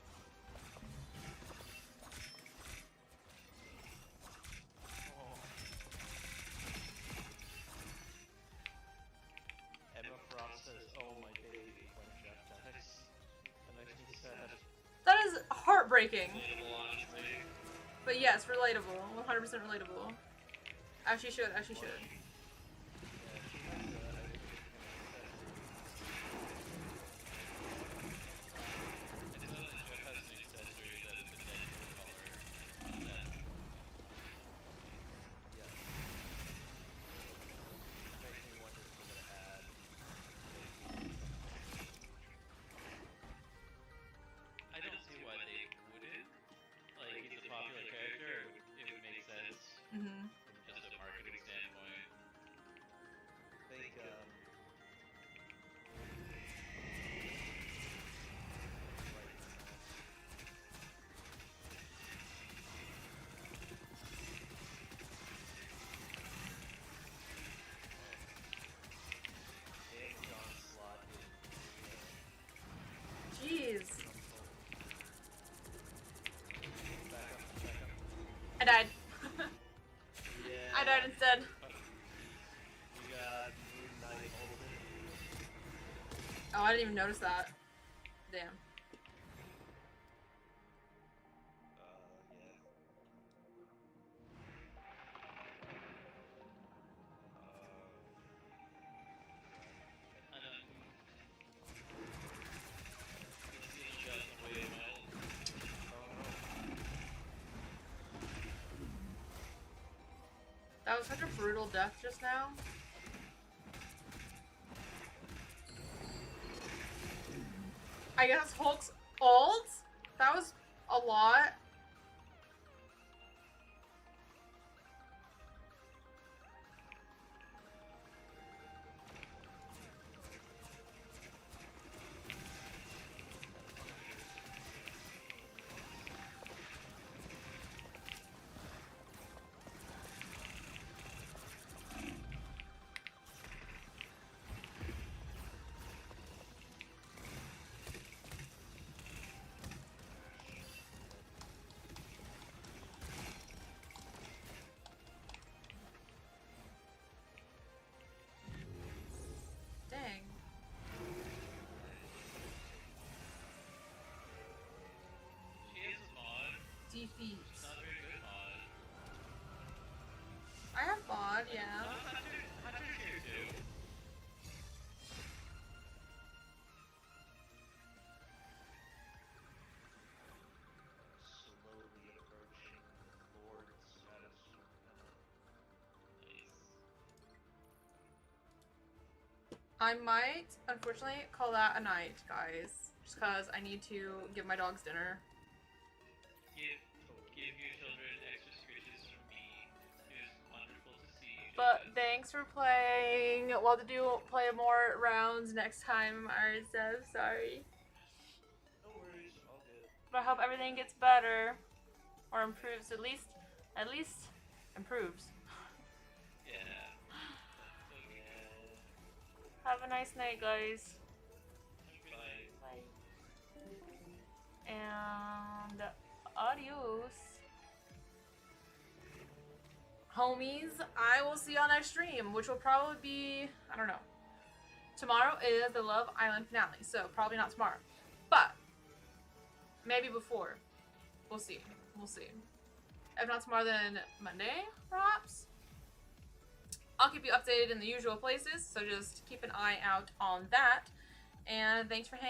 Emma Frost says, "Oh my baby," when Jeff dies. That makes me sad. That is heartbreaking. Relatable, honestly. But yes, relatable. 100% relatable. As she should, as she should. Yeah, she has It's not that Jeff has an accessory that is the dead color. That yeah. Makes me wonder if we're gonna add. I don't see why they wouldn't. Like, he's a popular character, it would make sense Mm-hmm. from just a marketing standpoint. I think Dan John slot Jeez. back up. I died. Yeah. I died instead. We got Moon Knight ulted. Oh, I didn't even notice that. Damn. Yeah. I know. He's being shot in the way well. That was such a brutal death just now. I guess Hulk's ult? That was a lot. Dang. She is a mod. Defeat. She's not a very good mod. I have mod, yeah. Hunter's here too. I might, unfortunately, call that a night, guys. Just because I need to give my dogs dinner. Give your children extra scritches from me. It was wonderful to see you. But Jess. thanks for playing. We'll have to play more rounds next time. I'm so sorry. No worries, all good. But I hope everything gets better. Or improves. At least improves. Yeah. Yeah. Have a nice night, guys. Bye. Bye. And adios. Homies, I will see y'all next stream, which will probably be, I don't know. Tomorrow is the Love Island finale, so probably not tomorrow. But maybe before. We'll see. We'll see. If not tomorrow, then Monday, perhaps? I'll keep you updated in the usual places, so just keep an eye out on that. And thanks for hanging.